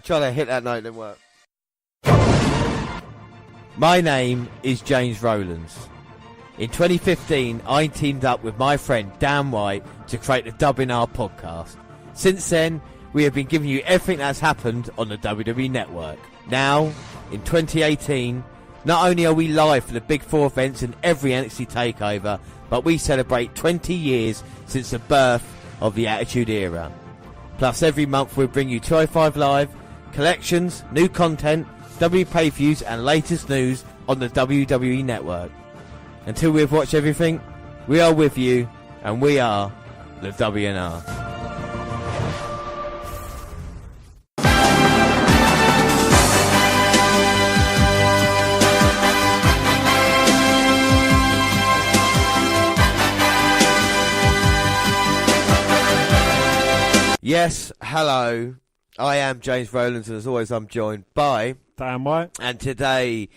Trying to hit that note didn't work. My name is James Rowlands. In 2015, I teamed up with my friend Dan White to create the WNR podcast. Since then, we have been giving you everything that's happened on the WWE Network. Now, in 2018, not only are we live for the Big Four events in every NXT TakeOver, but we celebrate 20 years since the birth of the Attitude Era. Plus, every month we'll bring you 205 Live, collections, new content, W pay-per-views and latest news on the WWE Network. Until we've watched everything, we are with you, and we are the WNR. Yes, hello. I am James Rowlands, and as always, I'm joined by Dan White. And today,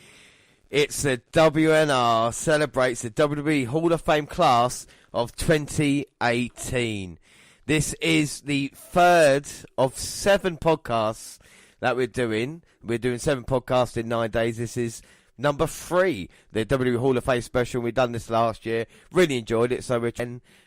it's the WNR celebrates the WWE Hall of Fame class of 2018. This is the third of 7 podcasts that we're doing. We're doing 7 podcasts in 9 days. This is number 3, the WWE Hall of Fame special. We've done this last year. Really enjoyed it, so we're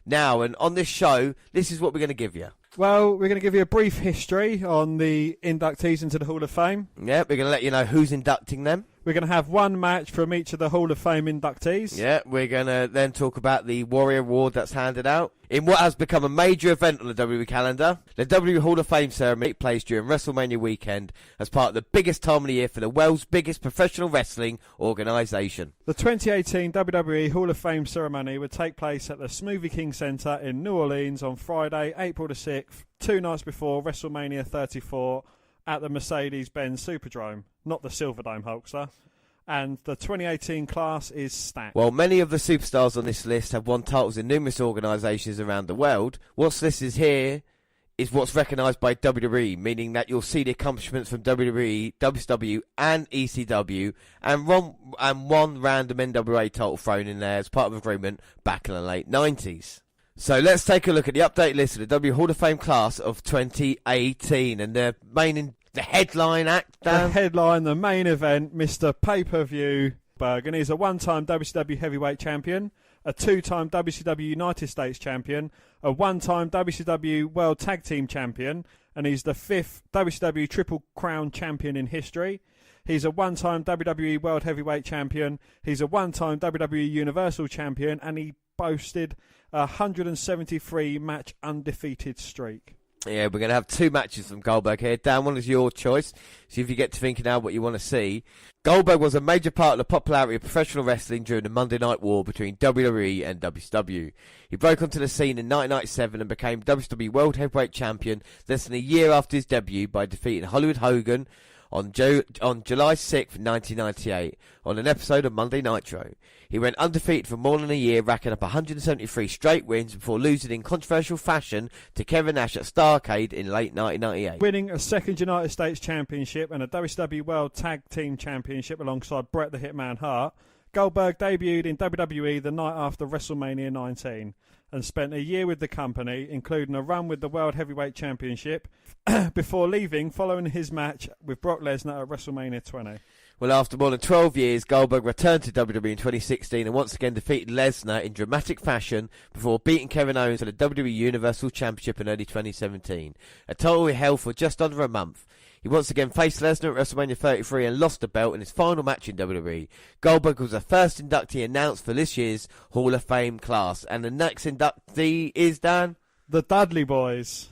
now. And on this show, this is what we're going to give you. Well, we're going to give you a brief history on the inductees into the Hall of Fame. Yeah, we're going to let you know who's inducting them. We're going to have one match from each of the Hall of Fame inductees. Yeah, we're going to then talk about the Warrior Award that's handed out. In what has become a major event on the WWE calendar, the WWE Hall of Fame ceremony takes place during WrestleMania weekend as part of the biggest time of the year for the world's biggest professional wrestling organisation. The 2018 WWE Hall of Fame ceremony would take place at the Smoothie King Center in New Orleans on Friday, April the 6th, 2 nights before WrestleMania 34 at the Mercedes-Benz Superdome, not the Silverdome, Hulkster. And the 2018 class is stacked. While many of the superstars on this list have won titles in numerous organisations around the world, what's listed here is what's recognised by WWE, meaning that you'll see the accomplishments from WWE, WCW and ECW, and one random NWA title thrown in there as part of agreement back in the late 90s. So let's take a look at the update list of the W Hall of Fame class of 2018, and the headline act, Dan? The headline, the main event, Mr. Pay-Per-View Goldberg, and he's a one-time WCW Heavyweight Champion, a 2-time WCW United States Champion, a 1-time WCW World Tag Team Champion, and he's the 5th WCW Triple Crown Champion in history. He's a 1-time WWE World Heavyweight Champion, he's a 1-time WWE Universal Champion, and he boasted a 173 match undefeated streak. Yeah, we're going to have 2 matches from Goldberg here. Dan, one is your choice. See if you get to thinking now what you want to see. Goldberg was a major part of the popularity of professional wrestling during the Monday Night War between WWE and WCW. He broke onto the scene in 1997 and became WCW World Heavyweight Champion less than a year after his debut by defeating Hollywood Hogan on July 6th, 1998, on an episode of Monday Nitro. He went undefeated for more than a year, racking up 173 straight wins before losing in controversial fashion to Kevin Nash at Starrcade in late 1998. Winning a 2nd United States Championship and a WCW World Tag Team Championship alongside Bret the Hitman Hart, Goldberg debuted in WWE the night after WrestleMania 19 and spent a year with the company, including a run with the World Heavyweight Championship, before leaving following his match with Brock Lesnar at WrestleMania 20. Well, after more than 12 years, Goldberg returned to WWE in 2016 and once again defeated Lesnar in dramatic fashion before beating Kevin Owens for the WWE Universal Championship in early 2017. A title he held for just under a month. He once again faced Lesnar at WrestleMania 33 and lost the belt in his final match in WWE. Goldberg was the first inductee announced for this year's Hall of Fame class. And the next inductee is, Dan? The Dudley Boys.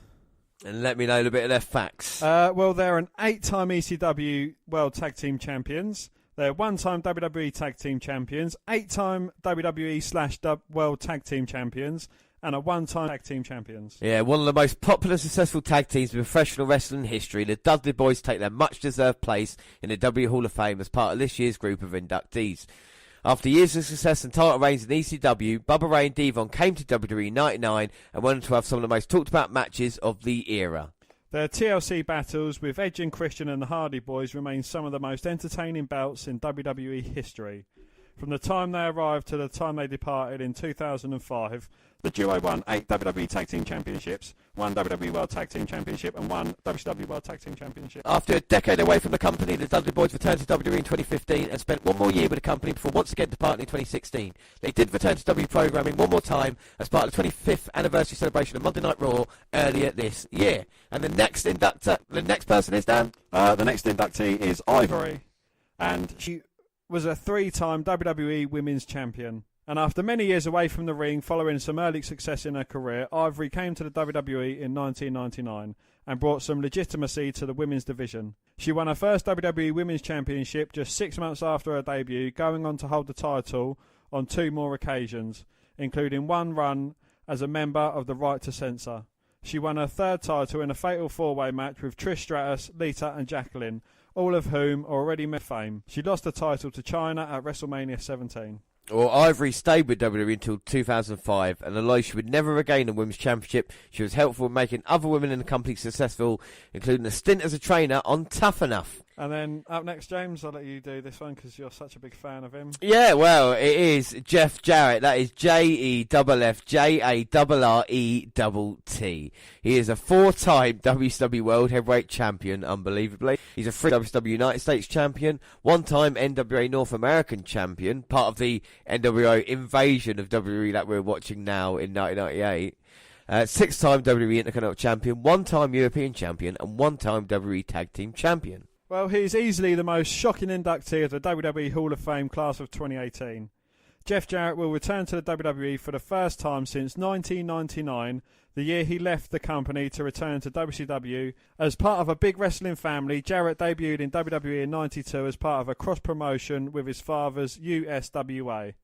And let me know a little bit of their facts. Well, they're an 8-time ECW World Tag Team Champions. They're 1-time WWE Tag Team Champions, 8-time WWE/World Tag Team Champions, and a 1-time Tag Team Champions. Yeah, one of the most popular, successful tag teams in professional wrestling history. The Dudley Boys take their much-deserved place in the W Hall of Fame as part of this year's group of inductees. After years of success and title reigns in ECW, Bubba Ray and Devon came to WWE in 1999 and went on to have some of the most talked about matches of the era. Their TLC battles with Edge and Christian and the Hardy Boys remain some of the most entertaining bouts in WWE history. From the time they arrived to the time they departed in 2005, the duo won 8 WWE Tag Team Championships, 1 WWE World Tag Team Championship and 1 WCW World Tag Team Championship. After a decade away from the company, the Dudley Boys returned to WWE in 2015 and spent one more year with the company before once again departing in 2016. They did return to WWE programming one more time as part of the 25th anniversary celebration of Monday Night Raw earlier this year. And the next person is Dan? The next inductee is Ivory, and she was a 3-time WWE Women's Champion. And after many years away from the ring, following some early success in her career, Ivory came to the WWE in 1999 and brought some legitimacy to the women's division. She won her first WWE Women's Championship just 6 months after her debut, going on to hold the title on 2 more occasions, including one run as a member of the Right to Censor. She won her 3rd title in a fatal 4-way match with Trish Stratus, Lita and Jacqueline, all of whom are already met fame. She lost the title to Chyna at WrestleMania 17. Well, Ivory stayed with WWE until 2005, and although she would never regain a women's championship, she was helpful in making other women in the company successful, including a stint as a trainer on Tough Enough. And then up next, James, I'll let you do this one because you're such a big fan of him. Yeah, well, it is Jeff Jarrett. That is JEFFJARRETT. He is a 4-time WCW World Heavyweight Champion, unbelievably. He's a 3 WCW United States Champion, 1-time NWA North American Champion, part of the NWO invasion of WWE that we're watching now in 1998. 6-time WWE Intercontinental Champion, 1-time European Champion, and 1-time WWE Tag Team Champion. Well, he's easily the most shocking inductee of the WWE Hall of Fame class of 2018. Jeff Jarrett will return to the WWE for the first time since 1999, the year he left the company to return to WCW. As part of a big wrestling family, Jarrett debuted in WWE in 92 as part of a cross-promotion with his father's USWA.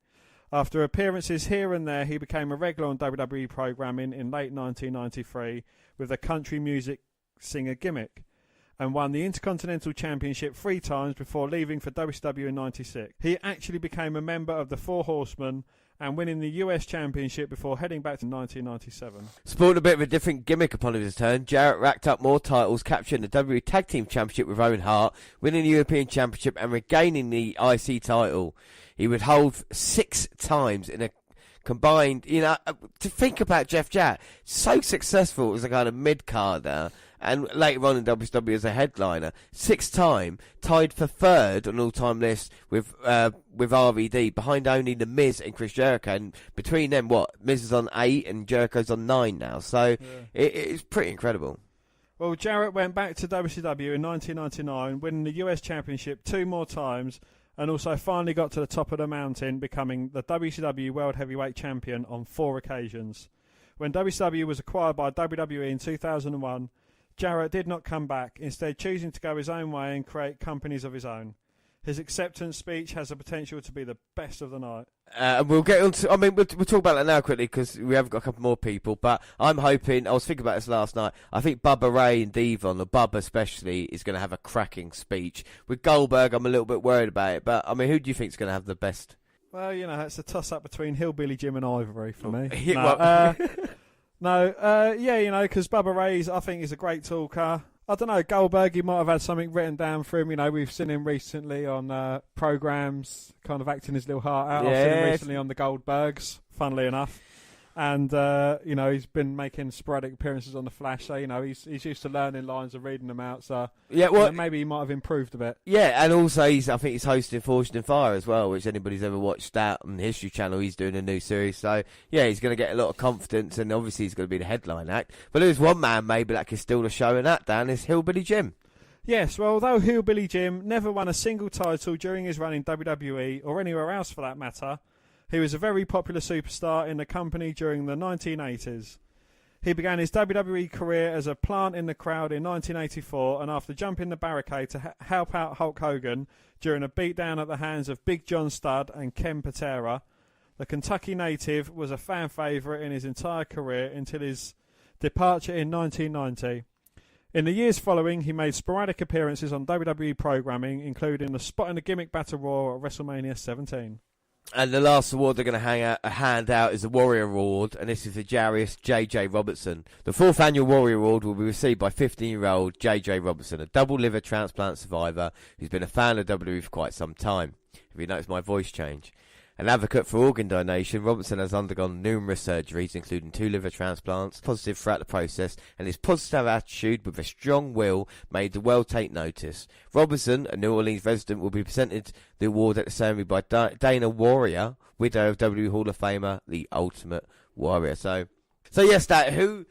After appearances here and there, he became a regular on WWE programming in late 1993 with a country music singer gimmick, and won the Intercontinental Championship 3 times before leaving for WCW in 96. He actually became a member of the Four Horsemen and winning the US Championship before heading back to 1997. Sporting a bit of a different gimmick upon his return, Jarrett racked up more titles, capturing the WWE Tag Team Championship with Owen Hart, winning the European Championship and regaining the IC title. He would hold 6 times in a combined, to think about Jeff Jarrett, so successful as a kind of mid-carder, and later on in WCW as a headliner, 6-time, tied for 3rd on all-time list with RVD, behind only The Miz and Chris Jericho. And between them, Miz is on 8 and Jericho's on 9 now. So it's pretty incredible. Well, Jarrett went back to WCW in 1999, winning the US Championship 2 more times, and also finally got to the top of the mountain, becoming the WCW World Heavyweight Champion on 4 occasions. When WCW was acquired by WWE in 2001, Jarrett did not come back, instead choosing to go his own way and create companies of his own. His acceptance speech has the potential to be the best of the night. We'll get on to, we'll talk about that now quickly because we have got a couple more people, but I'm hoping, I was thinking about this last night, I think Bubba Ray and Devon, or Bubba especially, is going to have a cracking speech. With Goldberg, I'm a little bit worried about it, but who do you think is going to have the best? Well, it's a toss-up between Hillbilly Jim and Ivory for me. Because Bubba Ray, I think, is a great talker. I don't know, Goldberg, he might have had something written down for him. We've seen him recently on programmes, kind of acting his little heart out. I've seen him recently on the Goldbergs, funnily enough. And, he's been making sporadic appearances on The Flash, so, he's used to learning lines and reading them out, so maybe he might have improved a bit. Yeah, and also I think he's hosting Forged in Fire as well, which anybody's ever watched that on the History Channel. He's doing a new series, so, he's going to get a lot of confidence, and obviously he's going to be the headline act. But there's one man maybe that can steal the show in that, Dan, is Hillbilly Jim. Yes, well, although Hillbilly Jim never won a single title during his run in WWE, or anywhere else for that matter, he was a very popular superstar in the company during the 1980s. He began his WWE career as a plant in the crowd in 1984, and after jumping the barricade to help out Hulk Hogan during a beatdown at the hands of Big John Studd and Ken Patera, the Kentucky native was a fan favourite in his entire career until his departure in 1990. In the years following, he made sporadic appearances on WWE programming, including the Spot in the Gimmick Battle Royal at WrestleMania 17. And the last award they're going to hand out is the Warrior Award, and this is the Jarius J.J. Robertson. The 4th annual Warrior Award will be received by 15-year-old J.J. Robertson, a double liver transplant survivor who's been a fan of WWE for quite some time. If you notice my voice change. An advocate for organ donation, Robertson has undergone numerous surgeries, including 2 liver transplants, positive throughout the process, and his positive attitude with a strong will made the world take notice. Robertson, a New Orleans resident, will be presented the award at the ceremony by Dana Warrior, widow of WWE Hall of Famer, the Ultimate Warrior. So yes, Dad, who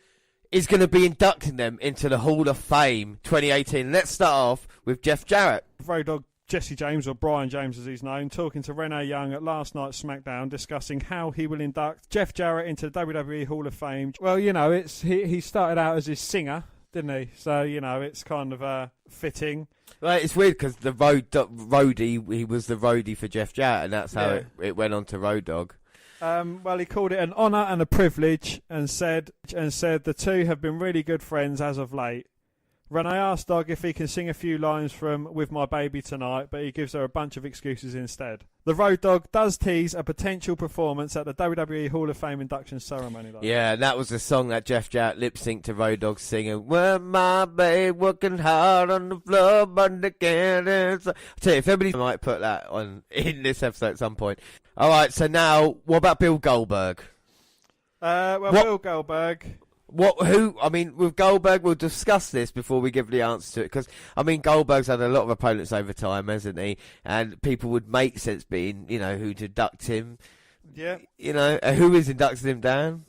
is going to be inducting them into the Hall of Fame 2018? Let's start off with Jeff Jarrett. Road Dogg Jesse James, or Brian James as he's known, talking to Renee Young at last night's SmackDown, discussing how he will induct Jeff Jarrett into the WWE Hall of Fame. Well, you know, he started out as his singer, didn't he? So, you know, it's kind of fitting. Well, it's weird because the roadie, he was the roadie for Jeff Jarrett, and that's how it went on to Road Dogg. Well, he called it an honour and a privilege, and said the two have been really good friends as of late. Renee asked Dogg if he can sing a few lines from With My Baby Tonight, but he gives her a bunch of excuses instead. The Road Dogg does tease a potential performance at the WWE Hall of Fame induction ceremony. Yeah, that was the song that Jeff Jarrett lip-synced to Road Dogg singing, "With my baby working hard on the floor, but the cannons." I tell you, if everybody might put that on in this episode at some point. All right, so now, what about Bill Goldberg? Bill Goldberg... with Goldberg, we'll discuss this before we give the answer to it, because, Goldberg's had a lot of opponents over time, hasn't he? And people would make sense being, who to induct him. Yeah. Who is inducting him, Dan?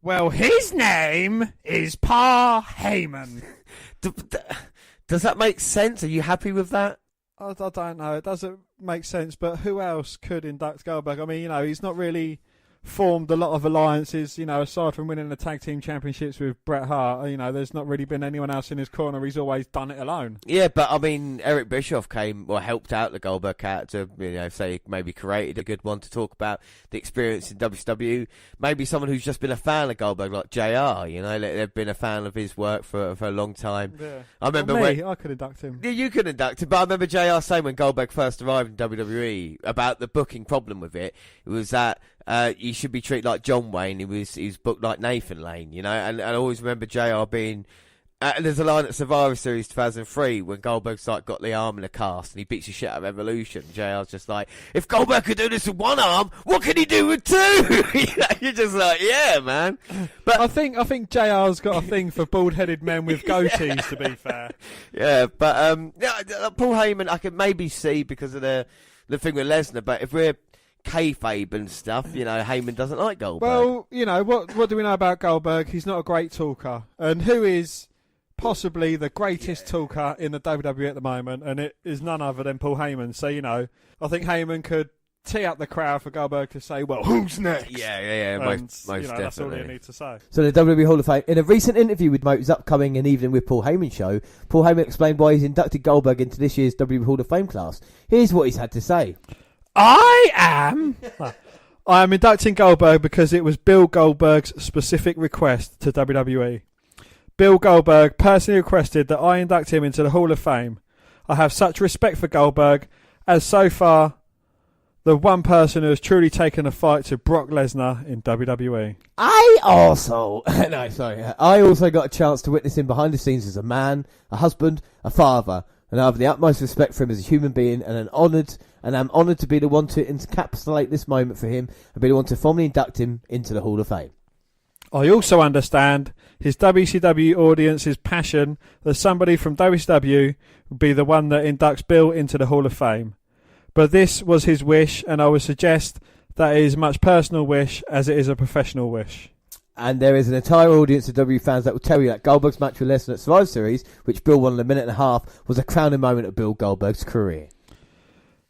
Well, his name is Paul Heyman. Does that make sense? Are you happy with that? I don't know. It doesn't make sense, but who else could induct Goldberg? He's not really formed a lot of alliances, aside from winning the tag team championships with Bret Hart. There's not really been anyone else in his corner. He's always done it alone. Yeah, but Eric Bischoff helped out the Goldberg character, say maybe created a good one to talk about the experience in WCW. Maybe someone who's just been a fan of Goldberg, like JR, they've been a fan of his work for a long time. Yeah. I remember I could induct him. Yeah, you could induct him, but I remember JR saying when Goldberg first arrived in WWE about the booking problem with it was that you should be treated like John Wayne. He was booked like Nathan Lane, and I always remember JR being... there's a line at Survivor Series 2003 when Goldberg's got the arm in a cast and he beats the shit out of Evolution. JR's just like, if Goldberg could do this with one arm, what can he do with two? You're just like, yeah, man. But I think JR's got a thing for bald-headed men with goatees, to be fair. Yeah, but Paul Heyman I can maybe see because of the thing with Lesnar, but if we're kayfabe and stuff, Heyman doesn't like Goldberg. Well, what do we know about Goldberg? He's not a great talker. And who is possibly the greatest talker in the WWE at the moment? And it is none other than Paul Heyman. So, I think Heyman could tee up the crowd for Goldberg to say, well, who's next? Yeah, most definitely. That's all you need to say. So the WWE Hall of Fame, in a recent interview with Motor's upcoming An Evening with Paul Heyman show, Paul Heyman explained why he's inducted Goldberg into this year's WWE Hall of Fame class. Here's what he's had to say. I am inducting Goldberg because it was Bill Goldberg's specific request to WWE. Bill Goldberg personally requested that I induct him into the Hall of Fame. I have such respect for Goldberg as so far the one person who has truly taken a fight to Brock Lesnar in WWE. I also got a chance to witness him behind the scenes as a man, a husband, a father, and I have the utmost respect for him as a human being, and I'm honoured to be the one to encapsulate this moment for him and be the one to formally induct him into the Hall of Fame. I also understand his WCW audience's passion that somebody from WCW would be the one that inducts Bill into the Hall of Fame. But this was his wish, and I would suggest that it is a much personal wish as it is a professional wish. And there is an entire audience of W fans that will tell you that Goldberg's match with Lesnar at Survivor Series, which Bill won in a minute and a half, was a crowning moment of Bill Goldberg's career.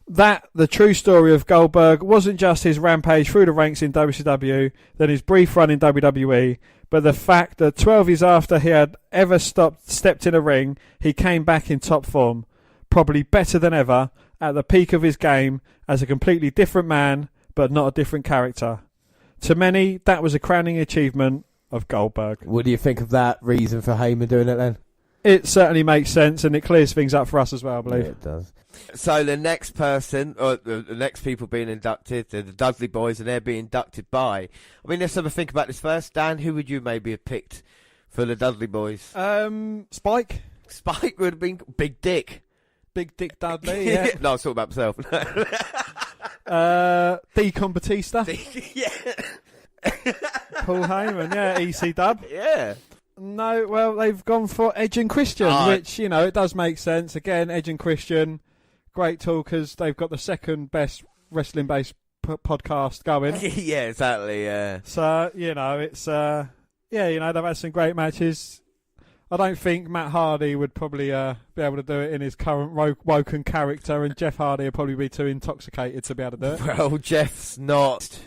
That, the true story of Goldberg, wasn't just his rampage through the ranks in WCW, then his brief run in WWE, but the fact that 12 years after he had ever stepped in a ring, he came back in top form, probably better than ever, at the peak of his game, as a completely different man, but not a different character. To many, that was a crowning achievement of Goldberg. What do you think of that reason for Heyman doing it then? it certainly makes sense, and it clears things up for us as well, I believe. Yeah, it does. So the next person, or the next people being inducted, the Dudley boys, and they're being inducted by. I mean, let's have a think about this first. Dan, who would you maybe have picked for the Dudley boys? Spike. Spike would have been Big Dick. Big Dick Dudley, yeah. No, I was talking about myself. Deacon Batista. Yeah. Paul Heyman, yeah. EC Dub. Yeah. No, well, they've gone for Edge and Christian, which, you know, it does make sense. Again, Edge and Christian, great talkers. They've got the second best wrestling-based podcast going. Yeah, exactly, yeah. So, you know, it's, yeah, you know, they've had some great matches. I don't think Matt Hardy would probably be able to do it in his current woken character, and Jeff Hardy would probably be too intoxicated to be able to do it. Well, Jeff's not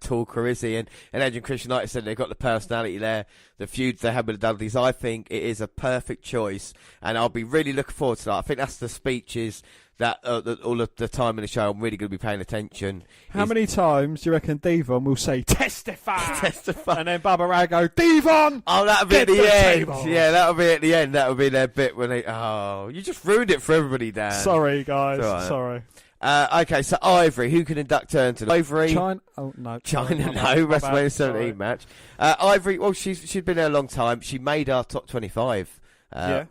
talker, is he? And Edge and Christian, like I said, they've got the personality there, the feuds they had with the Dudleys. I think it is a perfect choice, and I'll be really looking forward to that. I think that's the speeches that all of the time in the show I'm really going to be paying attention. How many times do you reckon Devon will say, testify? Testify. And then Bubba Rag go, Devon! Oh, that'll be at the end. Table. Yeah, that'll be at the end. That'll be their bit when they... Oh, you just ruined it for everybody, Dan. Sorry, guys. Right. Sorry. Okay, so Ivory, who can induct her into the Ivory? China? Oh, no. China, no. WrestleMania 17 match. Ivory, well, she's been there a long time. She made our top 25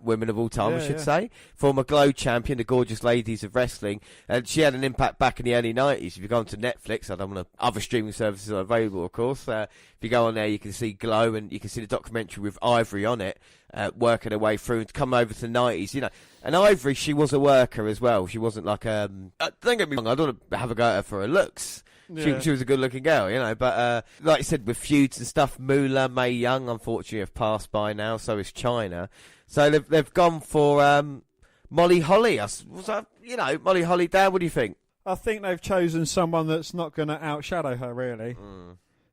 women of all time, I should say. Former Globe champion, the gorgeous ladies of wrestling. And she had an impact back in the early 90s. If you go onto Netflix, I don't know, other streaming services are available, of course. If you go on there, you can see Glow, and you can see the documentary with Ivory on it, working her way through and come over to the 90s, you know. And Ivory, she was a worker as well. She wasn't like don't get me wrong, I don't want to have a go at her for her looks. Yeah. She was a good-looking girl, you know. But like you said, with feuds and stuff, Moolah, Mae Young, unfortunately, have passed by now. So is China. So they've gone for Molly Holly. Molly Holly. Dan, what do you think? I think they've chosen someone that's not going to outshadow her, really.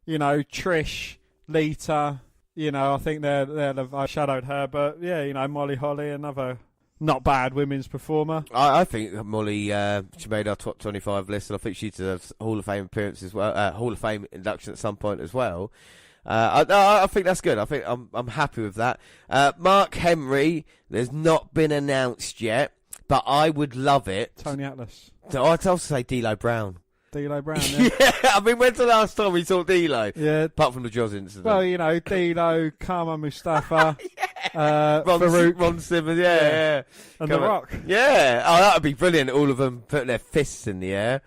You know, Trish, Lita. You know, I think they'll have outshadowed her. But yeah, you know, Molly Holly, another not bad women's performer. I think Molly, she made our top 25 list, and I think she deserves Hall of Fame appearance as well, Hall of Fame induction at some point as well. I think that's good. I think I'm happy with that. Mark Henry, there's not been announced yet, but I would love it. Tony Atlas. I'd also say D'Lo Brown. D'Lo Brown, yeah. Yeah, I mean, when's the last time we saw D'Lo? Yeah. Apart from the Jaws incident. Well, you know, D'Lo, Karma Mustafa, Ron Simmons, yeah. And The Rock. Yeah. Oh, that would be brilliant. All of them putting their fists in the air.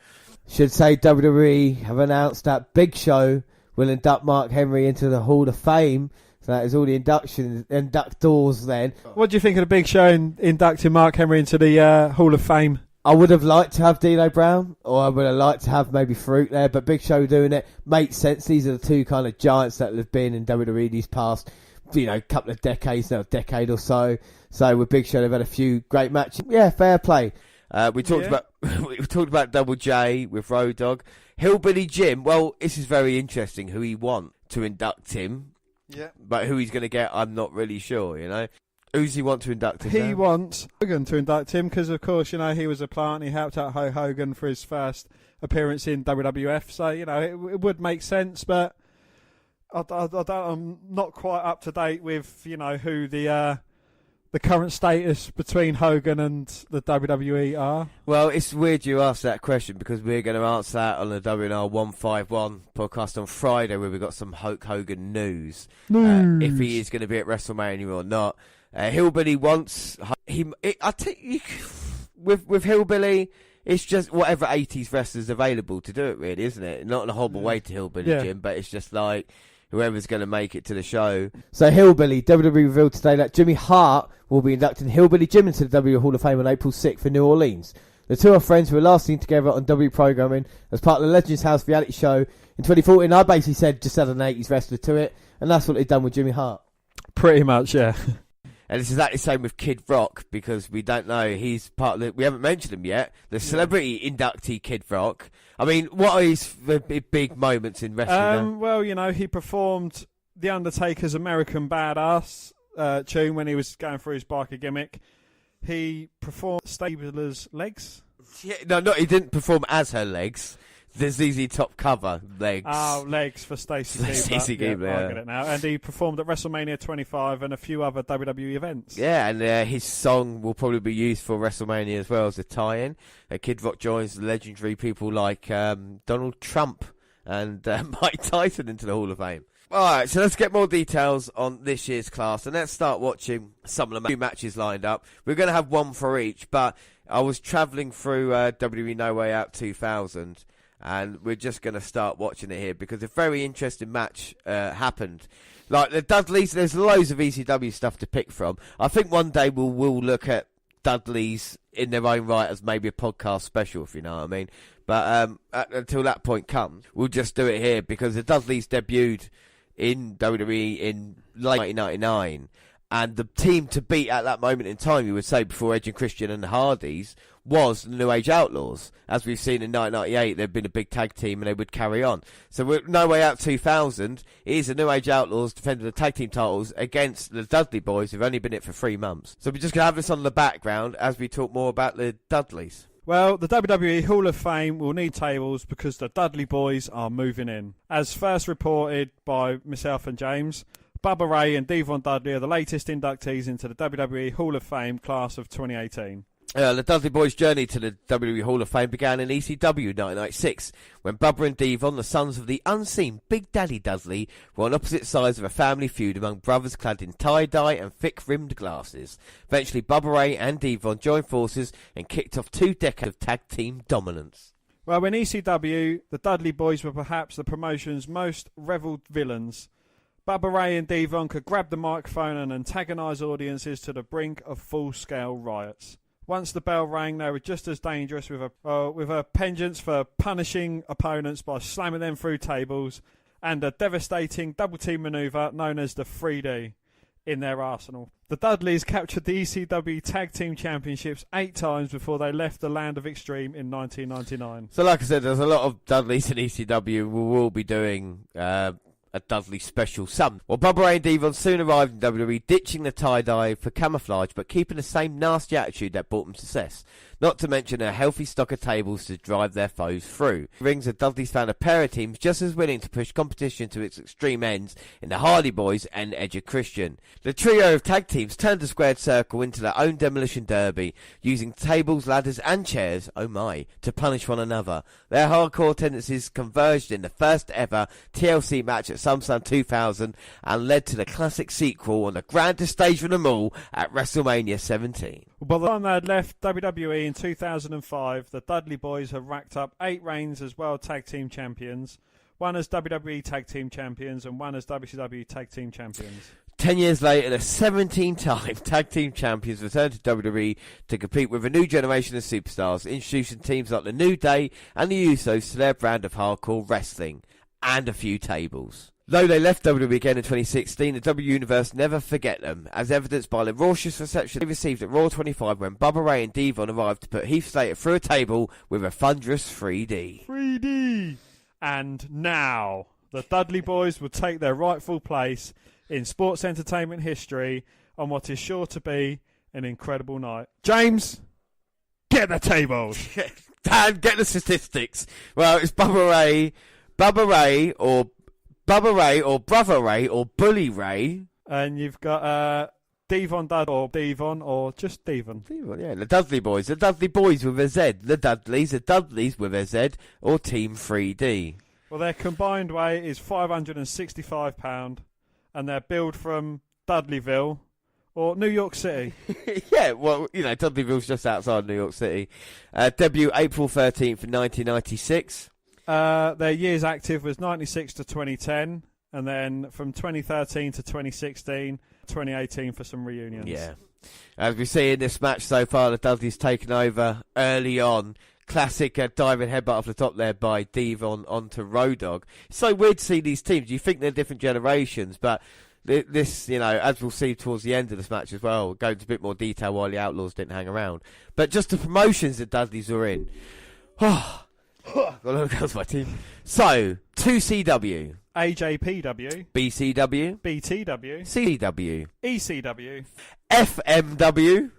Should say WWE have announced that Big Show will induct Mark Henry into the Hall of Fame. So that is all the inductors then. What do you think of the Big Show inducting Mark Henry into the Hall of Fame? I would have liked to have D'Lo Brown, or I would have liked to have maybe Farouk there, but Big Show doing it makes sense. These are the two kind of giants that have been in WWE these past, couple of decades now, decade or so. So with Big Show, they've had a few great matches. Yeah, fair play. We talked about Double J with Road Dogg. Hillbilly Jim, well, this is very interesting who he wants to induct him. Yeah. But who he's going to get, I'm not really sure, you know. Who's he want to induct him? He wants Hogan to induct him because, of course, you know, he was a plant. He helped out Hogan for his first appearance in WWF. So, you know, it would make sense, but I'm not quite up to date with, you know, who the current status between Hogan and the WWE are. Well, it's weird you asked that question because we're going to answer that on the WNR 151 podcast on Friday where we've got some Hulk Hogan news. If he is going to be at WrestleMania or not. Hillbilly wants... with Hillbilly, it's just whatever 80s wrestlers available to do it, really, isn't it? Not in a horrible way to Hillbilly Jim, but it's just like... whoever's going to make it to the show. So Hillbilly, WWE revealed today that Jimmy Hart will be inducting Hillbilly Jim into the W Hall of Fame on April 6th in New Orleans. The two are friends who were last seen together on W programming as part of the Legends House reality show in 2014. I basically said just add an 80s wrestler to it, and that's what they've done with Jimmy Hart. Pretty much, yeah. And it's exactly the same with Kid Rock because we don't know. He's part of the... We haven't mentioned him yet. The celebrity inductee Kid Rock. I mean, what are his big moments in wrestling? Well, you know, he performed The Undertaker's American Badass tune when he was going through his biker gimmick. He performed Stabler's legs. Yeah, no, he didn't perform as her legs. the ZZ Top cover, legs. Oh, legs for Stacey Keebler. Stacey Keebler, I get it now. And he performed at WrestleMania 25 and a few other WWE events. Yeah, and his song will probably be used for WrestleMania as well as a tie-in. Kid Rock joins legendary people like Donald Trump and Mike Tyson into the Hall of Fame. Alright, so let's get more details on this year's class, and let's start watching some of the matches lined up. We're going to have one for each, but I was travelling through WWE No Way Out 2000, and we're just going to start watching it here, because a very interesting match happened. Like the Dudleys, there's loads of ECW stuff to pick from. I think one day we'll look at Dudleys in their own right as maybe a podcast special, if you know what I mean. But until that point comes, we'll just do it here, because the Dudleys debuted in WWE in late 1999, and the team to beat at that moment in time, you would say, before Edge and Christian and the Hardys, was the New Age Outlaws. As we've seen in 1998, they'd been a big tag team and they would carry on. So we're No Way Out 2000 is the New Age Outlaws defending the tag team titles against the Dudley Boys, who've only been in it for 3 months. So we're just going to have this on the background as we talk more about the Dudleys. Well, the WWE Hall of Fame will need tables because the Dudley Boys are moving in. As first reported by myself and James, Bubba Ray and Devon Dudley are the latest inductees into the WWE Hall of Fame class of 2018. The Dudley Boys' journey to the WWE Hall of Fame began in ECW 1996, when Bubba and Devon, the sons of the unseen Big Daddy Dudley, were on opposite sides of a family feud among brothers clad in tie-dye and thick-rimmed glasses. Eventually, Bubba Ray and Devon joined forces and kicked off 2 decades of tag team dominance. Well, in ECW, the Dudley Boys were perhaps the promotion's most revelled villains. Bubba Ray and Devon could grab the microphone and antagonise audiences to the brink of full-scale riots. Once the bell rang, they were just as dangerous, with a penchant for punishing opponents by slamming them through tables, and a devastating double-team manoeuvre known as the 3D in their arsenal. The Dudleys captured the ECW Tag Team Championships 8 times before they left the Land of Extreme in 1999. So like I said, there's a lot of Dudleys in ECW. We will be doing a Dudley special some. Well, Bubba Ray and Devon soon arrived in WWE, ditching the tie-dye for camouflage, but keeping the same nasty attitude that brought them success. Not to mention a healthy stock of tables to drive their foes through. Rings, the Dudleys found a pair of teams just as willing to push competition to its extreme ends in the Hardy Boys and Edge and Christian. The trio of tag teams turned the squared circle into their own demolition derby, using tables, ladders and chairs, oh my, to punish one another. Their hardcore tendencies converged in the first ever TLC match at SummerSlam 2000 and led to the classic sequel on the grandest stage of them all at WrestleMania 17. By the time they had left WWE in 2005, the Dudley Boys have racked up 8 reigns as World Tag Team Champions, 1 as WWE Tag Team Champions and 1 as WCW Tag Team Champions. 10 years later, the 17-time Tag Team Champions returned to WWE to compete with a new generation of superstars, introducing teams like the New Day and the Usos to their brand of hardcore wrestling, and a few tables. Though they left WWE again in 2016, the W Universe never forget them, as evidenced by the raucous reception they received at Raw 25 when Bubba Ray and Devon arrived to put Heath Slater through a table with a thunderous 3D. 3D! And now, the Dudley Boys will take their rightful place in sports entertainment history on what is sure to be an incredible night. James, get the tables! Dan, get the statistics. Well, it's Bubba Ray or Brother Ray or Bully Ray. And you've got Devon Dud or Devon or just Devon. Devon, yeah, the Dudley Boys. The Dudley Boys with a Z. The Dudleys with a Z or Team 3D. Well, their combined weight is £565 and they're billed from Dudleyville or New York City. Yeah, well, you know, Dudleyville's just outside New York City. Debut April 13th, 1996. Their years active was 96 to 2010, and then from 2013 to 2016, 2018 for some reunions. Yeah. As we see in this match so far, the Dudleys taken over early on. Classic diving headbutt off the top there by Devon onto Road Dogg. It's so weird to see these teams. You think they're different generations, but this, you know, as we'll see towards the end of this match as well, we'll go into a bit more detail why the Outlaws didn't hang around. But just the promotions that Dudleys were in. Got a lot of girls on my team. So, 2CW. AJPW. BCW. BTW. CW. ECW. FMW.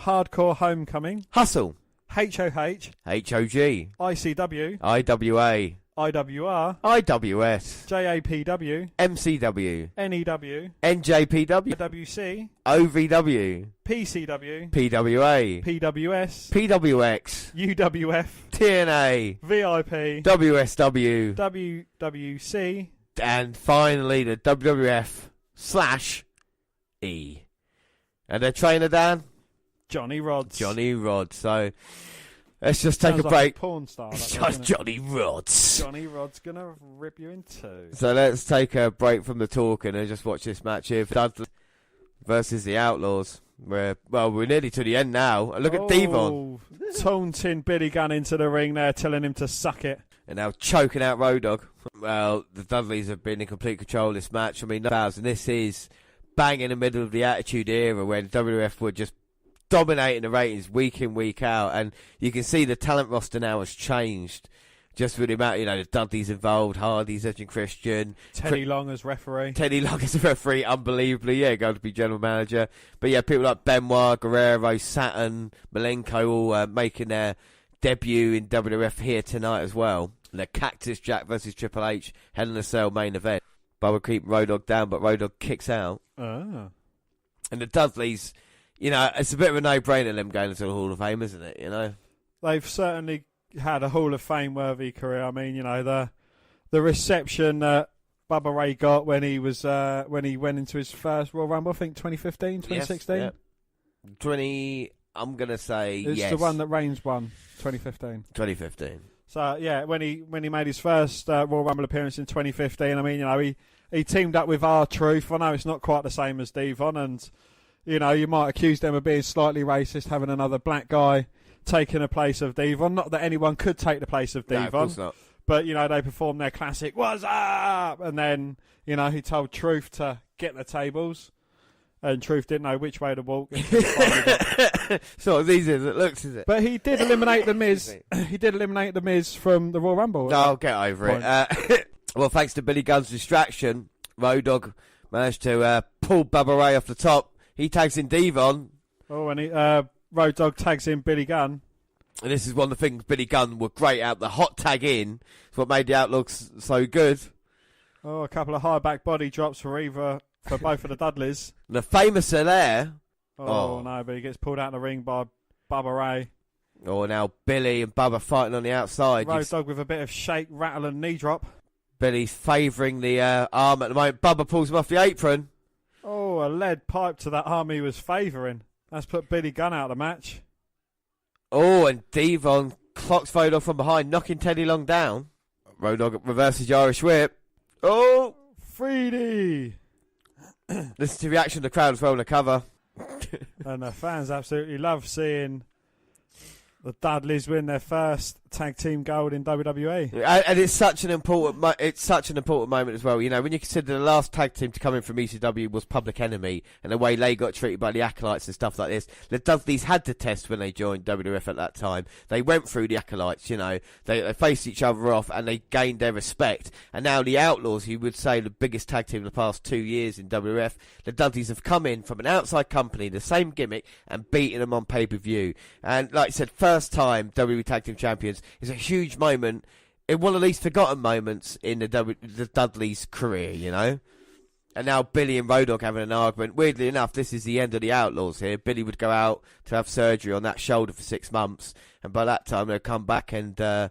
Hardcore Homecoming. Hustle. HOH, HOG, ICW, IWA, IWR, IWS, JAPW, MCW, NEW, NJPW, WC, OVW, PCW, PWA, PWS, PWX, UWF, TNA, VIP, WSW, WWC, and finally the WWF/E. And their trainer, Dan? Johnny Rods. Johnny Rods. So let's just take Sounds a like break. a porn star. It's just Johnny Rods. Johnny Rod's gonna rip you in two. So let's take a break from the talking and just watch this match here. Dudley versus the Outlaws. We're nearly to the end now. Look at Devon. Taunting Billy Gunn into the ring there, telling him to suck it. And now choking out Road Dogg. Well, the Dudleys have been in complete control of this match. I mean, this is bang in the middle of the Attitude Era when WWF were just dominating the ratings week in, week out. And you can see the talent roster now has changed. Just with the amount, the Dudleys involved, Hardy's, Edge and Christian. Teddy Long as referee. Teddy Long as a referee, unbelievably, going to be general manager. But yeah, people like Benoit, Guerrero, Saturn, Malenko all making their debut in WWF here tonight as well. And the Cactus Jack versus Triple H, Hell in a Cell main event. Bubba keep Road Dogg down, but Road Dogg kicks out. Oh. And the Dudleys, it's a bit of a no-brainer them going into the Hall of Fame, isn't it? They've certainly had a Hall of Fame-worthy career. I mean, the reception that Bubba Ray got when he was when he went into his first Royal Rumble, I think 2015, 2016. Yes, yeah. I'm gonna say it's yes. the one that Reigns won, 2015. 2015. So yeah, when he made his first Royal Rumble appearance in 2015, I mean, he teamed up with R-Truth. I know it's not quite the same as Devon, and you might accuse them of being slightly racist, having another black guy taking the place of Devon. Not that anyone could take the place of Devon. No, of course not. But, they performed their classic, "What's up?" And then, he told Truth to get the tables. And Truth didn't know which way to walk. So it's easy as it looks, is it? But he did eliminate The Miz. He did eliminate The Miz from the Royal Rumble. No, get over it. Well, thanks to Billy Gunn's distraction, Road Dogg managed to pull Bubba Ray off the top. He tags in Devon. Oh, and Road Dogg tags in Billy Gunn. And this is one of the things Billy Gunn were great at. The hot tag in is what made the Outlaws so good. Oh, a couple of high back body drops for both of the Dudleys. The famous are there. Oh, no, but he gets pulled out of the ring by Bubba Ray. Oh, now Billy and Bubba fighting on the outside. Road Dogg with a bit of shake, rattle and knee drop. Billy's favouring the arm at the moment. Bubba pulls him off the apron. Oh, a lead pipe to that arm he was favouring. That's put Billy Gunn out of the match. Oh, and Devon clocks Road Dogg from behind, knocking Teddy Long down. Road Dogg reverses the Irish whip. Oh! 3D! Listen to the reaction of the crowd as well on the cover. And the fans absolutely love seeing the Dudleys win their first tag team gold in WWE. And it's such an important moment as well. When you consider the last tag team to come in from ECW was Public Enemy, and the way they got treated by the Acolytes and stuff like this. The Dudleys had to test when they joined WWF at that time. They went through the Acolytes, they faced each other off and they gained their respect. And now the Outlaws, you would say the biggest tag team in the past 2 years in WWF, the Dudleys have come in from an outside company, the same gimmick, and beaten them on pay-per-view. And like I said, first time WWE Tag Team Champions is a huge moment. It one of the least forgotten moments in the Dudleys' career, And now Billy and Road Dogg having an argument. Weirdly enough, this is the end of the Outlaws here. Billy would go out to have surgery on that shoulder for 6 months, and by that time they'd come back and it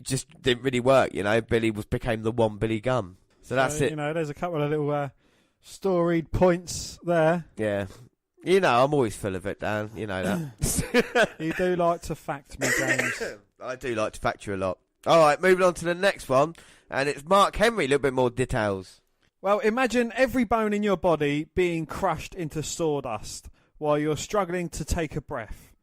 just didn't really work, Billy became the one Billy Gunn. So that's it. There's a couple of little storied points there. Yeah. I'm always full of it, Dan. You know that. You do like to fact me, James. I do like to fact you a lot. All right, moving on to the next one. And it's Mark Henry, a little bit more details. Well, imagine every bone in your body being crushed into sawdust while you're struggling to take a breath.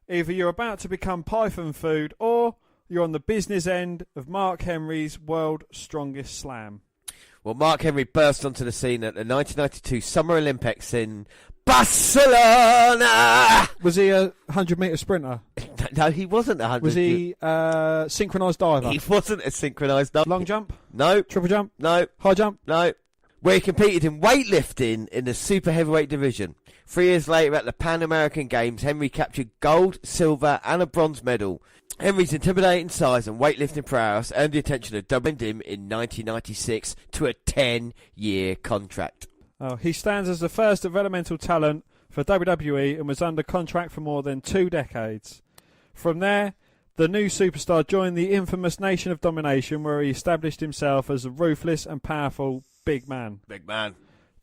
Either you're about to become python food or you're on the business end of Mark Henry's World's Strongest Slam. Well, Mark Henry burst onto the scene at the 1992 Summer Olympics in Barcelona. Was he a 100-metre sprinter? No, he wasn't a 100. Was he synchronised diver? He wasn't a synchronised diver. Long jump? No. Triple jump? No. High jump? No. where he competed in weightlifting in the super heavyweight division. 3 years later at the Pan American Games, Henry captured gold, silver and a bronze medal. Henry's intimidating size and weightlifting prowess earned the attention of WNRLIVE in 1996 to a 10-year contract. He stands as the first developmental talent for WWE and was under contract for more than 2 decades. From there, the new superstar joined the infamous Nation of Domination, where he established himself as a ruthless and powerful big man. Big man.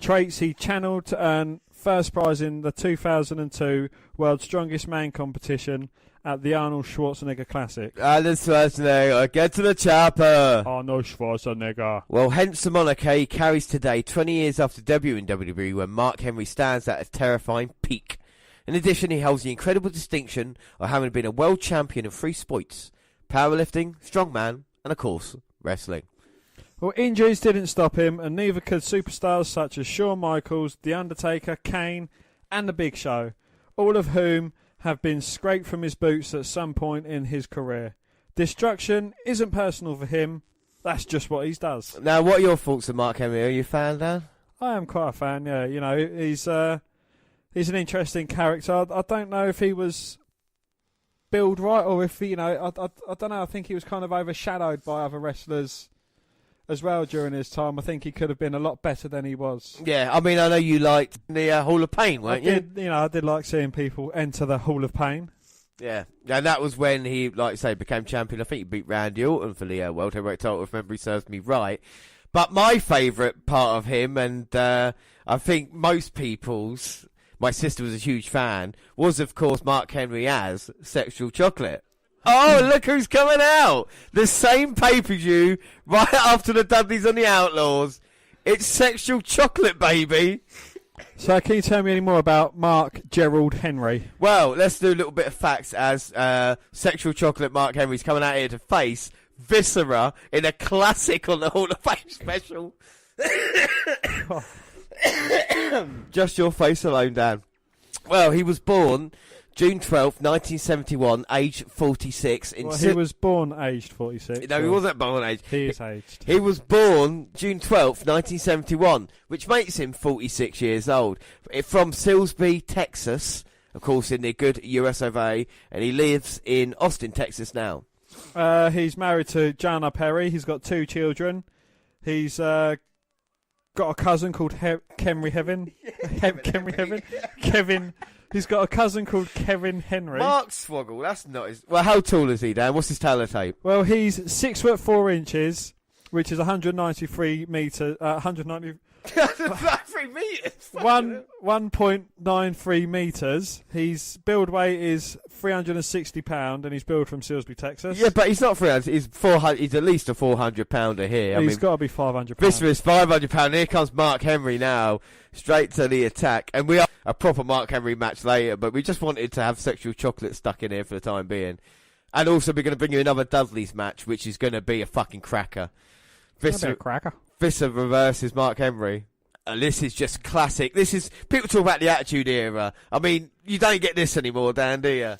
Traits he channeled to earn first prize in the 2002 World's Strongest Man competition at the Arnold Schwarzenegger Classic. Arnold Schwarzenegger, get to the chopper. Arnold Schwarzenegger. Well, hence the moniker he carries today, 20 years after debuting in WWE, when Mark Henry stands at a terrifying peak. In addition, he holds the incredible distinction of having been a world champion of 3 sports: powerlifting, strongman, and of course, wrestling. Well, injuries didn't stop him, and neither could superstars such as Shawn Michaels, The Undertaker, Kane, and The Big Show, all of whom have been scraped from his boots at some point in his career. Destruction isn't personal for him, that's just what he does. Now, what are your thoughts on Mark Henry? Are you a fan, Dan? I am quite a fan, yeah. You know, he's an interesting character. I don't know if he was billed right or if, you know, I don't know. I think he was kind of overshadowed by other wrestlers as well during his time. I think he could have been a lot better than he was. Yeah, I mean, I know you liked the Hall of Pain, weren't you? I did like seeing people enter the Hall of Pain. Yeah, and that was when he, like I say, became champion. I think he beat Randy Orton for the World Heavyweight title, if memory serves me right. But my favourite part of him, and I think most people's, my sister was a huge fan, was, of course, Mark Henry as Sexual Chocolate. Oh, look who's coming out! The same pay-per-view right after the Dudleys and the Outlaws. It's Sexual Chocolate, baby. So can you tell me any more about Mark Gerald Henry? Well, let's do a little bit of facts as Sexual Chocolate Mark Henry's coming out here to face Viscera in a classic on the Hall of Fame special. Just your face alone, Dan. Well, he was born June 12th, 1971, age 46. He was born aged 46. No, he wasn't born aged. He is aged. He was born June 12th, 1971, which makes him 46 years old. From Silsbee, Texas, of course, in the good US of A, and he lives in Austin, Texas now. He's married to Jana Perry. He's got 2 children. He's got a cousin called Henry Heaven. Kevin. He's got a cousin called Kevin Henry. Mark Swoggle, that's not his... Well, how tall is he, Dan? What's his tailor tape? Well, he's 6'4", which is 193 metres... 193 metres? 1.93 metres. His build weight is 360 £, and he's built from Silsbee, Texas. Yeah, but he's not 300. He's 400. He's at least a 400 pounder here. He's got to be 500 £. This is 500 £. Here comes Mark Henry now, straight to the attack, and we are a proper Mark Henry match later. But we just wanted to have Sexual Chocolate stuck in here for the time being, and also we're going to bring you another Dudleys match, which is going to be a fucking cracker. Viscera versus Mark Henry. And this is just classic. This is, people talk about the Attitude Era. I mean, you don't get this anymore, Dan, do you?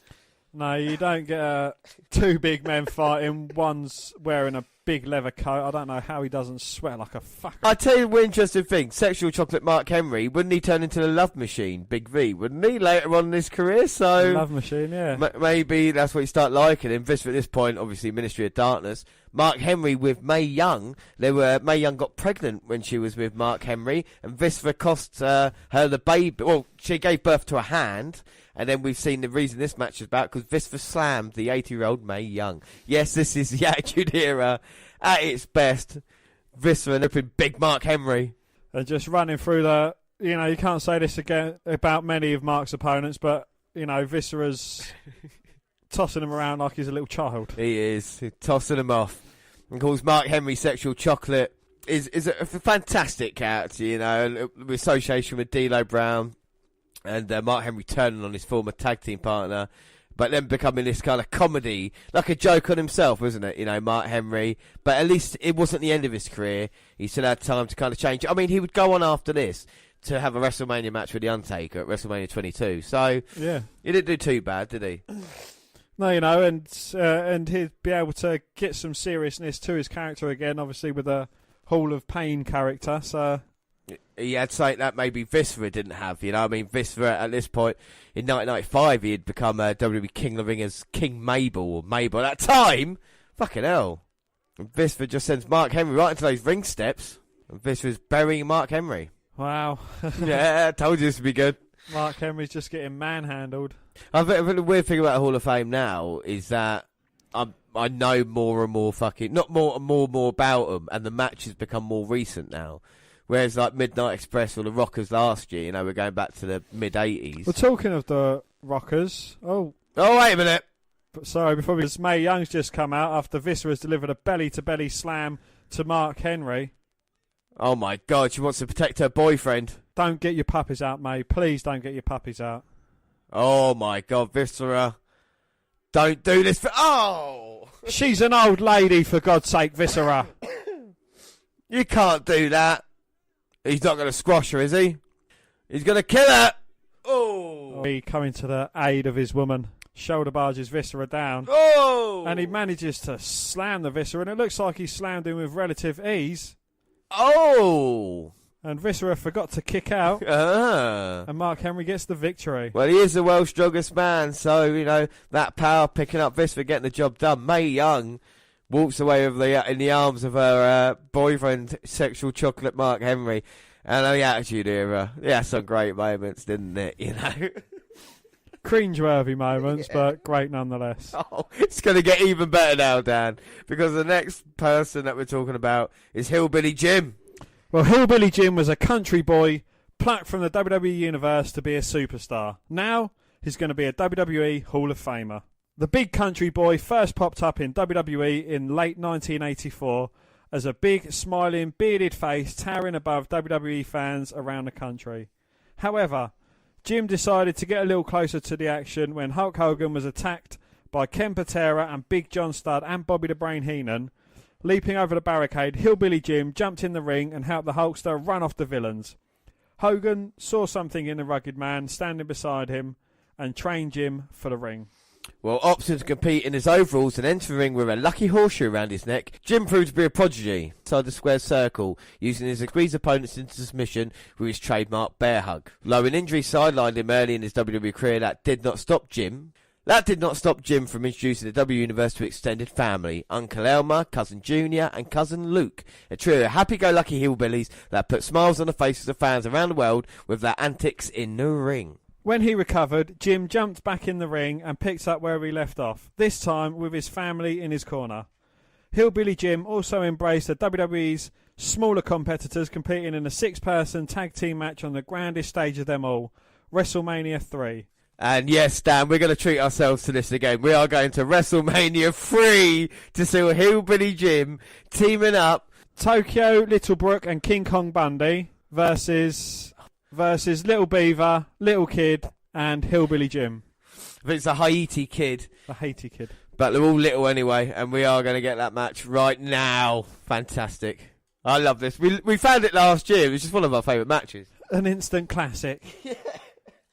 No, you don't get 2 big men fighting. One's wearing a big leather coat. I don't know how he doesn't sweat like a fucker. I tell you one interesting thing. Sexual Chocolate Mark Henry, wouldn't he turn into the Love Machine, Big V, wouldn't he, later on in his career? So Love Machine, yeah. Maybe that's what you start liking him. Viscera at this point, obviously, Ministry of Darkness. Mark Henry with Mae Young. Mae Young got pregnant when she was with Mark Henry, and Viscera cost her the baby. Well, she gave birth to a hand. And then we've seen the reason this match is about, because Viscera slammed the 80-year-old Mae Young. Yes, this is the Attitude Era at its best. Viscera and upping big Mark Henry. And just running through the... You know, you can't say this again about many of Mark's opponents, but, you know, Viscera's tossing him around like he's a little child. He is. He's tossing him off. And of course, Mark Henry, Sexual Chocolate, is a fantastic character, you know, with association with D'Lo Brown. And Mark Henry turning on his former tag team partner, but then becoming this kind of comedy, like a joke on himself, wasn't it? You know, Mark Henry. But at least it wasn't the end of his career. He still had time to kind of change. I mean, he would go on after this to have a WrestleMania match with The Undertaker at WrestleMania 22. So, yeah, he didn't do too bad, did he? No, you know, and he'd be able to get some seriousness to his character again, obviously with a Hall of Pain character. So, he had something that maybe Viscera didn't have, you know. I mean, Viscera at this point in 1995, he had become WWE King of the Ring as King Mabel or Mabel. At that time, fucking hell. And Viscera just sends Mark Henry right into those ring steps. And Viscera's burying Mark Henry. Wow. Yeah, I told you this would be good. Mark Henry's just getting manhandled. I think the weird thing about the Hall of Fame now is that I know more and more not more and more about them, and the matches become more recent now. Whereas like Midnight Express or the Rockers last year, you know, we're going back to the mid-80s. Well, talking of the Rockers, oh wait a minute. Sorry, because Mae Young's just come out after Viscera's delivered a belly-to-belly slam to Mark Henry. Oh my God, she wants to protect her boyfriend. Don't get your puppies out, Mae. Please don't get your puppies out. Oh my God, Viscera. Don't do this Oh! She's an old lady, for God's sake, Viscera. You can't do that. He's not going to squash her, is he? He's going to kill her. Oh! He coming to the aid of his woman. Shoulder barges Viscera down. Oh! And he manages to slam the Viscera, and it looks like he slammed him with relative ease. Oh! And Viscera forgot to kick out. And Mark Henry gets the victory. Well, he is the world's strongest man, so, you know, that power picking up Viscera, getting the job done. Mae Young walks away with in the arms of her boyfriend, sexual chocolate Mark Henry. And the Attitude Era. Yeah, some great moments, didn't it? You know? Cringe-worthy moments, but great nonetheless. Oh, it's going to get even better now, Dan, because the next person that we're talking about is Hillbilly Jim. Well, Hillbilly Jim was a country boy plucked from the WWE Universe to be a superstar. Now, he's going to be a WWE Hall of Famer. The big country boy first popped up in WWE in late 1984 as a big, smiling, bearded face towering above WWE fans around the country. However, Jim decided to get a little closer to the action when Hulk Hogan was attacked by Ken Patera and Big John Studd and Bobby the Brain Heenan. Leaping over the barricade, Hillbilly Jim jumped in the ring and helped the Hulkster run off the villains. Hogan saw something in the rugged man standing beside him and trained Jim for the ring. Well, opting to compete in his overalls and enter the ring with a lucky horseshoe around his neck, Jim proved to be a prodigy inside the square circle, using his squeeze opponents into submission with his trademark bear hug. Though an injury sidelined him early in his WWE career, that did not stop Jim from introducing the W Universe to extended family, Uncle Elmer, Cousin Junior and Cousin Luke, a trio of happy-go-lucky hillbillies that put smiles on the faces of fans around the world with their antics in the ring. When he recovered, Jim jumped back in the ring and picked up where he left off, this time with his family in his corner. Hillbilly Jim also embraced the WWE's smaller competitors, competing in a 6-person tag team match on the grandest stage of them all, WrestleMania 3. And yes, Dan, we're going to treat ourselves to this again. We are going to WrestleMania 3 to see Hillbilly Jim teaming up Tokyo, Littlebrook and King Kong Bundy versus Little Beaver, Little Kid and Hillbilly Jim. I think it's a Haiti Kid. A Haiti Kid. But they're all little anyway, and we are going to get that match right now. Fantastic. I love this. We found it last year. It was just one of our favourite matches. An instant classic. Yeah.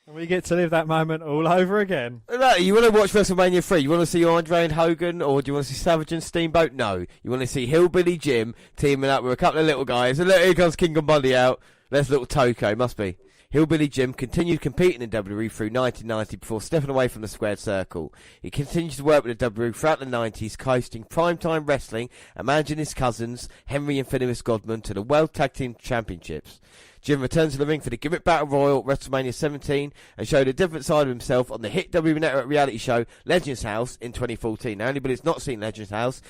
And we get to live that moment all over again. You want to watch WrestleMania 3? You want to see Andre and Hogan, or do you want to see Savage and Steamboat? No. You want to see Hillbilly Jim teaming up with a couple of little guys. And look, here comes King Kong Bundy out. There's little Toko, must be. Hillbilly Jim continued competing in WWE through 1990 before stepping away from the squared circle. He continued to work with the WWE throughout the 90s, hosting primetime wrestling and managing his cousins, Henry and Phineas Godman, to the World Tag Team Championships. Jim returned to the ring for the Gimmick Battle Royal at WrestleMania 17 and showed a different side of himself on the hit WWE Network reality show Legends House in 2014. Now, anybody that's not seen Legends House,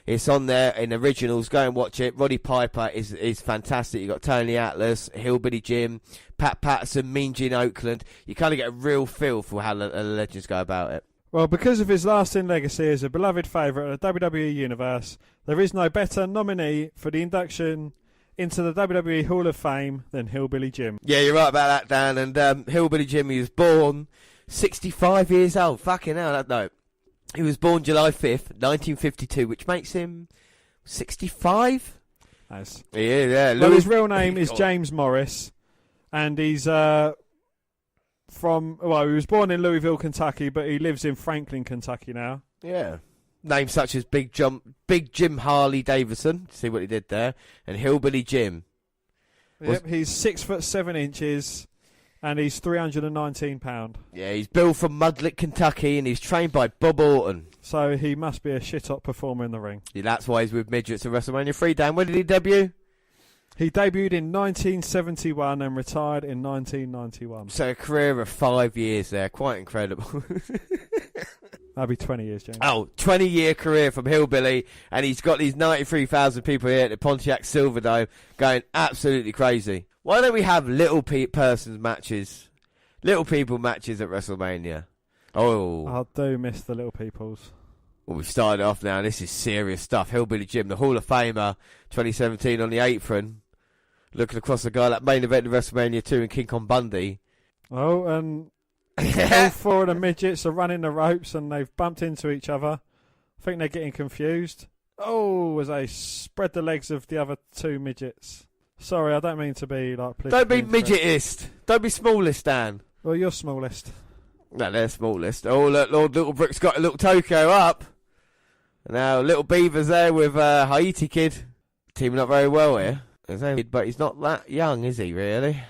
it's on there in originals. Go and watch it. Roddy Piper is fantastic. You've got Tony Atlas, Hillbilly Jim, Pat Patterson, Mean Gene Oakland. You kind of get a real feel for how the Legends go about it. Well, because of his lasting legacy as a beloved favourite of the WWE Universe, there is no better nominee for the induction into the WWE Hall of Fame than Hillbilly Jim. Yeah, you're right about that, Dan. And Hillbilly Jim, he was born 65 years old. Fucking hell, no. He was born July 5th, 1952, which makes him 65? Nice. Yeah. Well, his real name is James Morris, and he's he was born in Louisville, Kentucky, but he lives in Franklin, Kentucky now. Yeah. Names such as Big Jim Harley Davidson, see what he did there, and Hillbilly Jim. Yep, he's 6'7", and he's £319. Yeah, he's built from Mudlick, Kentucky, and he's trained by Bob Orton. So he must be a shit-hot performer in the ring. Yeah, that's why he's with midgets at WrestleMania 3. Dan, when did he debut? He debuted in 1971 and retired in 1991. So a career of 5 years there. Quite incredible. That'll be 20 years, James. Oh, 20-year career from Hillbilly, and he's got these 93,000 people here at the Pontiac Silverdome going absolutely crazy. Why don't we have little persons matches, little people matches at WrestleMania? Oh, I do miss the little peoples. Well, we've started off now. This is serious stuff. Hillbilly Jim, the Hall of Famer, 2017 on the apron, looking across the guy that main event of WrestleMania 2 in King Kong Bundy. Oh, and all four of the midgets are running the ropes and they've bumped into each other. I think they're getting confused. Oh, as they spread the legs of the other two midgets. Sorry, I don't mean to be like... Don't be midgetist. Don't be smallest, Dan. Well, you're smallest. No, they're smallest. Oh, look, Lord Littlebrook's got a little Tokyo up. And now Little Beaver's there with Haiti Kid. Teaming up very well here. But he's not that young, is he, really?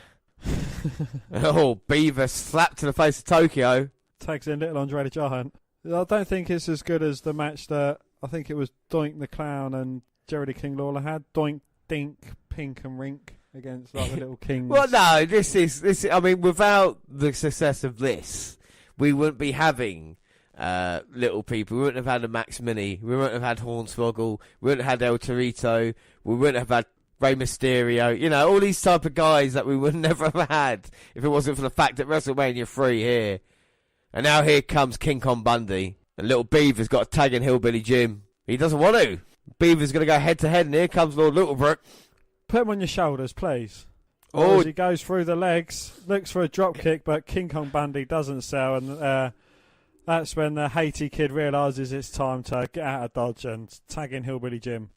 Oh, Beaver slapped to the face of Tokyo. Tags in Little Andre the Giant. I don't think it's as good as the match that I think it was Doink the Clown and Jerry the King Lawler had. Doink, Dink, Pink and Rink against like the Little Kings. Well, no, this is. I mean, without the success of this, we wouldn't be having little people. We wouldn't have had a Max Mini. We wouldn't have had Hornswoggle. We wouldn't have had El Torito. We wouldn't have had Rey Mysterio. You know, all these type of guys that we would never have had if it wasn't for the fact that WrestleMania 3 here. And now here comes King Kong Bundy. And Little Beaver's got a tag in Hillbilly Jim. He doesn't want to. Beaver's going to go head to head, and here comes Lord Littlebrook. Put him on your shoulders, please. Oh, as he goes through the legs, looks for a drop kick, but King Kong Bundy doesn't sell, and that's when the Haiti Kid realises it's time to get out of Dodge and tag in Hillbilly Jim,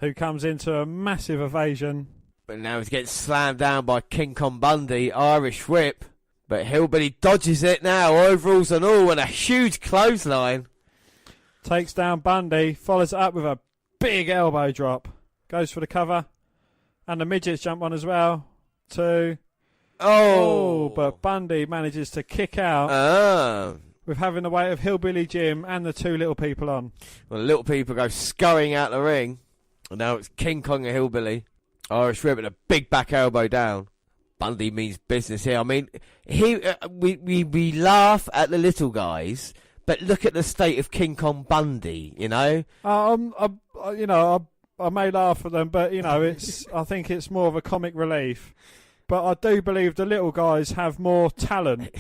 who comes into a massive evasion. But now he's getting slammed down by King Kong Bundy, Irish whip. But Hillbilly dodges it now, overalls and all, and a huge clothesline. Takes down Bundy, follows it up with a big elbow drop. Goes for the cover. And the midgets jump on as well. 2. Oh, but Bundy manages to kick out with having the weight of Hillbilly Jim and the two little people on. Well, the little people go scurrying out the ring. And now it's King Kong and Hillbilly. Irish whip and a big back elbow down. Bundy means business here. I mean, we laugh at the little guys, but look at the state of King Kong Bundy, you know? I may laugh at them, but, you know, I think it's more of a comic relief. But I do believe the little guys have more talent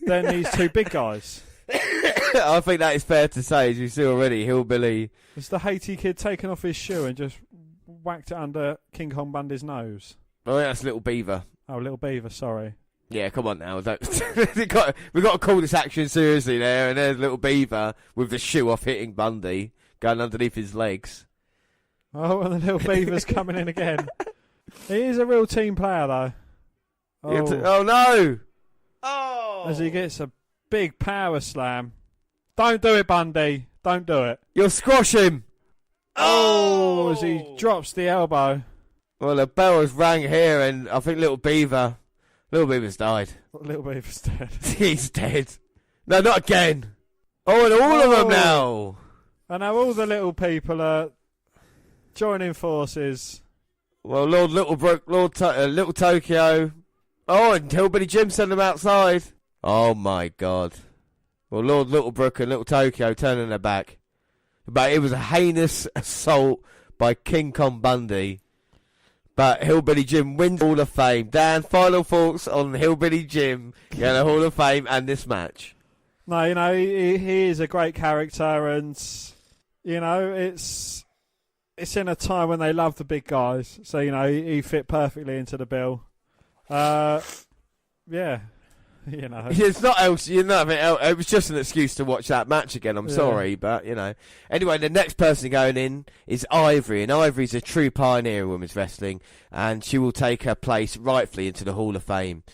than these two big guys. I think that is fair to say, as you see already, Hillbilly. It's the Haiti Kid taking off his shoe and just whacked it under King Kong Bundy's nose. Oh, yeah, that's Little Beaver. Oh, Little Beaver, sorry. Yeah, come on now. We've got to call this action seriously there, and there's Little Beaver with the shoe off hitting Bundy, going underneath his legs. Oh, and the Little Beaver's coming in again. He is a real team player, though. Oh, no! Oh! As he gets a big power slam. Don't do it, Bundy. Don't do it. You'll squash him! Oh! As he drops the elbow. Well, the bell has rang here, and I think Little Beaver's died. Little Beaver's dead. He's dead. No, not again. Oh, and all of them now. And now all the little people are joining forces. Well, Lord Littlebrook, Little Tokyo. Oh, and Hillbilly Jim sent them outside. Oh, my God. Well, Lord Littlebrook and Little Tokyo turning their back. But it was a heinous assault by King Kong Bundy. But Hillbilly Jim wins Hall of Fame. Dan, final thoughts on Hillbilly Jim getting the Hall of Fame and this match? No, you know, he is a great character, and, you know, it's in a time when they love the big guys. So, you know, he fit perfectly into the bill. Yeah, you know. It's not else. You know, it was just an excuse to watch that match again. I'm sorry, but, you know. Anyway, the next person going in is Ivory, and Ivory's a true pioneer in women's wrestling, and she will take her place rightfully into the Hall of Fame.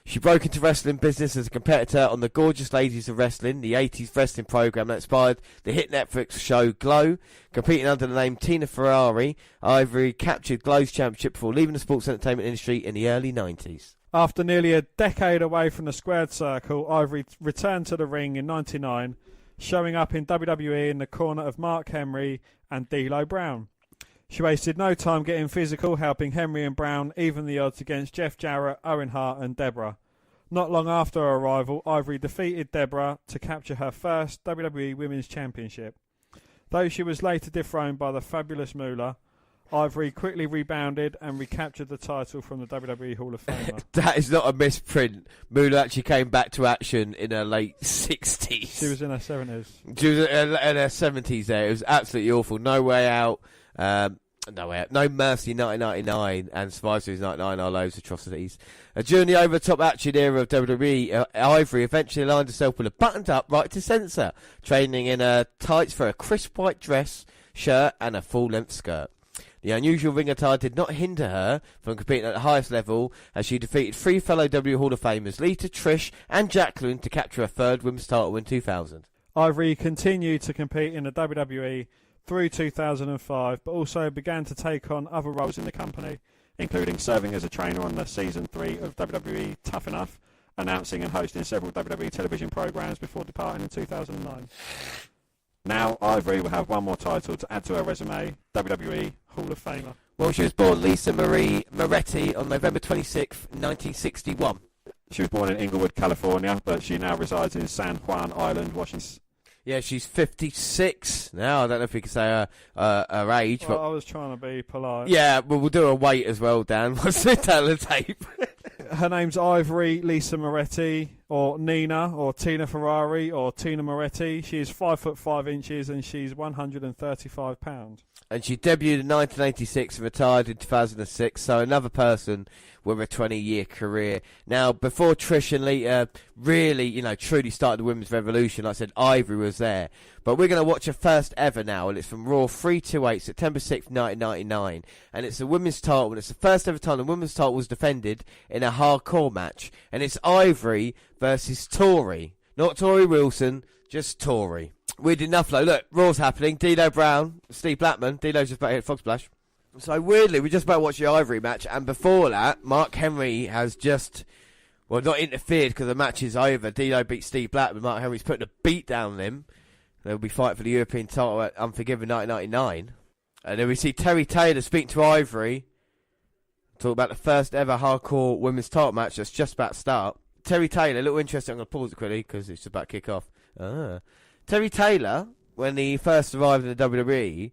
She broke into wrestling business as a competitor on The Gorgeous Ladies of Wrestling, the 80s wrestling program that inspired the hit Netflix show Glow. Competing under the name Tina Ferrari, Ivory captured Glow's championship before leaving the sports entertainment industry in the early 90s. After nearly a decade away from the squared circle, Ivory returned to the ring in 99, showing up in WWE in the corner of Mark Henry and D'Lo Brown. She wasted no time getting physical, helping Henry and Brown even the odds against Jeff Jarrett, Owen Hart and Deborah. Not long after her arrival, Ivory defeated Deborah to capture her first WWE Women's Championship. Though she was later dethroned by the fabulous Moolah, Ivory quickly rebounded and recaptured the title from the WWE Hall of Famer. That is not a misprint. Moolah actually came back to action in her late 60s. She was in her 70s. She was in her 70s there. It was absolutely awful. No Way Out. No Way Out. No Mercy 1999 and Survivor Series 99 are loads of atrocities. During the over-the-top action era of WWE, Ivory eventually aligned herself with a buttoned-up right to censor, training in tights for a crisp white dress, shirt and a full-length skirt. The unusual ring attire did not hinder her from competing at the highest level, as she defeated 3 fellow WWE Hall of Famers, Lita, Trish and Jacqueline, to capture her third women's title in 2000. Ivory continued to compete in the WWE through 2005, but also began to take on other roles in the company, including serving as a trainer on the Season 3 of WWE Tough Enough, announcing and hosting several WWE television programs before departing in 2009. Now, Ivory will have one more title to add to her resume, WWE Hall of Famer. Well, she was born Lisa Marie Moretti on November 26, 1961. She was born in Inglewood, California, but she now resides in San Juan Island, Washington. Yeah, she's 56 now. I don't know if we can say her age. Well, but I was trying to be polite. Yeah, well, we'll do her weight as well, Dan. What's the tape? Her name's Ivory Lisa Moretti, or Nina, or Tina Ferrari, or Tina Moretti. She is 5'5" and she's 135 pounds. And she debuted in 1986 and retired in 2006, so another person with a 20-year career. Now, before Trish and Lita really, truly started the women's revolution, like I said, Ivory was there. But we're going to watch her first ever now, and it's from Raw 328, September 6th, 1999. And it's the women's title, and it's the first ever time the women's title was defended in a hardcore match. And it's Ivory versus Tori. Not Tori Wilson, just Tori. Weird enough, though. Look, Raw's happening. D'Lo Brown, Steve Blackman. D'Lo's just about to hit Frog Splash. So, weirdly, we just about to watch the Ivory match, and before that, Mark Henry has just, not interfered because the match is over. D'Lo beat Steve Blackman. Mark Henry's putting a beat down on him. They'll be fighting for the European title at Unforgiven 1999. And then we see Terry Taylor speaking to Ivory. Talk about the first ever hardcore women's title match that's just about to start. Terry Taylor, a little interesting. I'm going to pause it quickly because it's just about to kick off. Terry Taylor, when he first arrived in the WWE,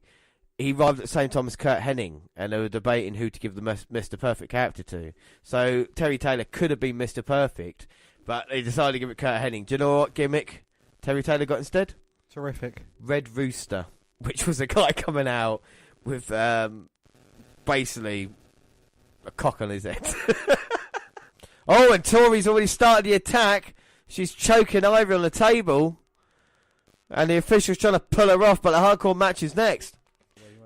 he arrived at the same time as Kurt Hennig, and they were debating who to give the Mr. Perfect character to. So Terry Taylor could have been Mr. Perfect, but they decided to give it Kurt Hennig. Do you know what gimmick Terry Taylor got instead? Terrific. Red Rooster, which was a guy coming out with basically a cock on his head. Oh, and Tori's already started the attack. She's choking Ivory on the table. And the official's trying to pull her off, but the hardcore match is next.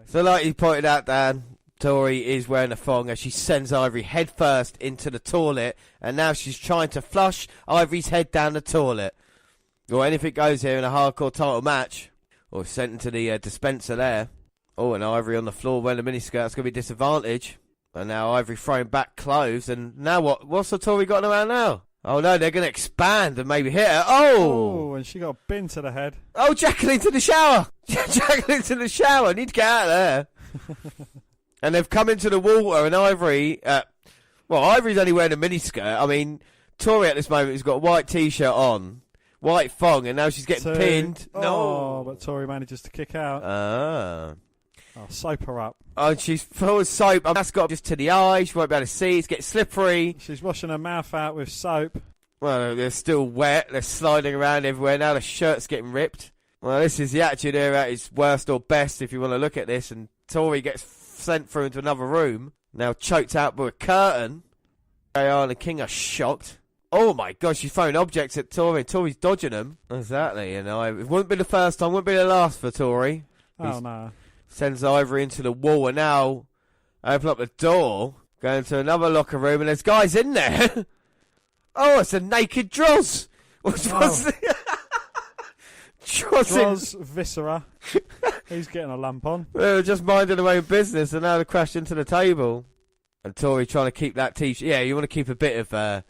So like you pointed out, Dan, Tori is wearing a thong as she sends Ivory head first into the toilet. And now she's trying to flush Ivory's head down the toilet. Or anything goes here in a hardcore title match. Or sent into the dispenser there. Oh, and Ivory on the floor wearing a miniskirt. That's going to be a disadvantage. And now Ivory throwing back clothes. And now what? What's the Tori got around now? Oh, no, they're going to expand and maybe hit her. Oh, and she got a bin to the head. Oh, Jacqueline to the shower. Jacqueline to the shower. I need to get out of there. And they've come into the water and Ivory... Ivory's only wearing a miniskirt. I mean, Tori at this moment has got a white T-shirt on, white thong, and now she's getting pinned. No. But Tori manages to kick out. I'll soap her up. Oh, she's full of soap. That's got just to the eye. She won't be able to see. It's getting slippery. She's washing her mouth out with soap. Well, they're still wet. They're sliding around everywhere. Now the shirt's getting ripped. Well, this is the Attitude Era at its worst or best, if you want to look at this. And Tori gets sent through into another room. Now choked out by a curtain. JR and the King are shocked. Oh, my gosh, she's throwing objects at Tori. Tori's dodging them. Exactly. And it wouldn't be the first time. Wouldn't be the last for Tori. No. Sends Ivory into the wall, and now open up the door, go into another locker room, and there's guys in there. Oh, it's a naked Droz. Droz Viscera. He's getting a lump on. They were just minding their own business, and now they crashed into the table. And Tori trying to keep that t-shirt. Yeah, you want to keep a bit of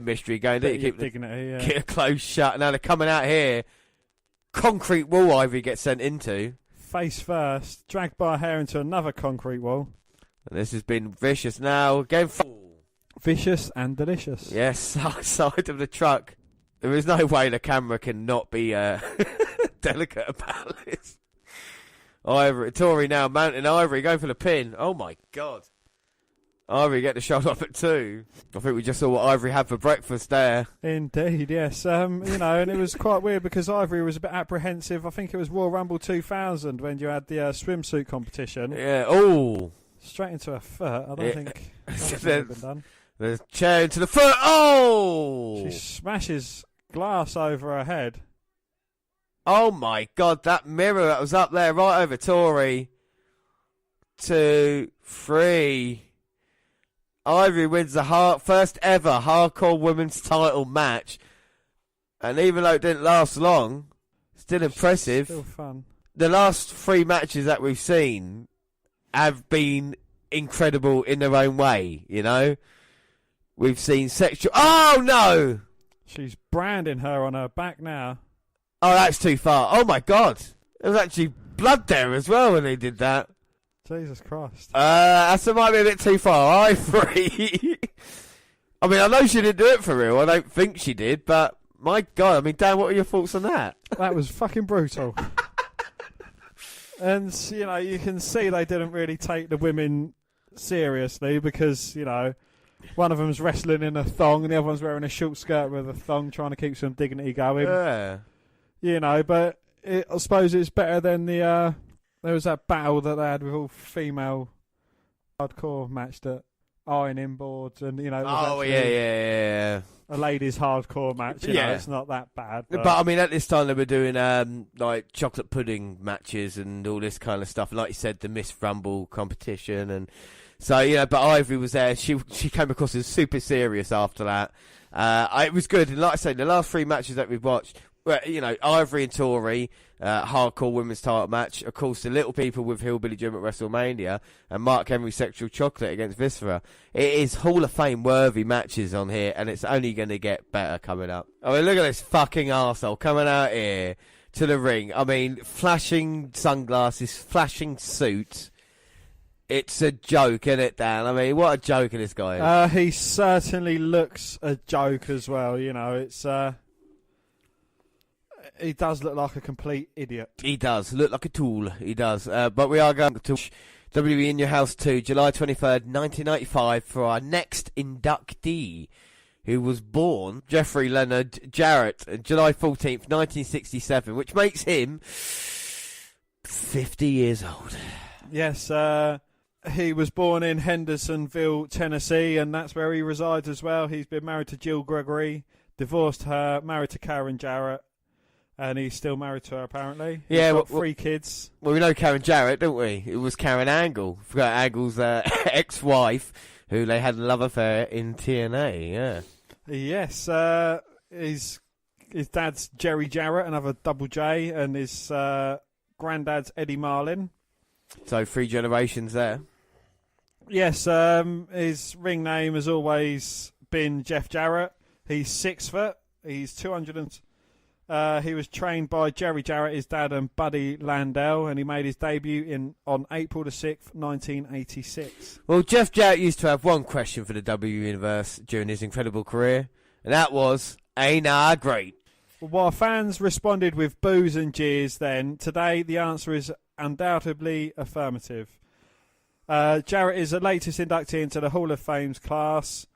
mystery going, don't you? Keep dignity, yeah. Get it closed shut. Now they're coming out here. Concrete wall Ivory gets sent into. Face first, dragged by a hair into another concrete wall. And this has been vicious now. Again, vicious and delicious. Yes, side of the truck. There is no way the camera can not be delicate about this. Ivory, Tori now mounting Ivory, going for the pin. Oh my God. Ivory get the shot off at 2. I think we just saw what Ivory had for breakfast there. Indeed, yes. And it was quite weird because Ivory was a bit apprehensive. I think it was Royal Rumble 2000 when you had the swimsuit competition. Yeah. Oh. Straight into her foot. I don't think that's been done. The chair into the foot. Oh. She smashes glass over her head. Oh my God! That mirror that was up there, right over Tori. 2, 3. Ivory wins the first ever hardcore women's title match. And even though it didn't last long, still impressive. Still fun. The last 3 matches that we've seen have been incredible in their own way, you know? We've seen sexual... Oh, no! She's branding her on her back now. Oh, that's too far. Oh, my God. There was actually blood there as well when they did that. Jesus Christ. That might be a bit too far. Ivory. I mean, I know she didn't do it for real. I don't think she did, but my God. I mean, Dan, what are your thoughts on that? That was fucking brutal. And, you can see they didn't really take the women seriously because, one of them's wrestling in a thong and the other one's wearing a short skirt with a thong trying to keep some dignity going. Yeah. But I suppose it's better than the... There was that battle that they had with all female hardcore match that ironing boards and, Oh, yeah. A ladies' hardcore match, it's not that bad. But I mean, at this time they were doing, like, chocolate pudding matches and all this kind of stuff. Like you said, the Miss Rumble competition. And so, but Ivory was there. She came across as super serious after that. It was good. And like I said, the last 3 matches that we've watched, well, Ivory and Tori, hardcore women's title match. Of course, the Little People with Hillbilly Jim at WrestleMania, and Mark Henry Sexual Chocolate against Viscera. It is Hall of Fame worthy matches on here, and it's only going to get better coming up. I mean, look at this fucking arsehole coming out here to the ring. I mean, flashing sunglasses, flashing suit. It's a joke, isn't it, Dan? I mean, what a joke this guy is. He certainly looks a joke as well. It's... He does look like a complete idiot. He does. Look like a tool. He does. But we are going to WWE In Your House 2, July 23rd, 1995, for our next inductee, who was born Jeffrey Leonard Jarrett, July 14th, 1967, which makes him 50 years old. Yes, he was born in Hendersonville, Tennessee, and that's where he resides as well. He's been married to Jill Gregory, divorced her, married to Karen Jarrett. And he's still married to her, apparently. He's got 3 kids. Well, we know Karen Jarrett, don't we? It was Karen Angle. Forgot Angle's ex-wife, who they had a love affair in TNA, yeah. Yes. His dad's Jerry Jarrett, another double J, and his granddad's Eddie Marlin. So 3 generations there. Yes, his ring name has always been Jeff Jarrett. He's 6 foot. He's 200 he was trained by Jerry Jarrett, his dad, and Buddy Landau, and he made his debut on April the 6th, 1986. Well, Jeff Jarrett used to have one question for the W Universe during his incredible career, and that was, ain't I great? While fans responded with boos and jeers then, today the answer is undoubtedly affirmative. Jarrett is the latest inductee into the Hall of Fame's class.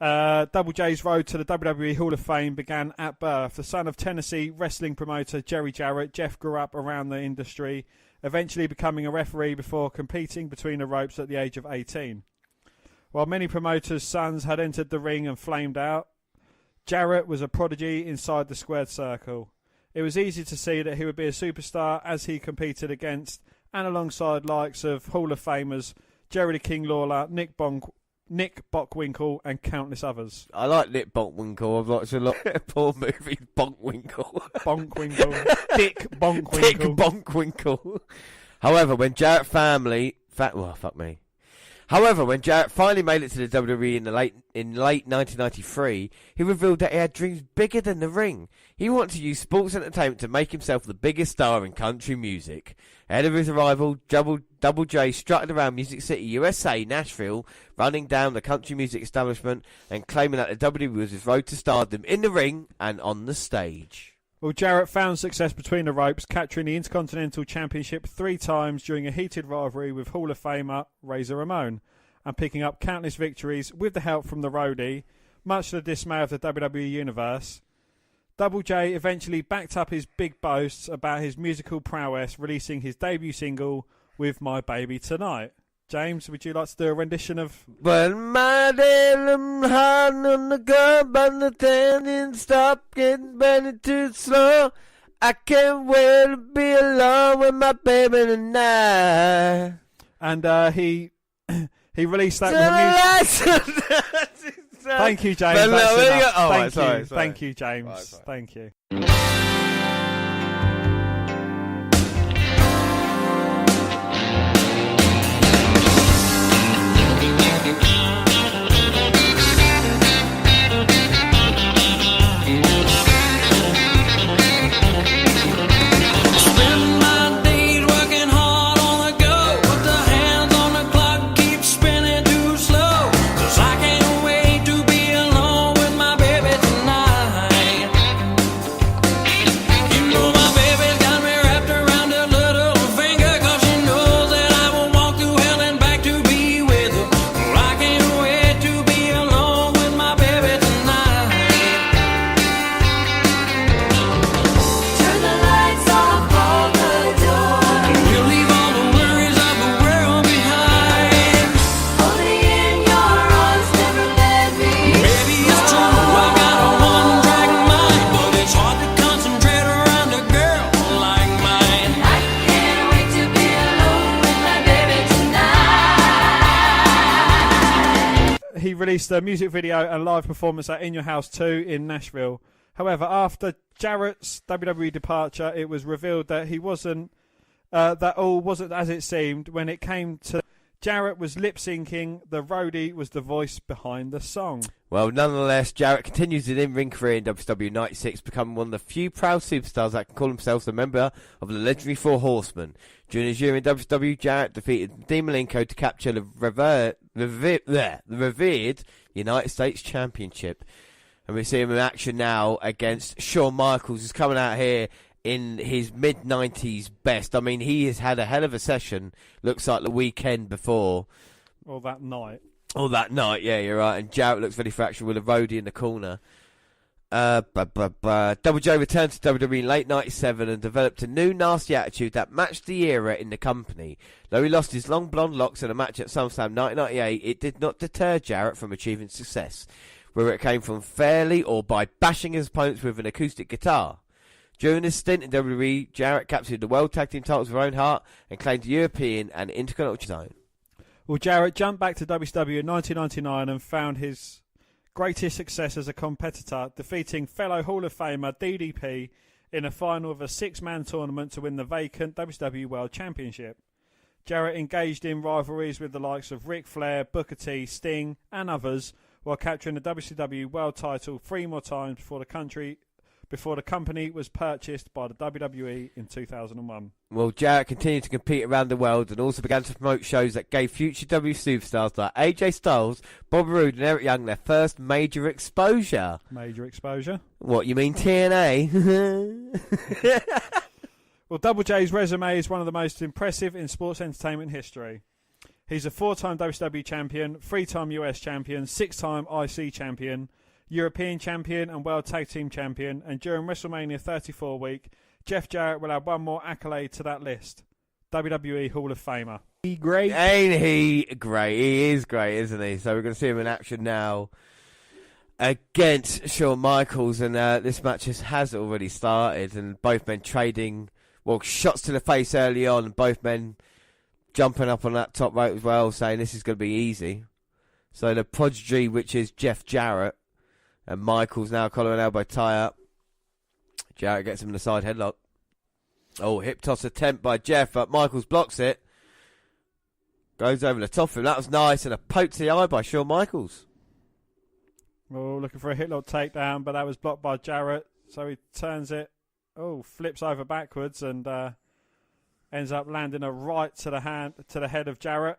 Double J's road to the WWE Hall of Fame began at birth. The son of Tennessee wrestling promoter Jerry Jarrett, Jeff grew up around the industry, eventually becoming a referee before competing between the ropes at the age of 18. While many promoters' sons had entered the ring and flamed out, Jarrett was a prodigy inside the squared circle. It was easy to see that he would be a superstar as he competed against and alongside likes of Hall of Famers Jerry the King Lawler, Nick Nick Bockwinkel, and countless others. I like Nick Bockwinkel. I've watched a lot of poor movies. Bonkwinkle. Bonkwinkle. Dick Bonkwinkle. Dick Bonkwinkle. However, when Jarrett However, when Jarrett finally made it to the WWE in late 1993, he revealed that he had dreams bigger than the ring. He wanted to use sports entertainment to make himself the biggest star in country music. Ahead of his arrival, Double J strutted around Music City, USA, Nashville, running down the country music establishment and claiming that the WWE was his road to stardom in the ring and on the stage. Well, Jarrett found success between the ropes, capturing the Intercontinental Championship 3 times during a heated rivalry with Hall of Famer Razor Ramon, and picking up countless victories with the help from the roadie, much to the dismay of the WWE Universe. Double J eventually backed up his big boasts about his musical prowess, releasing his debut single, With My Baby Tonight. James, would you like to do a rendition of... Well, my damn heart on the curb and the thing didn't stop getting better too slow. I can't wait to be alone with my baby tonight. And he released that with a music... Thank you, James. Thank you, James. Right. Thank you. Released a music video and live performance at In Your House 2 in Nashville. However, after Jarrett's WWE departure, it was revealed that that all wasn't as it seemed. When it came to Jarrett was lip syncing, the roadie was the voice behind the song. Well, nonetheless, Jarrett continues his in-ring career in WCW 96, becoming one of the few proud superstars that can call themselves a member of the legendary Four Horsemen. During his year in WCW, Jarrett defeated Dean Malenko to capture the revered United States Championship. And we see him in action now against Shawn Michaels, who's coming out here in his mid-90s best. I mean, he has had a hell of a session, looks like the weekend before. Or that night. Yeah, you're right. And Jarrett looks ready for action with a roadie in the corner. Double J returned to WWE in late 97 and developed a new nasty attitude that matched the era in the company. Though he lost his long blonde locks in a match at SummerSlam 1998, it did not deter Jarrett from achieving success, whether it came from fairly or by bashing his opponents with an acoustic guitar. During his stint in WWE, Jarrett captured the World Tag Team titles of Owen Hart and claimed European and Intercontinental zone. Well, Jarrett jumped back to WCW in 1999 and found his greatest success as a competitor, defeating fellow Hall of Famer DDP in a final of a 6-man tournament to win the vacant WCW World Championship. Jarrett engaged in rivalries with the likes of Ric Flair, Booker T, Sting and others, while capturing the WCW World title 3 more times before the company was purchased by the WWE in 2001. Well, Jarrett continued to compete around the world and also began to promote shows that gave future W superstars like AJ Styles, Bobby Roode and Eric Young their first major exposure. Major exposure? What, you mean TNA? Well, Double J's resume is one of the most impressive in sports entertainment history. He's a 4-time WCW champion, 3-time US champion, 6-time IC champion, European champion and World Tag Team champion, and during WrestleMania 34 week, Jeff Jarrett will add one more accolade to that list. WWE Hall of Famer. He great? Ain't he great? He is great, isn't he? So we're going to see him in action now against Shawn Michaels, and this match has already started, and both men trading, shots to the face early on, and both men jumping up on that top rope as well, saying this is going to be easy. So the prodigy, which is Jeff Jarrett, and Michaels now collar and elbow tie-up. Jarrett gets him in the side headlock. Oh, hip toss attempt by Jeff, but Michaels blocks it. Goes over the top of him. That was nice, and a poke to the eye by Shawn Michaels. Oh, looking for a hitlock takedown, but that was blocked by Jarrett. So he turns it. Oh, flips over backwards and ends up landing a right to the head of Jarrett.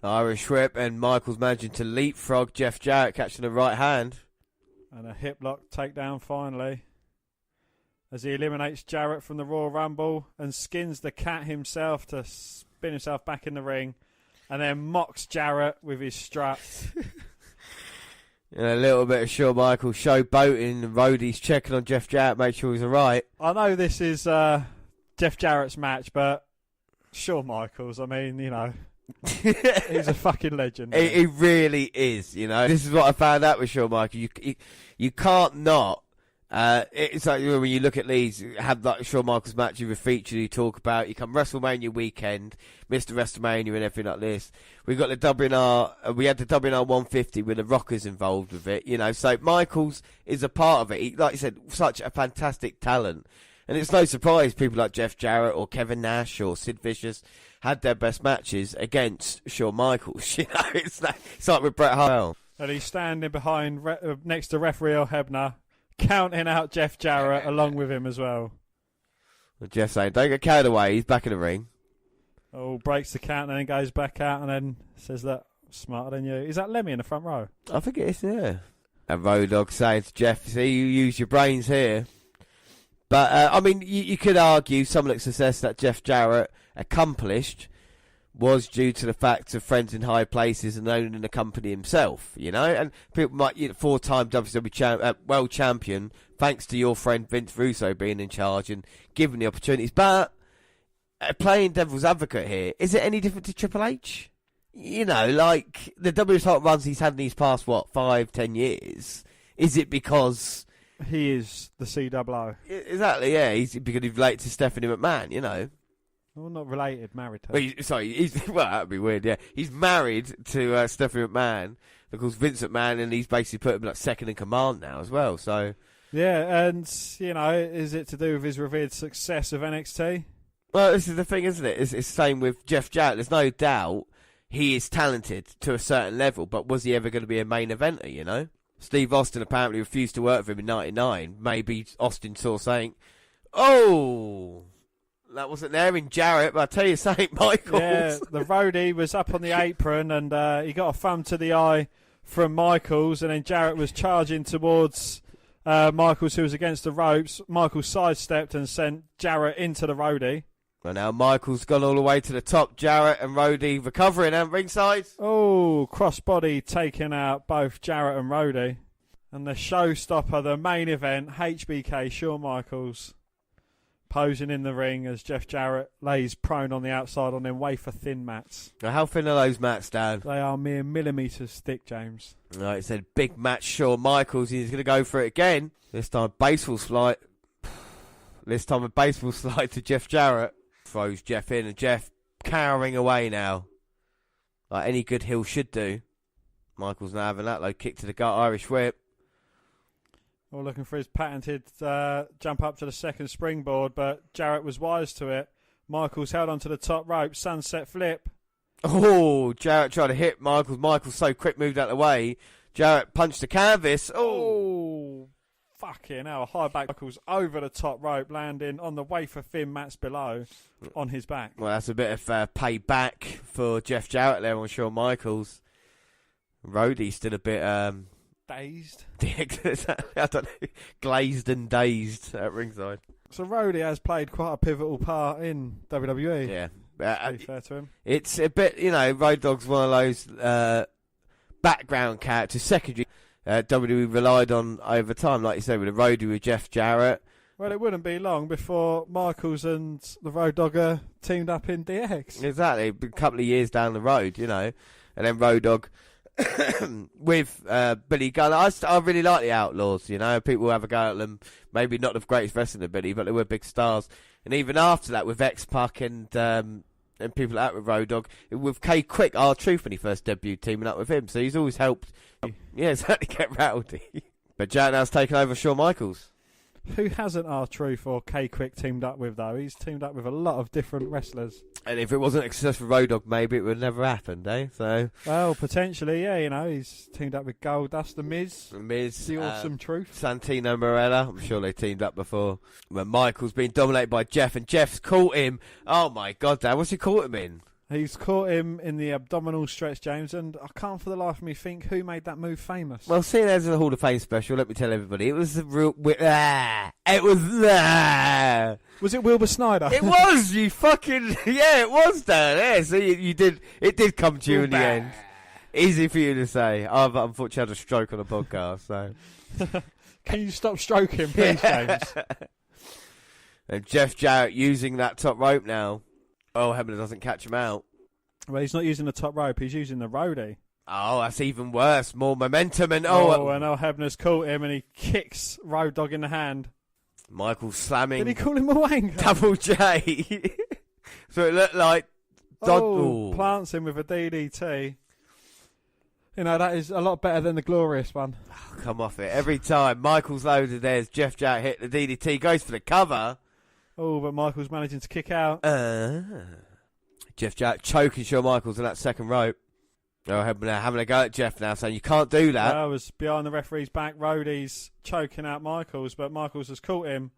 Irish whip, and Michaels managing to leapfrog Jeff Jarrett, catching the right hand. And a hip lock takedown finally. As he eliminates Jarrett from the Royal Rumble and skins the cat himself to spin himself back in the ring. And then mocks Jarrett with his strut. And a little bit of Shawn Michaels showboating, and Rhodey's checking on Jeff Jarrett, make sure he's alright. I know this is Jeff Jarrett's match, but Shawn Michaels, I mean, you know, he's a fucking legend. He really is, you know. This is what I found out with Shawn Michaels. You can't not. It's like when you look at these, have like Shawn Michaels matches with feature you talk about. You come WrestleMania weekend, Mr. WrestleMania and everything like this. We got the WNR, we had the WNR 150 with the Rockers involved with it, you know. So Michaels is a part of it. He, like I said, such a fantastic talent. And it's no surprise people like Jeff Jarrett or Kevin Nash or Sid Vicious had their best matches against Shawn Michaels. You know, it's like with Bret Hart. And he's standing behind next to referee Earl Hebner, counting out Jeff Jarrett along with him as well. Jeff saying, don't get carried away, he's back in the ring. Oh, breaks the count and then goes back out and then says that I'm smarter than you. Is that Lemmy in the front row? I think it is, yeah. And Road Dogg saying to Jeff, see, you use your brains here. But, I mean, you could argue some of the success that Jeff Jarrett accomplished was due to the fact of friends in high places and owning the company himself, you know. And people might, you know, 4-time WWE world champion, thanks to your friend Vince Russo being in charge and giving the opportunities. But playing devil's advocate here, is it any different to Triple H? You know, like the WWE title runs he's had in these past, 5-10 years. Is it because he is the COO? Exactly, yeah. Because he's related to Stephanie McMahon, you know. Well, not related, married to her. Well, that'd be weird, yeah. He's married to Stephanie McMahon, of course, Vince McMahon, and he's basically put him like second in command now as well, so. Yeah, and, you know, is it to do with his revered success of NXT? Well, this is the thing, isn't it? It's the same with Jeff Jarrett. There's no doubt he is talented to a certain level, but was he ever going to be a main eventer, you know? Steve Austin apparently refused to work for him in '99. Maybe Austin saw saying, oh, that wasn't there in Jarrett, but I tell you something, Michaels. Yeah, the roadie was up on the apron and he got a thumb to the eye from Michaels, and then Jarrett was charging towards Michaels, who was against the ropes. Michaels sidestepped and sent Jarrett into the roadie. Well, now Michaels gone all the way to the top. Jarrett and Rhodey recovering at ringside. Oh, crossbody taking out both Jarrett and Rhodey. And the showstopper, the main event, HBK, Shawn Michaels, posing in the ring as Jeff Jarrett lays prone on the outside on them wafer-thin mats. Now, how thin are those mats, Dan? They are mere millimetres thick, James. Right, it said big match Shawn Michaels. He's going to go for it again. This time, baseball slide. This time, a baseball slide to Jeff Jarrett. Throws Jeff in, and Jeff cowering away now, like any good heel should do. Michaels now having that low kick to the gut, Irish whip. All looking for his patented jump up to the second springboard, but Jarrett was wise to it. Michaels held onto the top rope, sunset flip. Oh, Jarrett tried to hit Michaels. Michaels so quick moved out of the way. Jarrett punched the canvas. Oh, fucking hell. High back Michaels over the top rope, landing on the wafer-thin mats below on his back. Well, that's a bit of payback for Jeff Jarrett there on Shawn Michaels. Rhodey's still a bit dazed. I don't know, glazed and dazed at ringside. So Rhodey has played quite a pivotal part in WWE. Yeah. To be fair to him. It's a bit, you know, Road Dogg's one of those background characters, secondary WWE relied on over time, like you said, with the Rhodey with Jeff Jarrett. Well, it wouldn't be long before Michaels and the Road Dogger teamed up in DX. Exactly, a couple of years down the road, you know, and then Road Dogg with Billy Gunn. I really like the Outlaws, you know. People have a go at them. Maybe not the greatest wrestling ability, but they were big stars. And even after that, with X-Pac and and people like that with Road Dogg. With K Quick, R-Truth, when he first debuted, teaming up with him. So he's always helped, exactly, get rowdy. But Jarrett now's taken over Shawn Michaels. Who hasn't R-Truth or K Quick teamed up with, though? He's teamed up with a lot of different wrestlers. And if it wasn't a successful Road Dogg, maybe it would have never happened, eh? So, well, potentially, yeah, he's teamed up with Goldust, The Miz. The Awesome Truth. Santino Marella. I'm sure they teamed up before. When Michael's been dominated by Jeff, and Jeff's caught him. Oh, my God, Dan, what's he caught him in? He's caught him in the abdominal stretch, James, and I can't for the life of me think who made that move famous. Well, seeing as a Hall of Fame special, let me tell everybody, it was the real... Was it Wilbur Snyder? It was, you fucking... Yeah, it was, Dan. Yeah, so you did... It did come to you in the end. Easy for you to say. I've unfortunately had a stroke on a podcast, so... Can you stop stroking, please, James? And Jeff Jarrett using that top rope now. Oh, Hebner doesn't catch him out. Well, he's not using the top rope. He's using the roadie. Oh, that's even worse. More momentum. And and Hebner's caught him and he kicks Road Dogg in the hand. Michael slamming. Did he call him a wanker? Double J. So it looked like... Plants him with a DDT. That is a lot better than the glorious one. Oh, come off it. Every time Michael's loaded, there's Jeff Jarrett hit the DDT. Goes for the cover. Oh, but Michael's managing to kick out. Jeff Jarrett choking Shawn Michaels on that second rope. Oh, having a go at Jeff now, saying you can't do that. I was behind the referee's back. Roddy's choking out Michaels, but Michaels has caught him.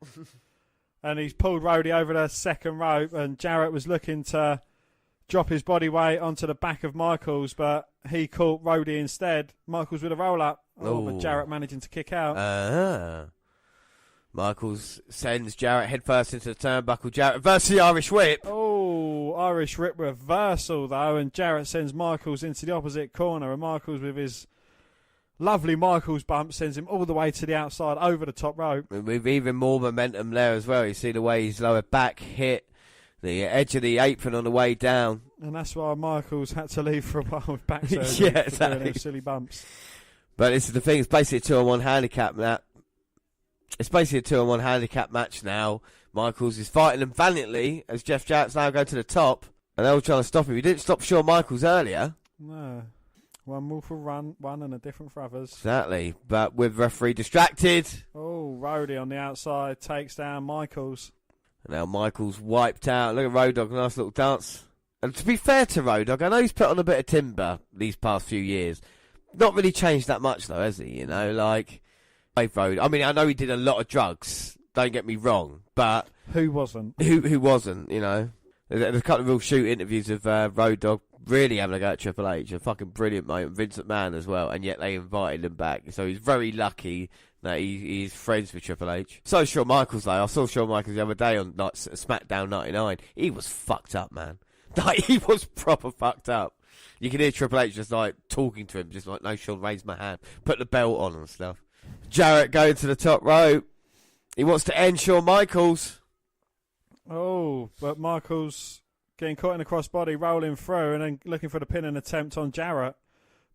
And he's pulled Roddy over the second rope, and Jarrett was looking to drop his body weight onto the back of Michaels, but he caught Roddy instead. Michaels with a roll-up. But Jarrett managing to kick out. Michaels sends Jarrett headfirst into the turnbuckle. Jarrett versus the Irish Whip. Oh, Irish Whip reversal, though, and Jarrett sends Michaels into the opposite corner, and Michaels with his lovely Michaels bump sends him all the way to the outside over the top rope. With even more momentum there as well. You see the way his lower back hit the edge of the apron on the way down. And that's why Michaels had to leave for a while with back surgery. Yeah, exactly. Doing those silly bumps. But this is the thing, it's basically a 2-on-1 handicap match. It's basically a 2-on-1 handicap match now. Michaels is fighting them valiantly as Jeff Jarrett's now going to the top. And they're all trying to stop him. He didn't stop Shawn Michaels earlier. No. One move for one and a different for others. Exactly. But with referee distracted. Oh, Roddy on the outside takes down Michaels. And now Michaels wiped out. Look at Road Dogg, nice little dance. And to be fair to Road Dogg, I know he's put on a bit of timber these past few years. Not really changed that much though, has he? Road. I mean, I know he did a lot of drugs. Don't get me wrong, but who wasn't? Who wasn't? There's a couple of real shoot interviews of Road Dogg really having a go at Triple H. A fucking brilliant mate, Vince McMahon as well, and yet they invited him back. So he's very lucky that he's friends with Triple H. So Shawn Michaels though, I saw Shawn Michaels the other day on SmackDown 99. He was fucked up, man. He was proper fucked up. You can hear Triple H just talking to him, just like, no, Shawn, raise my hand, put the belt on and stuff. Jarrett going to the top rope. He wants to end Shawn Michaels. Oh, but Michaels getting caught in the crossbody, rolling through, and then looking for the pin and attempt on Jarrett.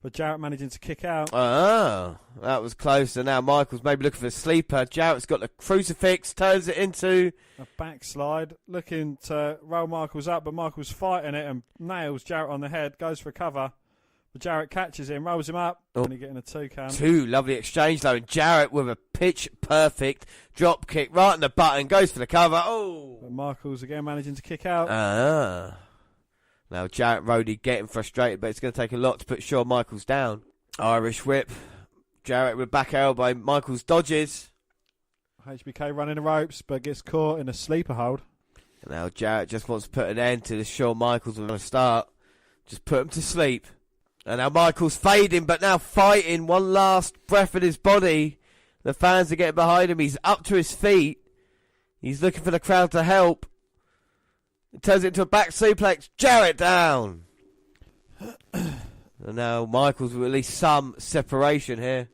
But Jarrett managing to kick out. Oh, that was close. And now Michaels maybe looking for a sleeper. Jarrett's got the crucifix, turns it into a backslide, looking to roll Michaels up, but Michaels fighting it and nails Jarrett on the head, goes for a cover. But Jarrett catches him, rolls him up, and he's getting a 2 count. 2 lovely exchange though, and Jarrett with a pitch perfect drop kick right in the button, goes for the cover. Oh! But Michaels again managing to kick out. Now Jarrett Roddy getting frustrated, but it's going to take a lot to put Shawn Michaels down. Irish Whip. Jarrett with back elbow. Michaels dodges. HBK running the ropes, but gets caught in a sleeper hold. And now Jarrett just wants to put an end to this Shawn Michaels with a start. Just put him to sleep. And now Michaels fading, but now fighting. One last breath in his body. The fans are getting behind him. He's up to his feet. He's looking for the crowd to help. It turns it into a back suplex. Jarrett down. And now Michaels with at least some separation here.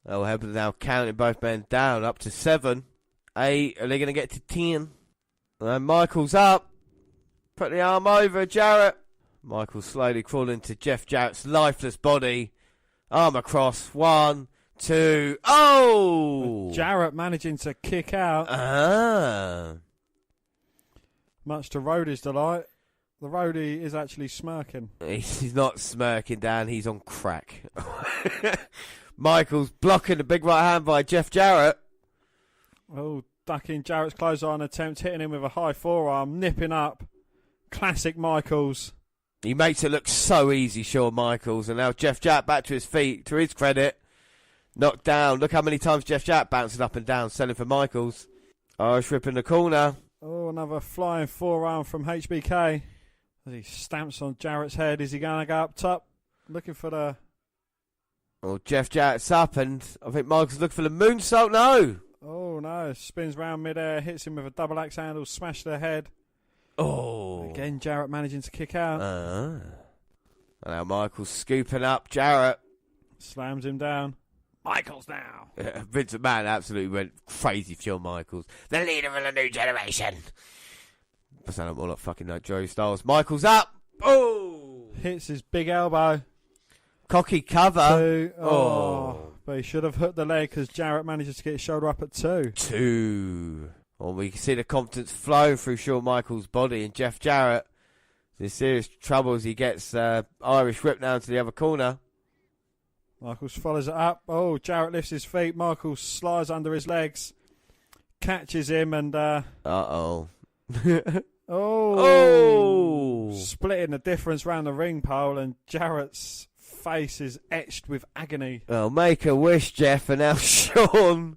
Oh, Hebner now counting both men down up to 7. 8. Are they going to get to 10? And Michaels up. Put the arm over Jarrett. Michaels slowly crawling to Jeff Jarrett's lifeless body. Arm across. 1, 2. Oh! With Jarrett managing to kick out. Ah. Much to Roddy's delight. The roadie is actually smirking. He's not smirking, Dan. He's on crack. Michaels blocking the big right hand by Jeff Jarrett. Oh, ducking Jarrett's clothesline attempt, hitting him with a high forearm, nipping up. Classic Michaels. He makes it look so easy, Shawn Michaels. And now Jeff Jarrett back to his feet. To his credit, knocked down. Look how many times Jeff Jarrett bouncing up and down, selling for Michaels. Irish whip in the corner. Oh, another flying forearm from HBK. As he stamps on Jarrett's head. Is he going to go up top? Looking for the... Oh, Jeff Jarrett's up, and I think Michaels looking for the moonsault. No. Oh, no. Spins round midair, hits him with a double axe handle, smash the head. Oh. Again, Jarrett managing to kick out. Now Michaels scooping up Jarrett. Slams him down. Michaels now. Vince McMahon absolutely went crazy for Shawn Michaels. The leader of the new generation. I sound more like fucking like Joey Styles. Michaels up. Oh. Hits his big elbow. Cocky cover. 2. Oh. But he should have hooked the leg because Jarrett manages to get his shoulder up at 2. 2. Well, we can see the confidence flow through Shawn Michaels' body, and Jeff Jarrett is in serious trouble as he gets Irish whip down to the other corner. Michaels follows it up. Oh, Jarrett lifts his feet. Michaels slides under his legs, catches him, and uh-oh. Oh! Splitting the difference round the ring pole, and Jarrett's face is etched with agony. Oh, make a wish, Jeff, and now Shawn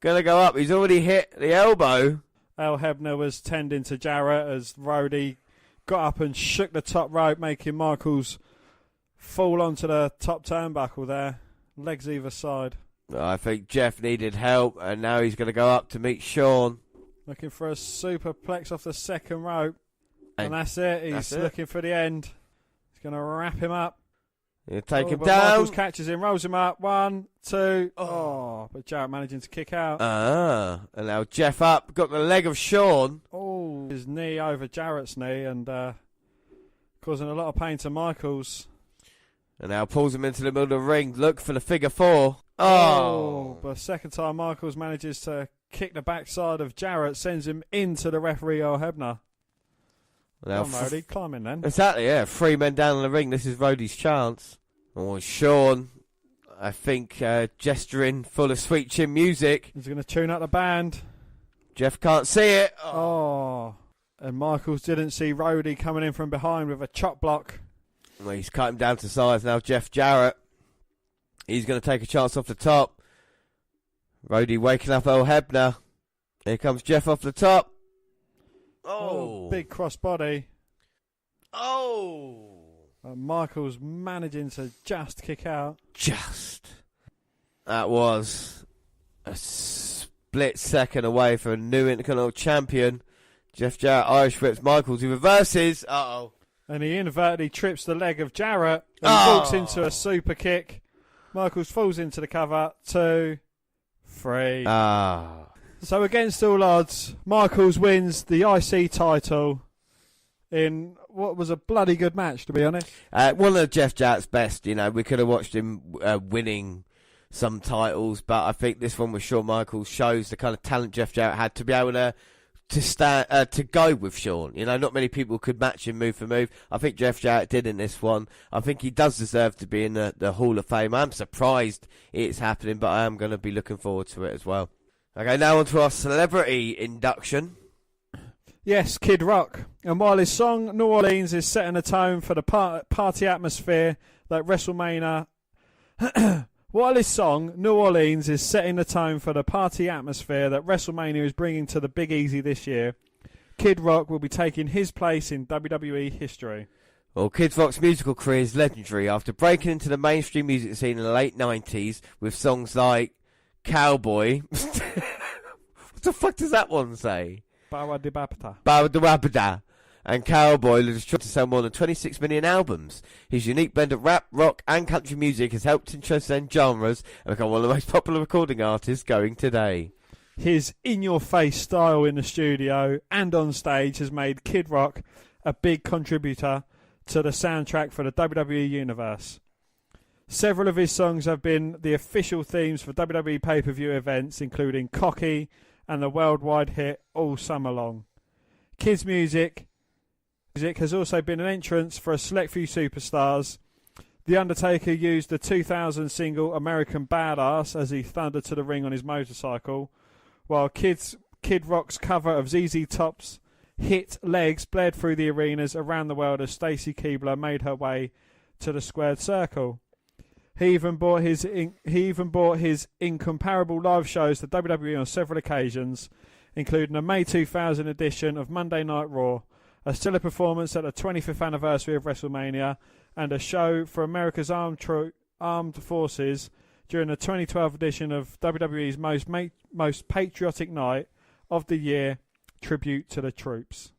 gonna go up. He's already hit the elbow. Al Hebner was tending to Jarrett as Rhodey got up and shook the top rope, making Michaels fall onto the top turnbuckle there. Legs either side. I think Jeff needed help, and now he's gonna go up to meet Shawn. Looking for a superplex off the second rope. And that's it. He's looking for the end. He's going to wrap him up. He'll take him down. Michaels catches him, rolls him up. 1, 2. Oh, but Jarrett managing to kick out. And now Jeff up. Got the leg of Shawn. Oh, his knee over Jarrett's knee and causing a lot of pain to Michaels. And now pulls him into the middle of the ring. Look for the figure 4. Oh. But second time Michaels manages to kick the backside of Jarrett, sends him into the referee Al Hebner. Now Come on, Rhodey, climb in then. Exactly, yeah. 3 men down in the ring. This is Rhodey's chance. Oh, Shawn, I think, gesturing full of sweet chin music. He's going to tune up the band. Jeff can't see it. Oh. And Michaels didn't see Rhodey coming in from behind with a chop block. Well, he's cut him down to size now. Jeff Jarrett. He's going to take a chance off the top. Rhodey waking up Al Hebner. Here comes Jeff off the top. Oh. Big crossbody. Oh. And Michaels managing to just kick out. Just. That was a split second away for a new Intercontinental Champion. Jeff Jarrett Irish whips Michaels. He reverses. Uh-oh. And he inadvertently trips the leg of Jarrett. And he walks into a super kick. Michaels falls into the cover. 2, 3. So against all odds, Michaels wins the IC title in what was a bloody good match, to be honest. One of Jeff Jarrett's best. You know, we could have watched him winning some titles, but I think this one with Shawn Michaels shows the kind of talent Jeff Jarrett had to be able to stand to go with Shawn. You know, not many people could match him move for move. I think Jeff Jarrett did in this one. I think he does deserve to be in the Hall of Fame. I'm surprised it's happening, but I am going to be looking forward to it as well. Okay, now on to our celebrity induction. Yes, Kid Rock. And while his song New Orleans is setting the tone for the party atmosphere that WrestleMania... While his song New Orleans is setting the tone for the party atmosphere that WrestleMania is bringing to the Big Easy this year, Kid Rock will be taking his place in WWE history. Well, Kid Rock's musical career is legendary after breaking into the mainstream music scene in the late 90s with songs like Cowboy. What the fuck does that one say? Bawa de Bapata. Bawa de Bapata. And Cowboy has tried to sell more than 26 million albums. His unique blend of rap, rock and country music has helped him transcend genres and become one of the most popular recording artists going today. His in-your-face style in the studio and on stage has made Kid Rock a big contributor to the soundtrack for the WWE Universe. Several of his songs have been the official themes for WWE pay-per-view events, including Cocky and the worldwide hit All Summer Long. Kid's music Music has also been an entrance for a select few superstars. The Undertaker used the 2000 single American Badass as he thundered to the ring on his motorcycle, while Kid Rock's cover of ZZ Top's hit Legs bled through the arenas around the world as Stacy Keibler made her way to the squared circle. He even brought his incomparable live shows to WWE on several occasions, including a May 2000 edition of Monday Night Raw, a stellar performance at the 25th anniversary of WrestleMania, and a show for America's Armed Forces during the 2012 edition of WWE's most patriotic night of the year, Tribute to the Troops.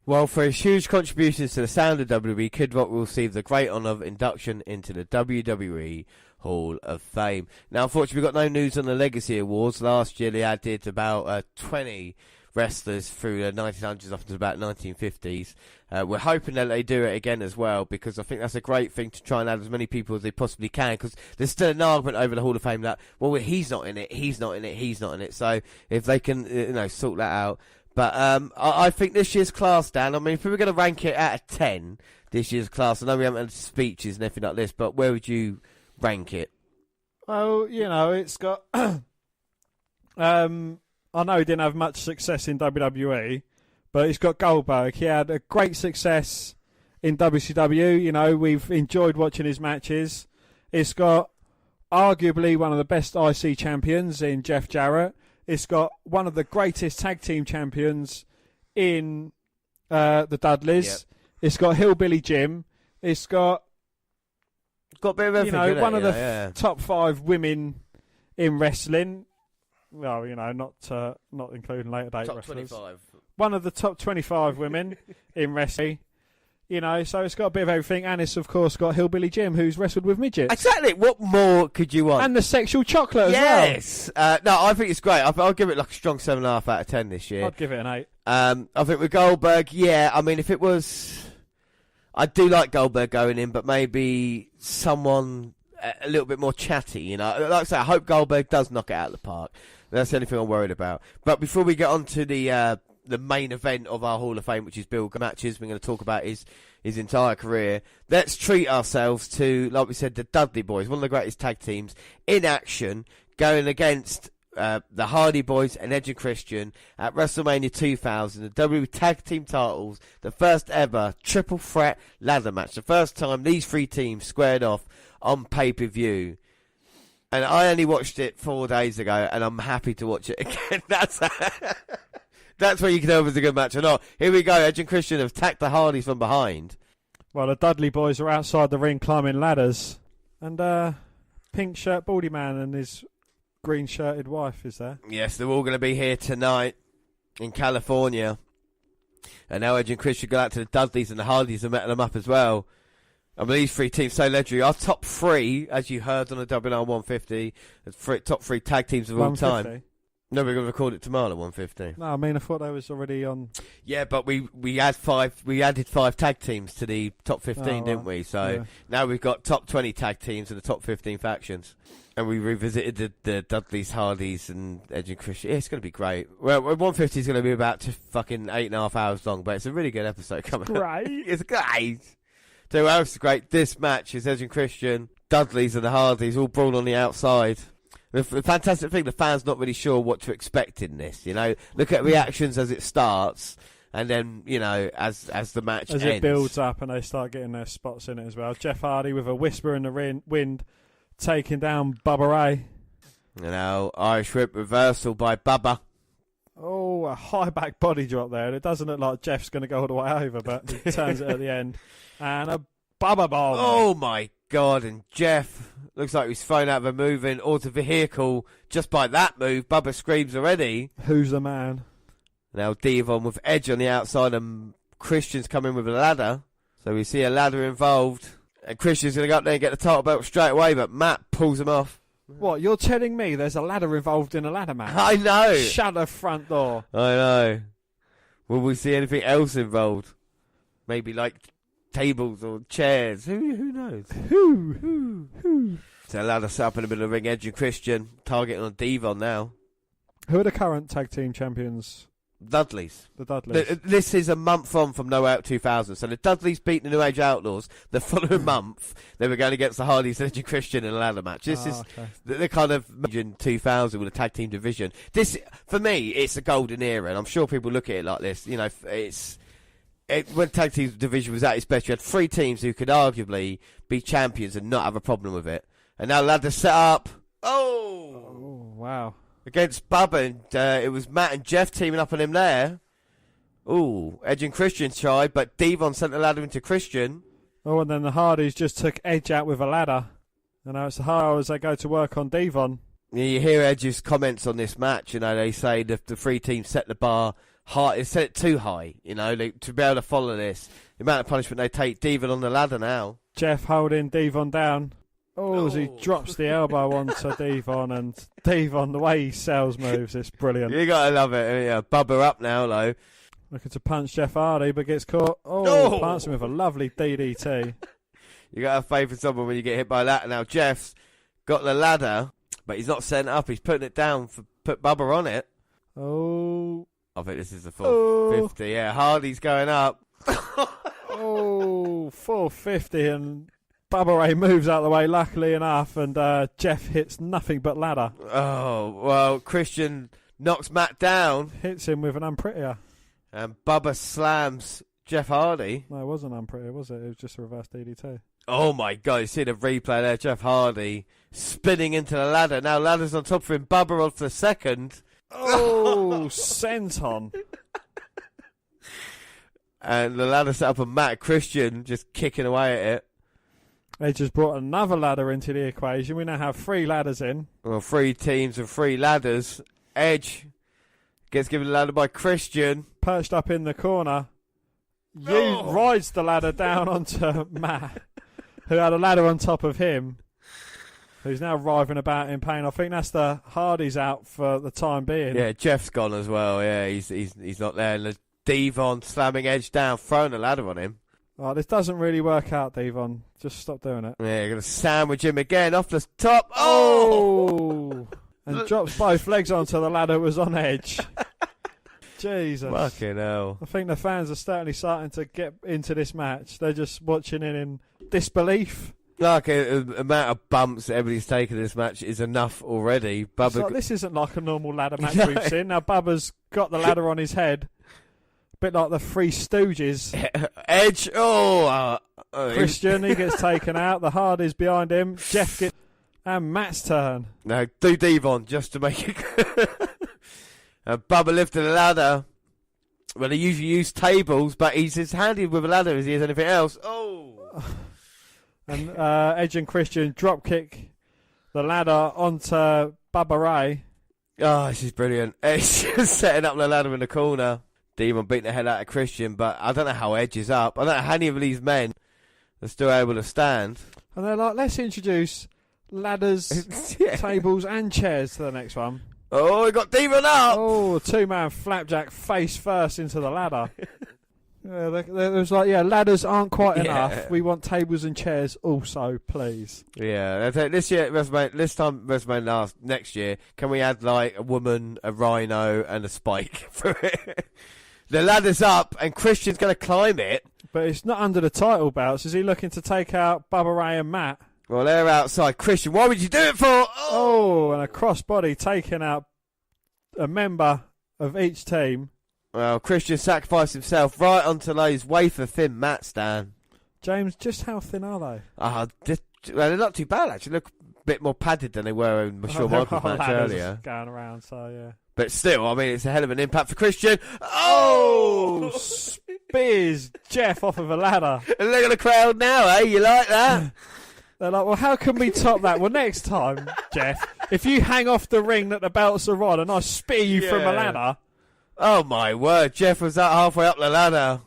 Well, for his huge contributions to the sound of WWE, Kid Rock will receive the great honour of induction into the WWE Hall of Fame. Now, unfortunately, we've got no news on the Legacy Awards. Last year, they added about 20 wrestlers through the 1900s up to about 1950s. We're hoping that they do it again as well, because I think that's a great thing to try and add as many people as they possibly can, because there's still an argument over the Hall of Fame that, well, he's not in it, he's not in it, he's not in it. So if they can, sort that out. But I think this year's class, Dan, I mean, if we were going to rank it out of 10, this year's class, I know we haven't had speeches and everything like this, but where would you rank it? Well, it's got... I know he didn't have much success in WWE, but he's got Goldberg. He had a great success in WCW. We've enjoyed watching his matches. It's got arguably one of the best IC champions in Jeff Jarrett. It's got one of the greatest tag team champions in the Dudleys. Yep. It's got Hillbilly Jim. It's got a bit of everything, one of the top 5 women in wrestling. Well, not including later date top wrestlers. 25. One of the top 25 women in wrestling. So it's got a bit of everything, and it's of course got Hillbilly Jim, who's wrestled with midgets. Exactly. What more could you want? And the sexual chocolate as well. Yes. No, I think it's great. I'll give it like a strong 7.5 out of 10 this year. I'd give it an 8. I think with Goldberg, I mean, if it was, I do like Goldberg going in, but maybe someone a little bit more chatty. Like I say, I hope Goldberg does knock it out of the park. That's the only thing I'm worried about. But before we get on to the main event of our Hall of Fame, which is Bill matches, we're going to talk about his entire career. Let's treat ourselves to, like we said, the Dudley Boys, one of the greatest tag teams in action, going against the Hardy Boys and Edge and Christian at WrestleMania 2000, the WWE Tag Team titles, the first ever triple threat ladder match. The first time these 3 teams squared off on pay-per-view. And I only watched it 4 days ago, and I'm happy to watch it again. That's where you can tell if it's a good match or not. Here we go. Edge and Christian have attacked the Hardys from behind. Well, the Dudley Boys are outside the ring climbing ladders. And pink shirt baldy man and his green shirted wife is there. Yes, they're all going to be here tonight in California. And now Edge and Christian go out to the Dudleys, and the Hardys are meeting them up as well. I mean, these 3 teams so legendary. Our top 3, as you heard on the WNR 150, top 3 tag teams of all time. No, we're going to record it tomorrow at 150. No, I mean, I thought they was already on. Yeah, but we added 5 tag teams to the top 15, didn't we? So now we've got top 20 tag teams and the top 15 factions. And we revisited the Dudleys, Hardys, and Edge and Christian. Yeah, it's going to be great. Well, 150 is going to be about fucking 8.5 hours long, but it's a really good episode coming up. It's great. So what else is great? This match is Edge and Christian, Dudleys and the Hardys all brawl on the outside. The fantastic thing, the fans not really sure what to expect in this. Look at reactions as it starts, and then as the match ends. It builds up and they start getting their spots in it as well. Jeff Hardy with a whisper in the wind, taking down Bubba Ray. Irish whip reversal by Bubba. Oh, a high back body drop there. And it doesn't look like Jeff's going to go all the way over, but he turns it at the end. And a Bubba bomb. Oh, my God. And Jeff looks like he's thrown out of a moving auto vehicle. Just by that move, Bubba screams already. Who's the man? Now Devon with Edge on the outside and Christian's coming with a ladder. So we see a ladder involved. And Christian's going to go up there and get the title belt straight away, but Matt pulls him off. What, you're telling me there's a ladder involved in a ladder match? I know. Shut the front door. I know. Will we see anything else involved? Maybe like tables or chairs. Who knows? Who? So a ladder set up in the middle of the ring. Edge and Christian targeting on Devon now. Who are the current tag team champions The Dudleys. This is a month on from No Way Out 2000. So the Dudleys beat the New Age Outlaws. The following month, they were going against the Hardys, Edge and Christian in a ladder match. This is the kind of in 2000 with a tag team division. This, for me, it's a golden era, and I'm sure people look at it like this. You know, when tag team division was at its best, you had 3 teams who could arguably be champions and not have a problem with it. And now ladder set up. Oh, wow. Against Bubba, and it was Matt and Jeff teaming up on him there. Ooh, Edge and Christian tried, but Devon sent the ladder into Christian. Oh, and then the Hardys just took Edge out with a ladder. And now it's the Hardys as they go to work on Devon. Yeah, you hear Edge's comments on this match. You know, they say the 3 teams set the bar high, they set it too high. You know, to be able to follow this, the amount of punishment they take. Devon on the ladder now. Jeff holding Devon down. Oh, as he drops the elbow onto Devon, and Devon, the way he sells moves, it's brilliant. You gotta love it. Yeah, Bubba up now, though. Looking to punch Jeff Hardy, but gets caught. Oh, plants him with a lovely DDT. You gotta have faith in someone when you get hit by that. Now Jeff's got the ladder, but he's not setting it up. He's putting it down for put Bubba on it. Oh, I think this is the 450. Yeah, Hardy's going up. 450, and Bubba Ray moves out of the way, luckily enough, and Jeff hits nothing but ladder. Oh, well, Christian knocks Matt down. Hits him with an unprettier. And Bubba slams Jeff Hardy. No, it wasn't unprettier, was it? It was just a reverse DDT. Oh, my God. You see the replay there. Jeff Hardy spinning into the ladder. Now ladder's on top for him. Bubba on for the second. Oh, senton. And the ladder set up on Matt Christian just kicking away at it. They just brought another ladder into the equation. We now have 3 ladders in. Well, 3 teams and 3 ladders. Edge gets given the ladder by Christian. Perched up in the corner. Rides the ladder down onto Matt, who had a ladder on top of him, who's now writhing about in pain. I think that's the Hardys out for the time being. Yeah, Jeff's gone as well. Yeah, he's not there. And the Devon slamming Edge down, throwing a ladder on him. Oh, this doesn't really work out, Devon. Just stop doing it. Yeah, you're going to sandwich him again off the top. Oh! And drops both legs onto the ladder. Was on Edge. Jesus. Fucking hell. I think the fans are certainly starting to get into this match. They're just watching it in disbelief. Like a amount of bumps that everybody's taken in this match is enough already. Bubba, this isn't like a normal ladder match we've seen. Now Bubba's got the ladder on his head. Bit like the Three Stooges. Edge, Christian, he gets taken out. The Hardys behind him. Jeff gets... And Matt's turn. No, do Devon just to make it... Bubba lifted the ladder. Well, he usually use tables, but he's as handy with a ladder as he is anything else. Oh! And Edge and Christian drop kick the ladder onto Bubba Ray. Oh, this is brilliant. Edge just setting up the ladder in the corner. Devon beating the hell out of Christian, but I don't know how Edge is up. I don't know how any of these men are still able to stand. And they're like, let's introduce ladders, tables and chairs to the next one. Oh, we got Devon up! Oh, 2-man flapjack face first into the ladder. It was like, ladders aren't quite enough. We want tables and chairs also, please. Yeah, this year, WrestleMania next year, can we add like a woman, a rhino, and a spike for it? The ladder's up, and Christian's going to climb it. But it's not under the title belts. Is he looking to take out Bubba Ray and Matt? Well, they're outside. Christian, why would you do it for? Oh, and a crossbody taking out a member of each team. Well, Christian sacrificed himself right onto those wafer thin mat stand. James, just how thin are they? They're not too bad, actually. Look a bit more padded than they were in Shawn Michaels match earlier. Going around, so yeah. But still, I mean, it's a hell of an impact for Christian. Oh! Spears Jeff off of a ladder. And look at the crowd now, eh? You like that? They're like, well, how can we top that? Well, next time, Jeff, if you hang off the ring that the belts are on and I spear you from a ladder. Oh, my word. Jeff was halfway up the ladder.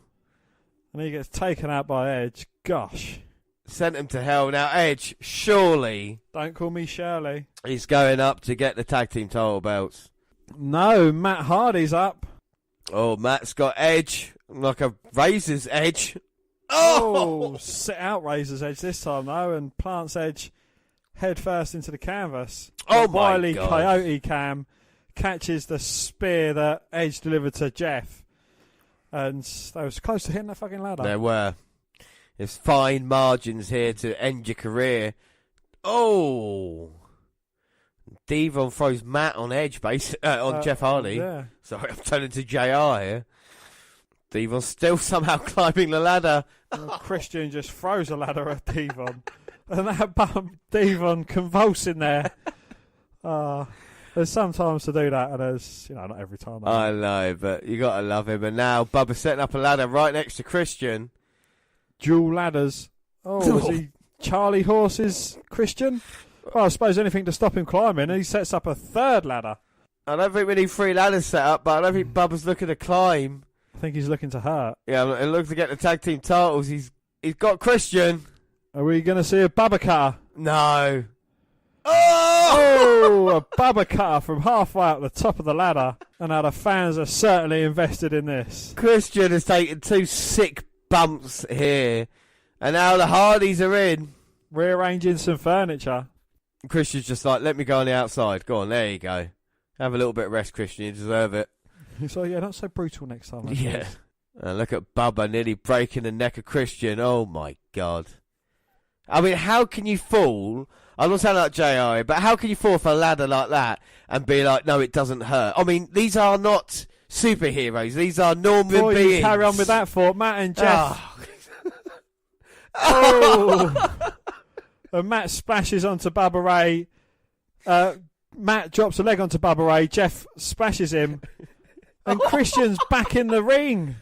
And he gets taken out by Edge. Gosh. Sent him to hell. Now, Edge, surely... Don't call me Shirley. He's going up to get the tag team title belts. No, Matt Hardy's up. Oh, Matt's got Edge. Like a razor's edge. Oh, sit out Razor's Edge this time though, and plants Edge head first into the canvas. Oh, Wily my God. Coyote Cam catches the spear that Edge delivered to Jeff. And they was close to hitting the fucking ladder. There were. There's fine margins here to end your career. Oh! Devon throws Matt on Edge, on Jeff Hardy. Yeah. Sorry, I'm turning to JR here. Devon's still somehow climbing the ladder. Christian just throws a ladder at Devon. And that bum, Devon convulsing there. There's sometimes to do that, and there's, not every time. I know, but you got to love him. And now Bubba's setting up a ladder right next to Christian. Dual ladders. Oh, was he Charlie Horse's Christian? Well, I suppose anything to stop him climbing, and he sets up a third ladder. I don't think we need 3 ladders set up, but I don't think Bubba's looking to climb. I think he's looking to hurt. Yeah, and looking to get the tag team titles. He's got Christian. Are we going to see a Bubba car? No. Oh, a Bubba car from halfway up the top of the ladder. And now the fans are certainly invested in this. Christian has taken 2 sick bumps here. And now the Hardys are in. Rearranging some furniture. Christian's just like, let me go on the outside. Go on, there you go. Have a little bit of rest, Christian. You deserve it. He's like, yeah, not so brutal next time. Yeah. And look at Bubba nearly breaking the neck of Christian. Oh, my God. I mean, how can you fall? I'm not sounding like JI, but how can you fall off a ladder like that and be like, no, it doesn't hurt? I mean, these are not superheroes. These are normal Before beings. You carry on with that thought, Matt and Jeff. Oh. And Matt splashes onto Bubba Ray. Matt drops a leg onto Bubba Ray. Jeff splashes him. And Christian's back in the ring.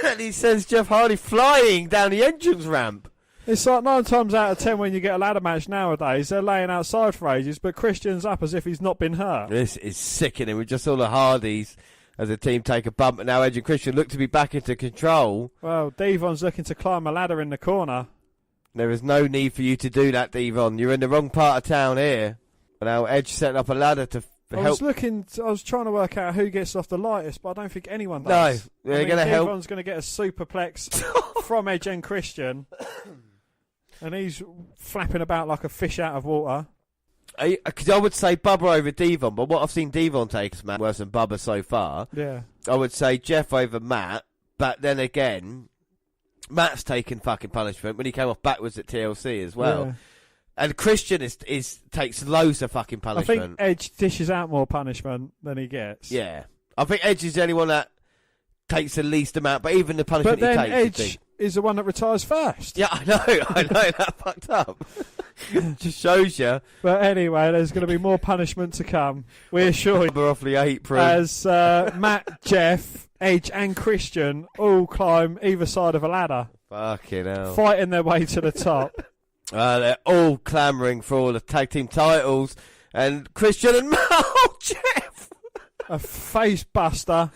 And he sends Jeff Hardy flying down the entrance ramp. It's like 9 times out of 10 when you get a ladder match nowadays, they're laying outside for ages, but Christian's up as if he's not been hurt. This is sickening. We just saw the Hardys as a team take a bump, and now Edge and Christian look to be back into control. Well, Devon's looking to climb a ladder in the corner. There is no need for you to do that, Devon. You're in the wrong part of town here. But now Edge setting up a ladder to help. I was trying to work out who gets off the lightest, but I don't think anyone does. No, they're going to help. Devon's going to get a superplex from Edge and Christian. And he's flapping about like a fish out of water. Because I would say Bubba over Devon, but what I've seen Devon take is worse than Bubba so far. Yeah. I would say Jeff over Matt, but then again, Matt's taken fucking punishment when he came off backwards at TLC as well. Yeah. And Christian takes loads of fucking punishment. I think Edge dishes out more punishment than he gets. Yeah. I think Edge is the only one that takes the least amount, but even the punishment he takes... But then Edge is the one that retires first. Yeah, I know, that fucked up. Just shows you. But anyway, there's going to be more punishment to come. We're sure. Off the apron. As Matt, Jeff, Edge and Christian all climb either side of a ladder. Fucking hell. Fighting their way to the top. They're all clamouring for all the tag team titles. And Christian and oh, Jeff! A face buster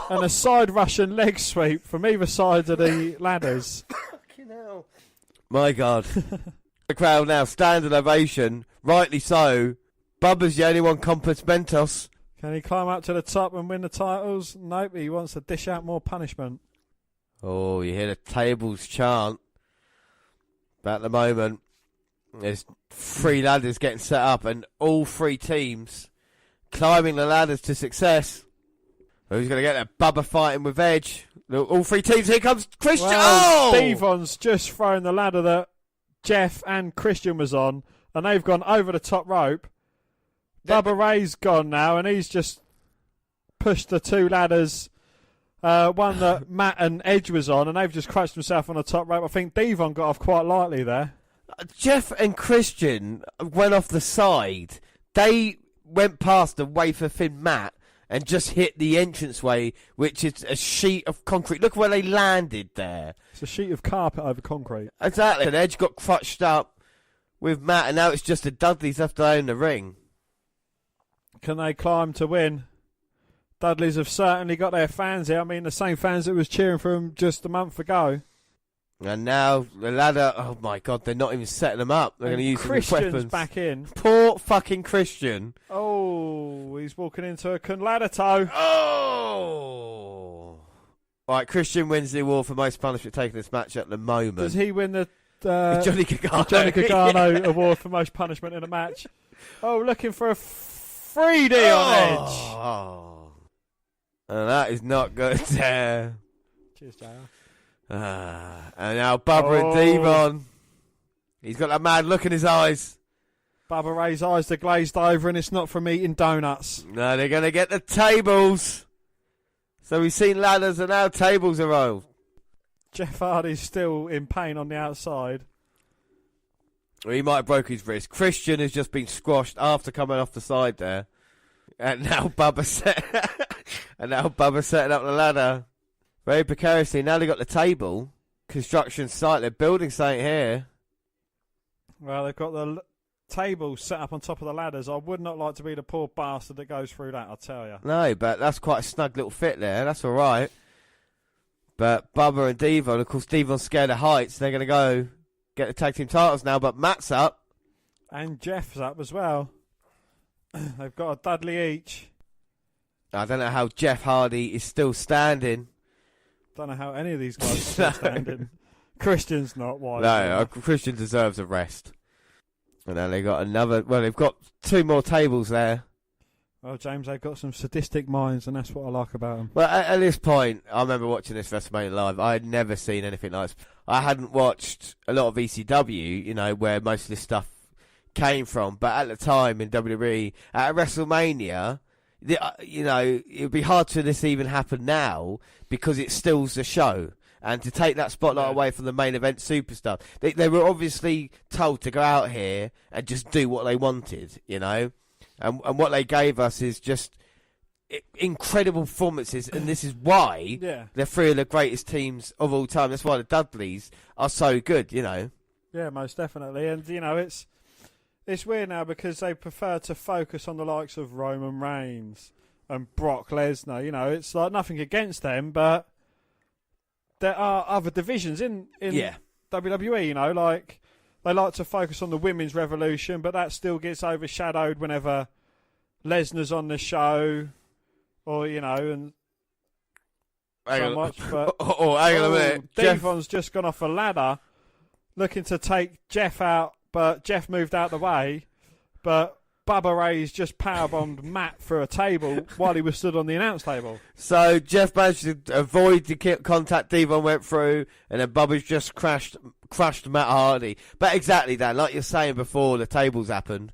and a side Russian leg sweep from either side of the ladders. Fucking hell. My God. The crowd now, standing ovation. Rightly so. Bubba's the only one compos mentos. Can he climb up to the top and win the titles? Nope, he wants to dish out more punishment. Oh, you hear the tables chant. But at the moment, there's 3 ladders getting set up and all 3 teams climbing the ladders to success. Who's going to get that? Bubba fighting with Edge. All 3 teams. Here comes Christian. Well, Devon's just thrown the ladder that Jeff and Christian was on, and they've gone over the top rope. Bubba Ray's gone now, and he's just pushed the 2 ladders. One that Matt and Edge was on, and they've just crushed himself on the top rope. I think Devon got off quite lightly there. Jeff and Christian went off the side. They went past the wafer-thin mat and just hit the entranceway, which is a sheet of concrete. Look where they landed there. It's a sheet of carpet over concrete. Exactly. And Edge got crutched up with Matt, and now it's just the Dudleys left alone in the ring. Can they climb to win? Dudleys have certainly got their fans here. I mean, the same fans that was cheering for them just a month ago. And now the ladder, oh my God, they're not even setting them up. They're going to use Christian's them as weapons. Back in. Poor fucking Christian. Oh, he's walking into a ladder toe. Oh! Right, Christian wins the award for most punishment taken this match at the moment. Does he win the Johnny Gargano award for most punishment in a match? Oh, looking for a 3D on Edge. Oh. And that is not good. Cheers, JR. And now Bubba and Devon. He's got that mad look in his eyes. Bubba Ray's eyes are glazed over, and it's not from eating donuts. No, they're going to get the tables. So we've seen ladders and now tables are rolled. Jeff Hardy's still in pain on the outside. Well, he might have broke his wrist. Christian has just been squashed after coming off the side there. And now Bubba's setting up the ladder. Very precariously. Now they've got the table. Construction site. They're building something here. Well, they've got the table set up on top of the ladders. I would not like to be the poor bastard that goes through that, I'll tell you. No, but that's quite a snug little fit there. That's all right. But Bubba and Devon, of course, Devon's scared of heights. They're going to go get the tag team titles now, but Matt's up. And Jeff's up as well. They've got a Dudley each. I don't know how Jeff Hardy is still standing. Don't know how any of these guys are still standing. Christian's not wide. No, Christian deserves a rest. And then they got another. Well, they've got 2 more tables there. Well, James, they've got some sadistic minds, and that's what I like about them. Well, at this point, I remember watching this WrestleMania live. I had never seen anything like this. I hadn't watched a lot of ECW, you know, where most of this stuff came from. But at the time in WWE, at WrestleMania, you know, it would be hard for this even happen now because it stills the show. And to take that spotlight away from the main event superstar. They were obviously told to go out here and just do what they wanted, you know. And what they gave us is just incredible performances. And this is why they're 3 of the greatest teams of all time. That's why the Dudleys are so good, you know. Yeah, most definitely. And, you know, it's weird now because they prefer to focus on the likes of Roman Reigns and Brock Lesnar. You know, it's like nothing against them, but there are other divisions in WWE, you know, like they like to focus on the women's revolution, but that still gets overshadowed whenever Lesnar's on the show or, you know, and so much. But hang on a minute. Devon's just gone off a ladder looking to take Jeff out, but Jeff moved out the way, but Bubba Ray's just powerbombed Matt through a table while he was stood on the announce table. So Jeff managed to avoid the contact Devon went through, and then Bubba's just crushed Matt Hardy. But exactly, Dan, like you're saying before the tables happened,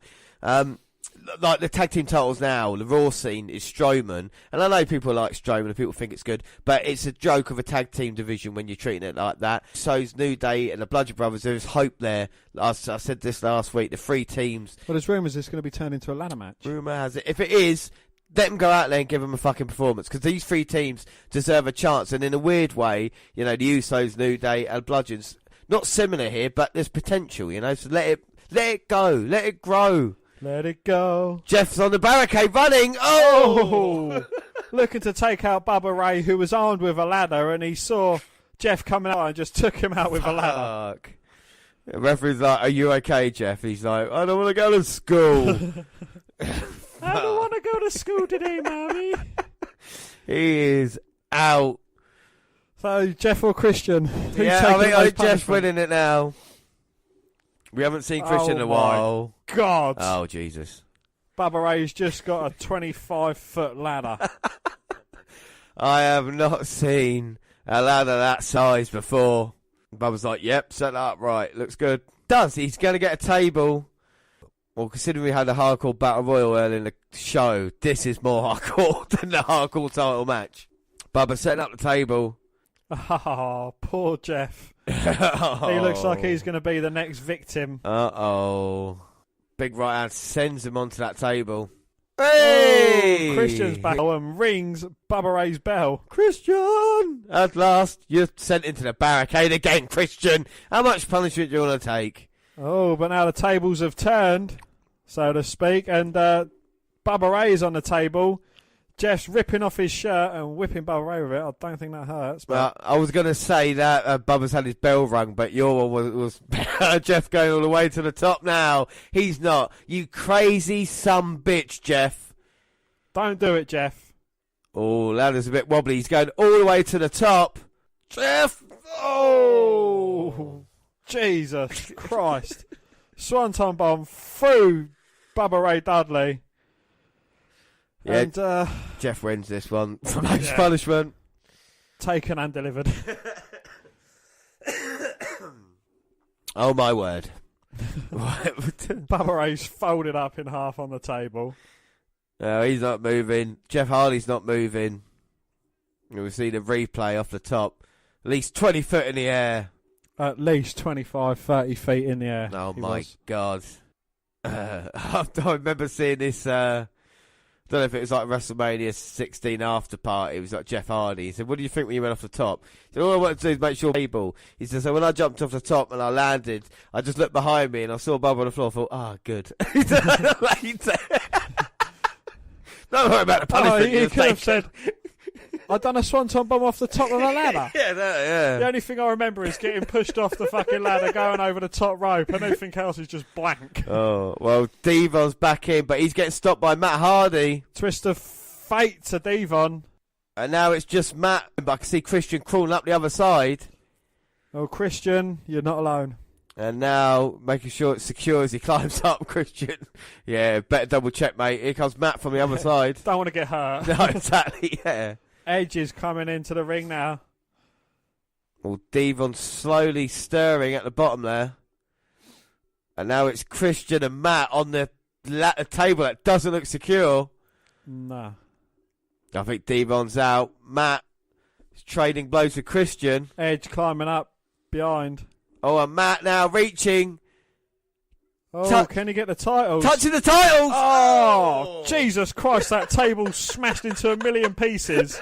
like the tag team titles now, the Raw scene is Strowman, and I know people like Strowman and people think it's good, but it's a joke of a tag team division when you're treating it like that. So's New Day and the Bludgeon Brothers. There's hope there. I said this last week. The 3 teams. Well, there's rumours it's going to be turned into a ladder match. Rumour has it. If it is, let them go out there and give them a fucking performance, because these 3 teams deserve a chance. And in a weird way, you know, the Usos, New Day, and Bludgeons, not similar here, but there's potential. You know, so let it go, let it grow. Let it go. Jeff's on the barricade running. Oh! Looking to take out Bubba Ray, who was armed with a ladder, and he saw Jeff coming out and just took him out with a ladder. The referee's like, "Are you okay, Jeff?" He's like, "I don't want to go to school." I don't want to go to school today, Mommy. He is out. So, Jeff or Christian? Yeah, I think Jeff's winning it now. We haven't seen Christian in a while. God. Oh, Jesus. Bubba Ray's just got a 25-foot ladder. I have not seen a ladder that size before. Bubba's like, yep, set that up right. Looks good. He's going to get a table. Well, considering we had a hardcore battle royal earlier in the show, this is more hardcore than the hardcore title match. Bubba setting up the table. Oh, poor Jeff. He looks like he's going to be the next victim. Uh-oh. Big right hand sends him onto that table. Hey! Christian's back and rings Bubba Ray's bell. Christian! At last, you're sent into the barricade again, Christian. How much punishment do you want to take? Oh, but now the tables have turned, so to speak, and Bubba Ray's on the table. Jeff's ripping off his shirt and whipping Bubba Ray with it. I don't think that hurts. Well, I was going to say that Bubba's had his bell rung, but your one was Jeff going all the way to the top now. He's not. You crazy son bitch, Jeff. Don't do it, Jeff. Oh, ladder's a bit wobbly. He's going all the way to the top. Jeff! Oh! Jesus Christ. Swanton bomb through Bubba Ray Dudley. Yeah, And Jeff wins this one for most punishment. Taken and delivered. Oh my word. Bubba Ray's folded up in half on the table. No, he's not moving. Jeff Hardy's not moving. We've seen a replay off the top. At least 20 foot in the air. At least 25, 30 feet in the air. Oh my God. I remember seeing this, I don't know if it was like WrestleMania 16 after party. It was like Jeff Hardy. He said, what do you think when you went off the top? He said, all I wanted to do is make sure table. He said, so when I jumped off the top and I landed, I just looked behind me and I saw Bubba on the floor. I thought, good. Don't worry about the punishment. You could have said, I done a swanton bomb off the top of the ladder. Yeah. The only thing I remember is getting pushed off the fucking ladder, going over the top rope, and everything else is just blank. Oh, well, Devon's back in, but he's getting stopped by Matt Hardy. Twist of fate to Devon. And now it's just Matt, but I can see Christian crawling up the other side. Oh, Christian, you're not alone. And now, making sure it's secure as he climbs up, Christian. Yeah, better double check, mate. Here comes Matt from the other side. Don't want to get hurt. No, exactly, yeah. Edge is coming into the ring now. Well, Devon's slowly stirring at the bottom there. And now it's Christian and Matt on the table that doesn't look secure. No. I think Devon's out. Matt is trading blows with Christian. Edge climbing up behind. Oh, and Matt now reaching. Oh, can he get the titles? Touching the titles! Oh, Jesus Christ, that table smashed into a million pieces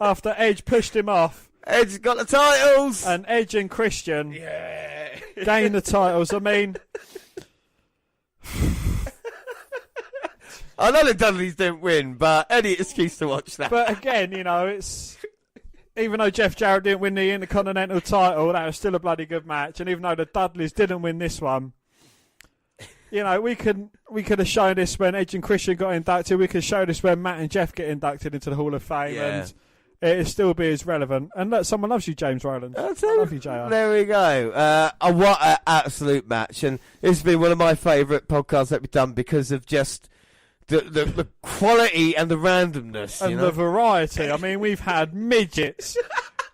after Edge pushed him off. Edge's got the titles! And Edge and Christian gain the titles. I mean... I know the Dudleys didn't win, but any excuse to watch that. But again, you know, it's... Even though Jeff Jarrett didn't win the Intercontinental title, that was still a bloody good match. And even though the Dudleys didn't win this one, you know, we could have shown this when Edge and Christian got inducted. We could show this when Matt and Jeff get inducted into the Hall of Fame. Yeah. And it'll still be as relevant. And look, someone loves you, James Rowland. I love you, JR. There we go. What an absolute match. And it's been one of my favourite podcasts that we've done because of just the quality and the randomness. And the variety. I mean, we've had midgets.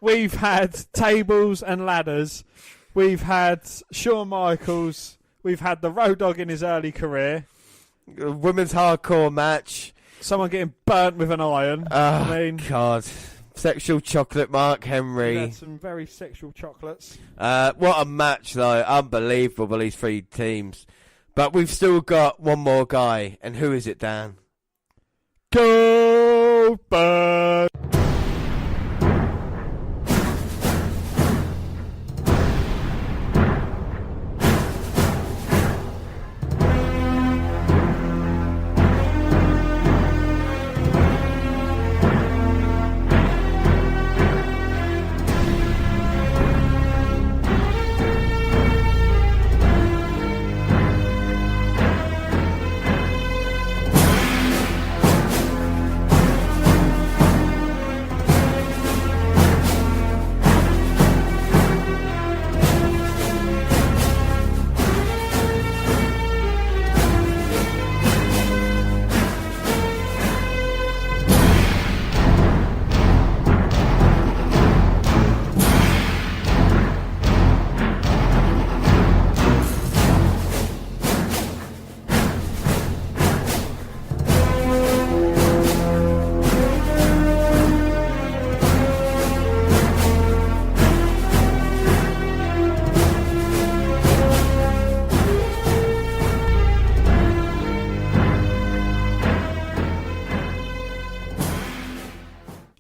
We've had tables and ladders. We've had Shawn Michaels. We've had the Road Dogg in his early career. A women's hardcore match. Someone getting burnt with an iron. Oh, God. Sexual chocolate, Mark Henry. We had some very sexual chocolates. What a match, though. Unbelievable by these three teams. But we've still got one more guy. And who is it, Dan? Goldberg!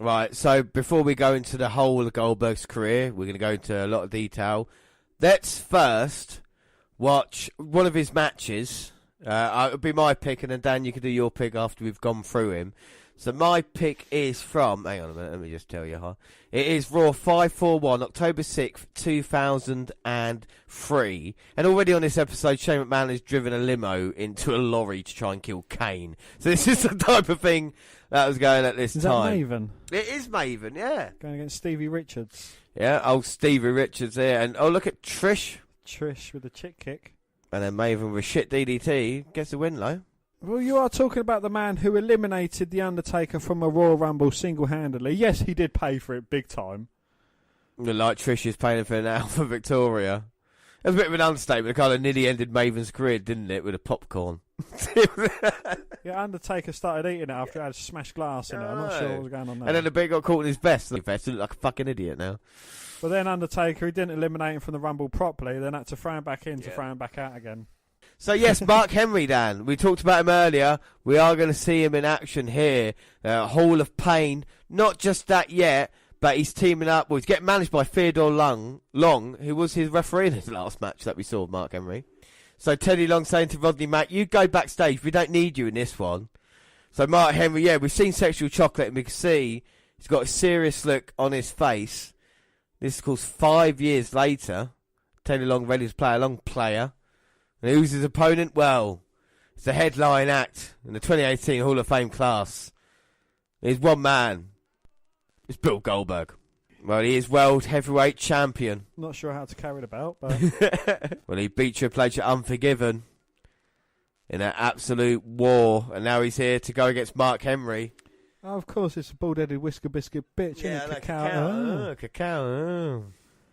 Right, so before we go into the whole of Goldberg's career, we're going to go into a lot of detail. Let's first watch one of his matches. It'll be my pick, and then Dan, you can do your pick after we've gone through him. So my pick is from, hang on a minute, let me just tell you. It is Raw 541, October 6th, 2003. And already on this episode, Shane McMahon has driven a limo into a lorry to try and kill Kane. So this is the type of thing that was going at this time. Is that Maven? It is Maven, yeah. Going against Stevie Richards. Yeah, old Stevie Richards here. And oh, look at Trish. Trish with the chick kick. And then Maven with shit DDT. Gets the win, though. Well, you are talking about the man who eliminated The Undertaker from a Royal Rumble single-handedly. Yes, he did pay for it big time. Like Trish is paying for it now for Victoria. It was a bit of an understatement. It kind of nearly ended Maven's career, didn't it, with a popcorn? Yeah, Undertaker started eating it after it had smashed glass in it. I'm not sure what was going on there. And then the bit got caught in his vest. The vest looked like a fucking idiot now. But then Undertaker, he didn't eliminate him from the Rumble properly. Then had to throw him back in to throw him back out again. So yes, Mark Henry, Dan. We talked about him earlier. We are going to see him in action here. Hall of Pain. Not just that yet, but he's teaming up. Well, he's getting managed by Theodore Long, who was his referee in his last match that we saw with Mark Henry. So Teddy Long saying to Rodney Mack, you go backstage. We don't need you in this one. So Mark Henry, yeah, we've seen Sexual Chocolate, and we can see he's got a serious look on his face. This is, of course, 5 years later. Teddy Long ready to play a long player. And who's his opponent? Well, it's the headline act in the 2018 Hall of Fame class. There's one man. It's Bill Goldberg. Well, he is World Heavyweight Champion. Not sure how to carry it about, but... Well, he beat Triple H at Unforgiven in an absolute war, and now he's here to go against Mark Henry. Oh, of course, it's a bald-headed whisker biscuit bitch, Yeah, isn't it? like cacao.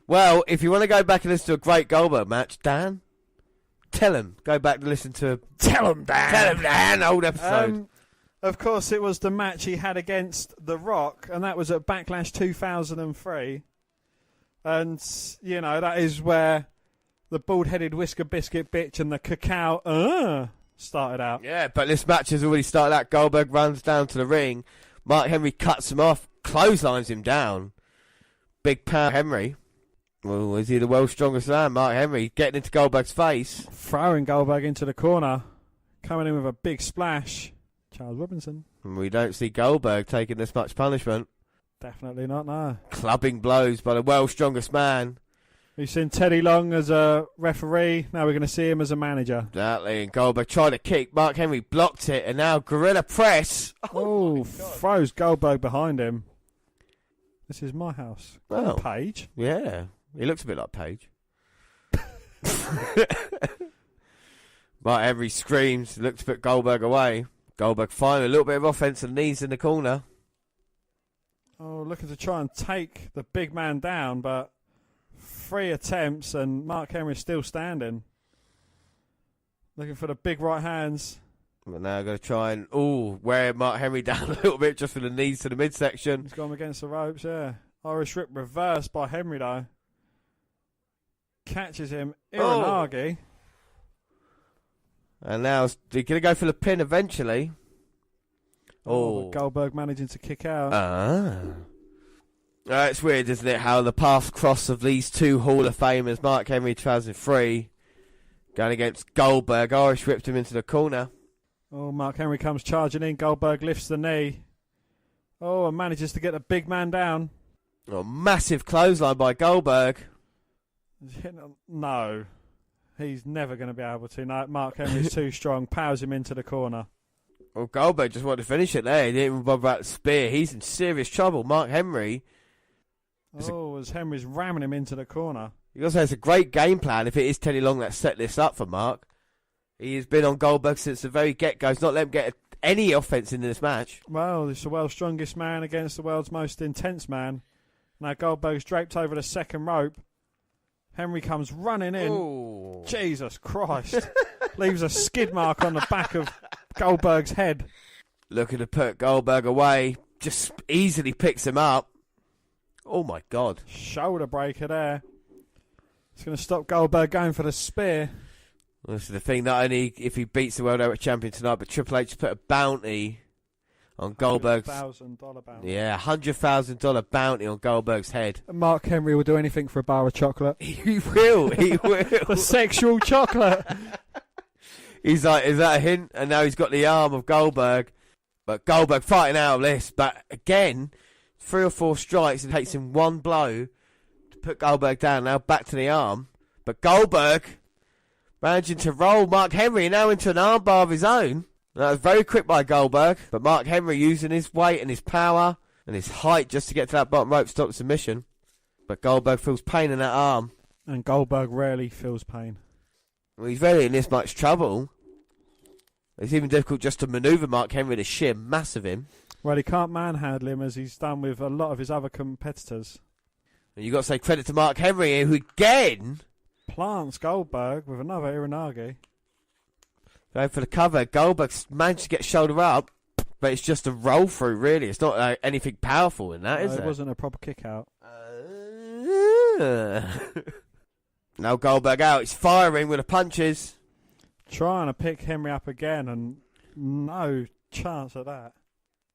Well, if you want to go back and listen to a great Goldberg match, Dan, tell him. Go back and listen to... Tell him, Dan! Tell him, Dan! Old episode. Of course, it was the match he had against The Rock, and that was at Backlash 2003. And, you know, that is where the bald-headed whisker biscuit bitch and the cacao started out. Yeah, but this match has already started out. Goldberg runs down to the ring. Mark Henry cuts him off, clotheslines him down. Big power Henry. Well, is he the world's strongest man? Mark Henry getting into Goldberg's face. Throwing Goldberg into the corner. Coming in with a big splash. Charles Robinson. And we don't see Goldberg taking this much punishment. Definitely not, no. Clubbing blows by the world's strongest man. We've seen Teddy Long as a referee. Now we're going to see him as a manager. Exactly. And Goldberg tried to kick. Mark Henry blocked it. And now Gorilla Press. Oh, throws Goldberg behind him. This is my house. Oh. Paige. Yeah. He looks a bit like Paige. Mark Henry screams. Looks to put Goldberg away. Goldberg finally a little bit of offense and knees in the corner. Oh, looking to try and take the big man down, but 3 attempts and Mark Henry's still standing. Looking for the big right hands. But now going to try and wear Mark Henry down a little bit just for the knees to the midsection. He's gone against the ropes, yeah. Irish Rip reversed by Henry though. Catches him. Iranagi. And now he's going to go for the pin eventually. But Goldberg managing to kick out. It's weird, isn't it, how the paths cross of these two Hall of Famers, Mark Henry 2003, going against Goldberg. Irish ripped him into the corner. Oh, Mark Henry comes charging in. Goldberg lifts the knee. Oh, and manages to get the big man down. Oh, massive clothesline by Goldberg. No. He's never going to be able to. No, Mark Henry's too strong. Powers him into the corner. Well, Goldberg just wanted to finish it there. He didn't even bother about the spear. He's in serious trouble. Mark Henry. As Henry's ramming him into the corner. You got to say it's a great game plan if it is Teddy Long that set this up for Mark. He has been on Goldberg since the very get-go. He's not let him get any offense in this match. Well, it's the world's strongest man against the world's most intense man. Now Goldberg's draped over the second rope. Henry comes running in. Ooh. Jesus Christ. Leaves a skid mark on the back of Goldberg's head. Looking to put Goldberg away. Just easily picks him up. Oh, my God. Shoulder breaker there. It's going to stop Goldberg going for the spear. Well, this is the thing, not only if he beats the World Heavyweight Champion tonight, but Triple H put a bounty on Goldberg's... $100,000 bounty. Yeah, $100,000 bounty on Goldberg's head. Mark Henry will do anything for a bar of chocolate. He will. The sexual chocolate. He's like, is that a hint? And now he's got the arm of Goldberg. But Goldberg fighting out of this. But again, 3 or 4 strikes. It takes him one blow to put Goldberg down. Now back to the arm. But Goldberg managing to roll Mark Henry now into an armbar of his own. That was very quick by Goldberg. But Mark Henry using his weight and his power and his height just to get to that bottom rope, stop the submission. But Goldberg feels pain in that arm. And Goldberg rarely feels pain. Well, he's really in this much trouble. It's even difficult just to manoeuvre Mark Henry, the sheer mass of him. Well, he can't manhandle him as he's done with a lot of his other competitors. And you've got to say credit to Mark Henry here, who again plants Goldberg with another Iranagi. Going for the cover. Goldberg's managed to get shoulder up, but it's just a roll through, really. It's not anything powerful in that, is it? It wasn't a proper kick out. Now Goldberg out. He's firing with the punches. Trying to pick Henry up again, and no chance of that.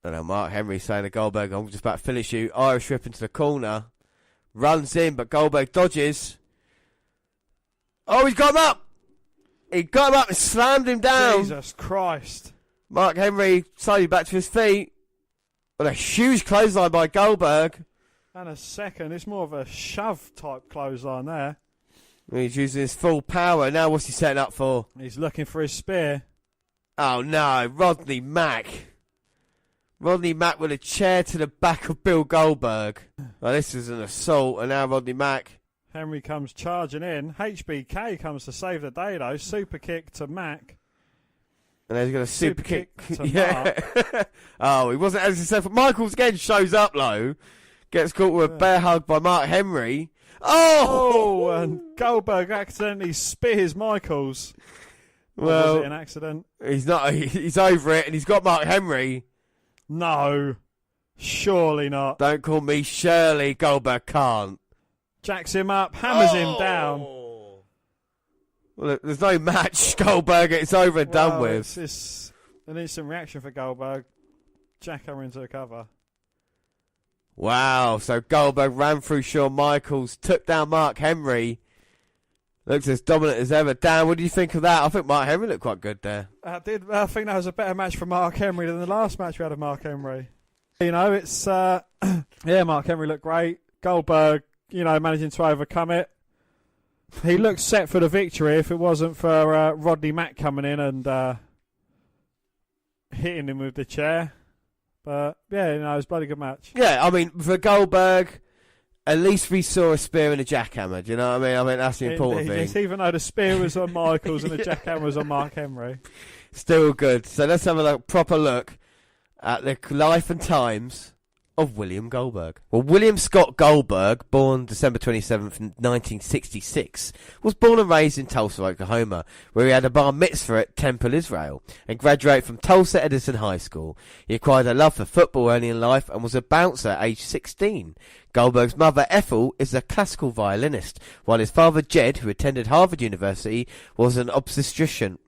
And now Mark Henry saying to Goldberg, I'm just about to finish you. Irish whip into the corner. Runs in, but Goldberg dodges. Oh, he's got him up! He got him up and slammed him down. Jesus Christ. Mark Henry slowly back to his feet. With a huge clothesline by Goldberg. And a second, it's more of a shove type clothesline there. He's using his full power. Now what's he setting up for? He's looking for his spear. Oh no, Rodney Mack. Rodney Mack with a chair to the back of Bill Goldberg. Well, this is an assault, and now Rodney Mack. Henry comes charging in. HBK comes to save the day, though. Super kick to Mack. And then he's got a super kick to Mark. Oh, he wasn't as successful. Michaels again shows up low. Gets caught with a bear hug by Mark Henry. Oh! And Goldberg accidentally spears Michaels. Well, was it an accident? He's not. He's over it, and he's got Mark Henry. No. Surely not. Don't call me Shirley. Goldberg can't. Jacks him up, hammers him down. Well, there's no match, Goldberg. It's over and done with. It's an instant reaction for Goldberg. Jackhammer into the cover. Wow, so Goldberg ran through Shawn Michaels, took down Mark Henry. Looks as dominant as ever. Dan, what do you think of that? I think Mark Henry looked quite good there. I think that was a better match for Mark Henry than the last match we had of Mark Henry. You know, it's... yeah, Mark Henry looked great. Goldberg, managing to overcome it. He looked set for the victory if it wasn't for Rodney Mack coming in and hitting him with the chair. But, yeah, it was a bloody good match. Yeah, I mean, for Goldberg, at least we saw a spear and a jackhammer. Do you know what I mean? I mean, that's the important thing. Yes, even though the spear was on Michaels and the jackhammer was on Mark Henry. Still good. So let's have a proper look at the life and times of William Goldberg. Well, William Scott Goldberg, born December 27th, 1966, was born and raised in Tulsa, Oklahoma, where he had a bar mitzvah at Temple, Israel, and graduated from Tulsa Edison High School. He acquired a love for football early in life and was a bouncer at age 16. Goldberg's mother, Ethel, is a classical violinist, while his father, Jed, who attended Harvard University, was an obstetrician,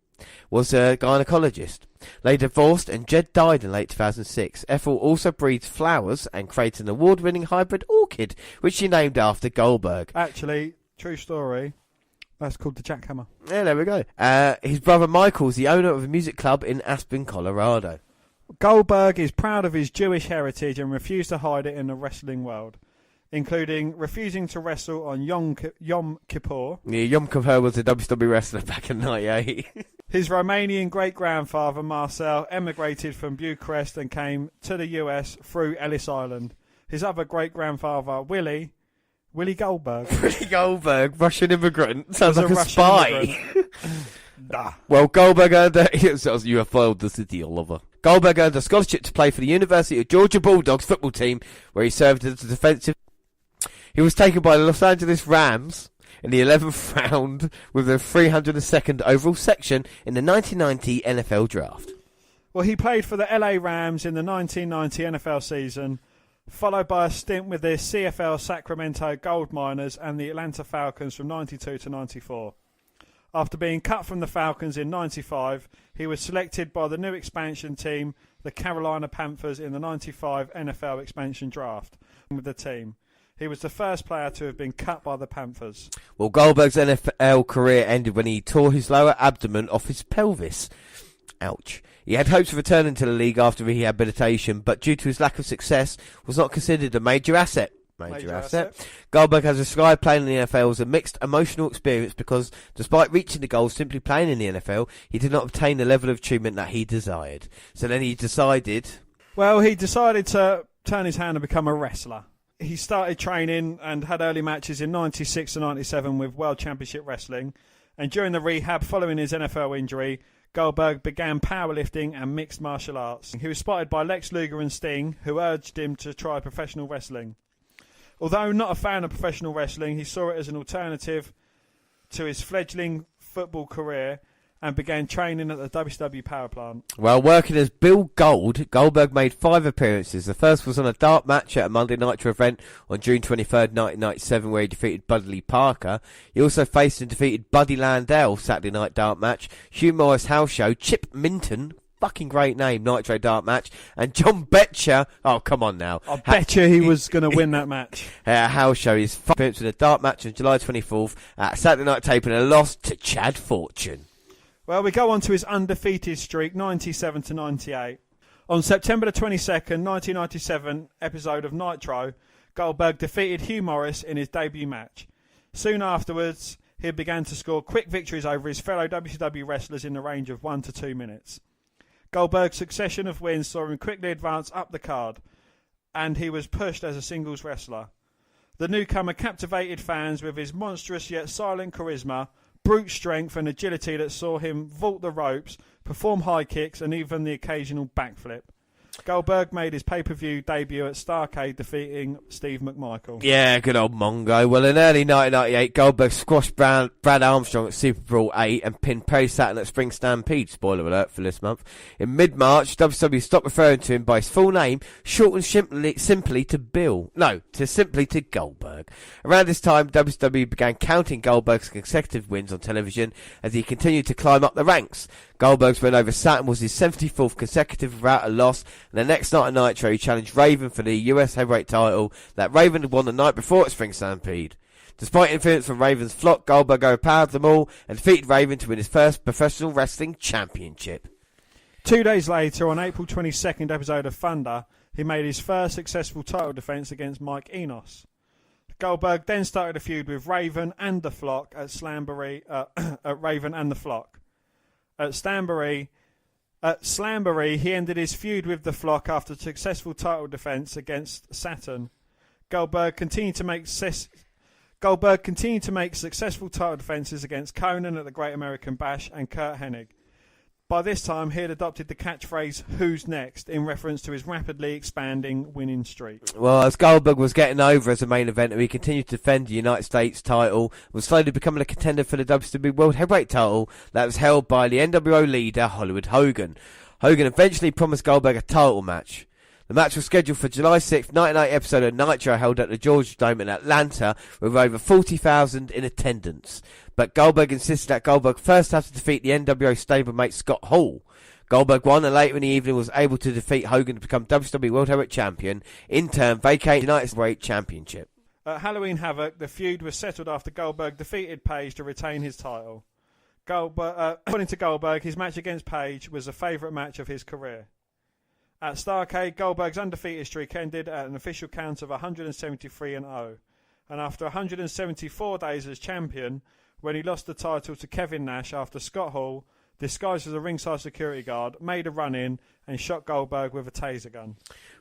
was a gynecologist. They divorced and Jed died in late 2006. Ethel also breeds flowers and created an award-winning hybrid orchid, which she named after Goldberg. Actually, true story, that's called the Jackhammer. Yeah, there we go. His brother Michael is the owner of a music club in Aspen, Colorado. Goldberg is proud of his Jewish heritage and refused to hide it in the wrestling world, including refusing to wrestle on Yom Kippur. Yeah, Yom Kippur was a WWE wrestler back in 98. His Romanian great-grandfather, Marcel, emigrated from Bucharest and came to the US through Ellis Island. His other great-grandfather, Willie Goldberg. Willie Goldberg, Russian immigrant. Sounds like a spy. Well, Goldberg earned you have foiled the city, Oliver. Goldberg earned a scholarship to play for the University of Georgia Bulldogs football team, where he served as a defensive. He was taken by the Los Angeles Rams in the 11th round with the 302nd overall section in the 1990 NFL Draft. Well, he played for the LA Rams in the 1990 NFL season, followed by a stint with the CFL Sacramento Gold Miners and the Atlanta Falcons from 92 to 94. After being cut from the Falcons in 95, he was selected by the new expansion team, the Carolina Panthers, in the 95 NFL expansion draft with the team. He was the first player to have been cut by the Panthers. Well, Goldberg's NFL career ended when he tore his lower abdomen off his pelvis. Ouch. He had hopes of returning to the league after rehabilitation, but due to his lack of success, was not considered a major asset. Major asset. Goldberg has described playing in the NFL as a mixed emotional experience because, despite reaching the goal simply playing in the NFL, he did not obtain the level of achievement that he desired. So then he decided... Well, he decided to turn his hand and become a wrestler. He started training and had early matches in 96 and 97 with World Championship Wrestling. And during the rehab following his NFL injury, Goldberg began powerlifting and mixed martial arts. He was spotted by Lex Luger and Sting, who urged him to try professional wrestling. Although not a fan of professional wrestling, he saw it as an alternative to his fledgling football career and began training at the WCW power plant. Well, working as Bill Gold, Goldberg made 5 appearances. The first was on a dark match at a Monday Nitro event on June 23rd, 1997, where he defeated Buddy Lee Parker. He also faced and defeated Buddy Landell, Saturday Night Dark match, Hugh Morris House Show, Chip Minton, fucking great name, Nitro Dark match, and John Betcher. Oh, come on now. I bet you he was going to win that match. House Show, his appearance in a dark match on July 24th at Saturday Night Taping, and a loss to Chad Fortune. Well, we go on to his undefeated streak, 97 to 98. On September the 22nd, 1997 episode of Nitro, Goldberg defeated Hugh Morris in his debut match. Soon afterwards, he began to score quick victories over his fellow WCW wrestlers in the range of 1 to 2 minutes. Goldberg's succession of wins saw him quickly advance up the card, and he was pushed as a singles wrestler. The newcomer captivated fans with his monstrous yet silent charisma, brute strength and agility that saw him vault the ropes, perform high kicks and even the occasional backflip. Goldberg made his pay-per-view debut at Starrcade, defeating Steve McMichael. Yeah, good old Mongo. Well, in early 1998, Goldberg squashed Brad Armstrong at Super Brawl 8 and pinned Perry Saturn at Spring Stampede. Spoiler alert for this month. In mid-March, WWE stopped referring to him by his full name, shortened simply to Bill. No, simply to Goldberg. Around this time, WWE began counting Goldberg's consecutive wins on television as he continued to climb up the ranks. Goldberg's win over Saturn was his 74th consecutive without a loss, and the next night on Nitro he challenged Raven for the US Heavyweight title that Raven had won the night before at Spring Stampede. Despite interference from Raven's flock, Goldberg overpowered them all and defeated Raven to win his first professional wrestling championship. 2 days later, on April 22nd episode of Thunder, he made his first successful title defence against Mike Enos. Goldberg then started a feud with Raven and the Flock at Slamboree, at Raven and the Flock. At Slamboree, he ended his feud with the Flock after a successful title defence against Saturn. Goldberg continued to make successful title defences against Conan at the Great American Bash and Kurt Hennig. By this time, he had adopted the catchphrase, "Who's next?" in reference to his rapidly expanding winning streak. Well, as Goldberg was getting over as a main eventer, he continued to defend the United States title, was slowly becoming a contender for the WWE World Heavyweight title that was held by the NWO leader, Hollywood Hogan. Hogan eventually promised Goldberg a title match. The match was scheduled for July 6th, 1998 episode of Nitro held at the Georgia Dome in Atlanta with over 40,000 in attendance. But Goldberg insisted that Goldberg first have to defeat the NWO stablemate Scott Hall. Goldberg won and later in the evening was able to defeat Hogan to become WWE World Heavyweight Champion, in turn vacating the United States Championship. At Halloween Havoc, the feud was settled after Goldberg defeated Page to retain his title. According to Goldberg, his match against Page was a favourite match of his career. At Starrcade, Goldberg's undefeated streak ended at an official count of 173-0. And after 174 days as champion, when he lost the title to Kevin Nash after Scott Hall, disguised as a ringside security guard, made a run-in and shot Goldberg with a taser gun.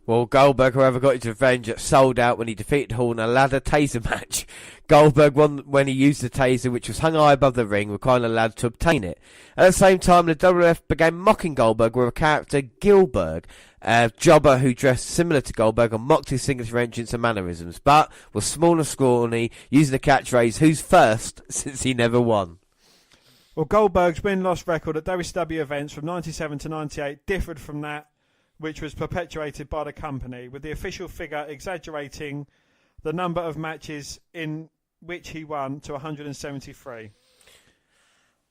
Well, Goldberg, however, got his revenge at Sold Out when he defeated Hall in a ladder taser match. Goldberg won when he used the taser, which was hung high above the ring, requiring the ladder to obtain it. At the same time, the WWF began mocking Goldberg with a character, Gilberg, a jobber who dressed similar to Goldberg and mocked his signature entrance and mannerisms, but was small and scrawny, using the catchphrase, "Who's first?" since he never won. Well, Goldberg's win-loss record at WCW events from 97 to 98 differed from that which was perpetuated by the company, with the official figure exaggerating the number of matches in which he won to 173.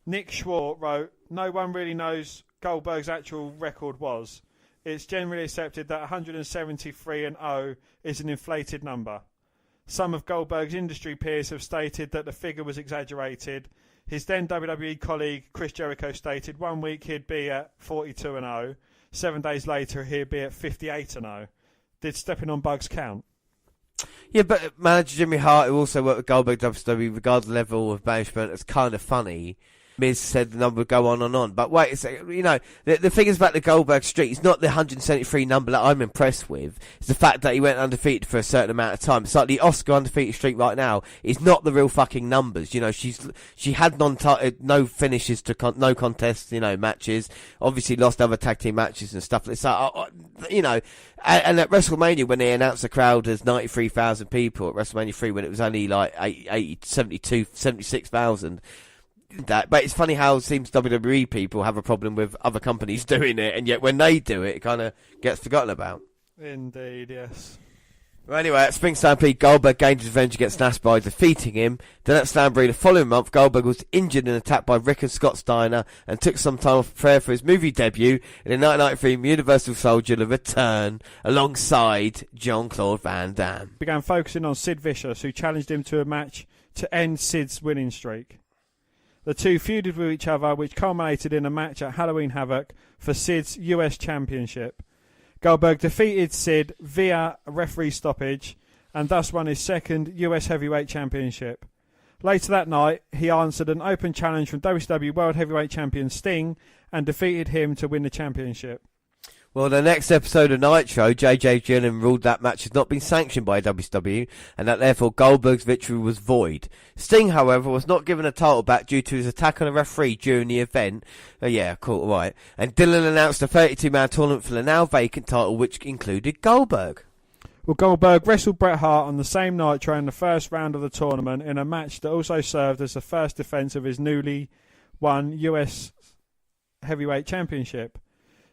Nick Schwartz wrote, "No one really knows Goldberg's actual record was. It's generally accepted that 173-0 is an inflated number. Some of Goldberg's industry peers have stated that the figure was exaggerated. His then WWE colleague Chris Jericho stated 1 week he'd be at 42-0, 7 days later he'd be at 58-0. Did stepping on bugs count?" Yeah, but manager Jimmy Hart, who also worked with Goldberg WWE, regarded the level of management as kind of funny. Miz said the number would go on and on. But wait a second, you know, the thing is about the Goldberg streak, it's not the 173 number that I'm impressed with. It's the fact that he went undefeated for a certain amount of time. It's like the Oscar undefeated streak right now is not the real fucking numbers. You know, she had no finishes to no contests, you know, matches. Obviously lost other tag team matches and stuff. It's like, you know, and at WrestleMania when they announced the crowd as 93,000 people at WrestleMania 3 when it was only like 76,000. But it's funny how it seems WWE people have a problem with other companies doing it, and yet when they do it, it kind of gets forgotten about. Indeed, yes. Well, anyway, at Spring Stampede, Goldberg gained his revenge against Nash by defeating him. Then at Slamboree the following month, Goldberg was injured and attacked by Rick and Scott Steiner and took some time off to prepare for his movie debut in the 1993 Universal Soldier: The Return alongside Jean-Claude Van Damme. Began focusing on Sid Vicious, who challenged him to a match to end Sid's winning streak. The two feuded with each other, which culminated in a match at Halloween Havoc for Sid's US Championship. Goldberg defeated Sid via referee stoppage and thus won his second US Heavyweight Championship. Later that night, he answered an open challenge from WCW World Heavyweight Champion Sting and defeated him to win the championship. Well, the next episode of Nitro, JJ Gillen ruled that match had not been sanctioned by WCW and that therefore Goldberg's victory was void. Sting, however, was not given a title back due to his attack on a referee during the event. Yeah, cool, right. And Dillon announced a 32-man tournament for the now vacant title, which included Goldberg. Well, Goldberg wrestled Bret Hart on the same Nitro in the first round of the tournament in a match that also served as the first defence of his newly won US Heavyweight Championship.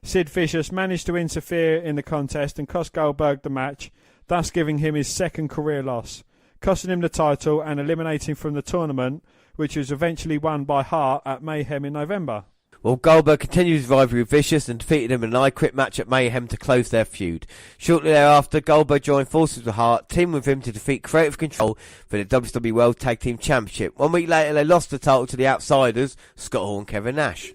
Sid Vicious managed to interfere in the contest and cost Goldberg the match, thus giving him his second career loss, costing him the title and eliminating from the tournament, which was eventually won by Hart at Mayhem in November. Well, Goldberg continued his rivalry with Vicious and defeated him in an I Quit match at Mayhem to close their feud. Shortly thereafter, Goldberg joined forces with Hart, teamed with him to defeat Creative Control for the WWE World Tag Team Championship. 1 week later, they lost the title to the Outsiders, Scott Hall and Kevin Nash.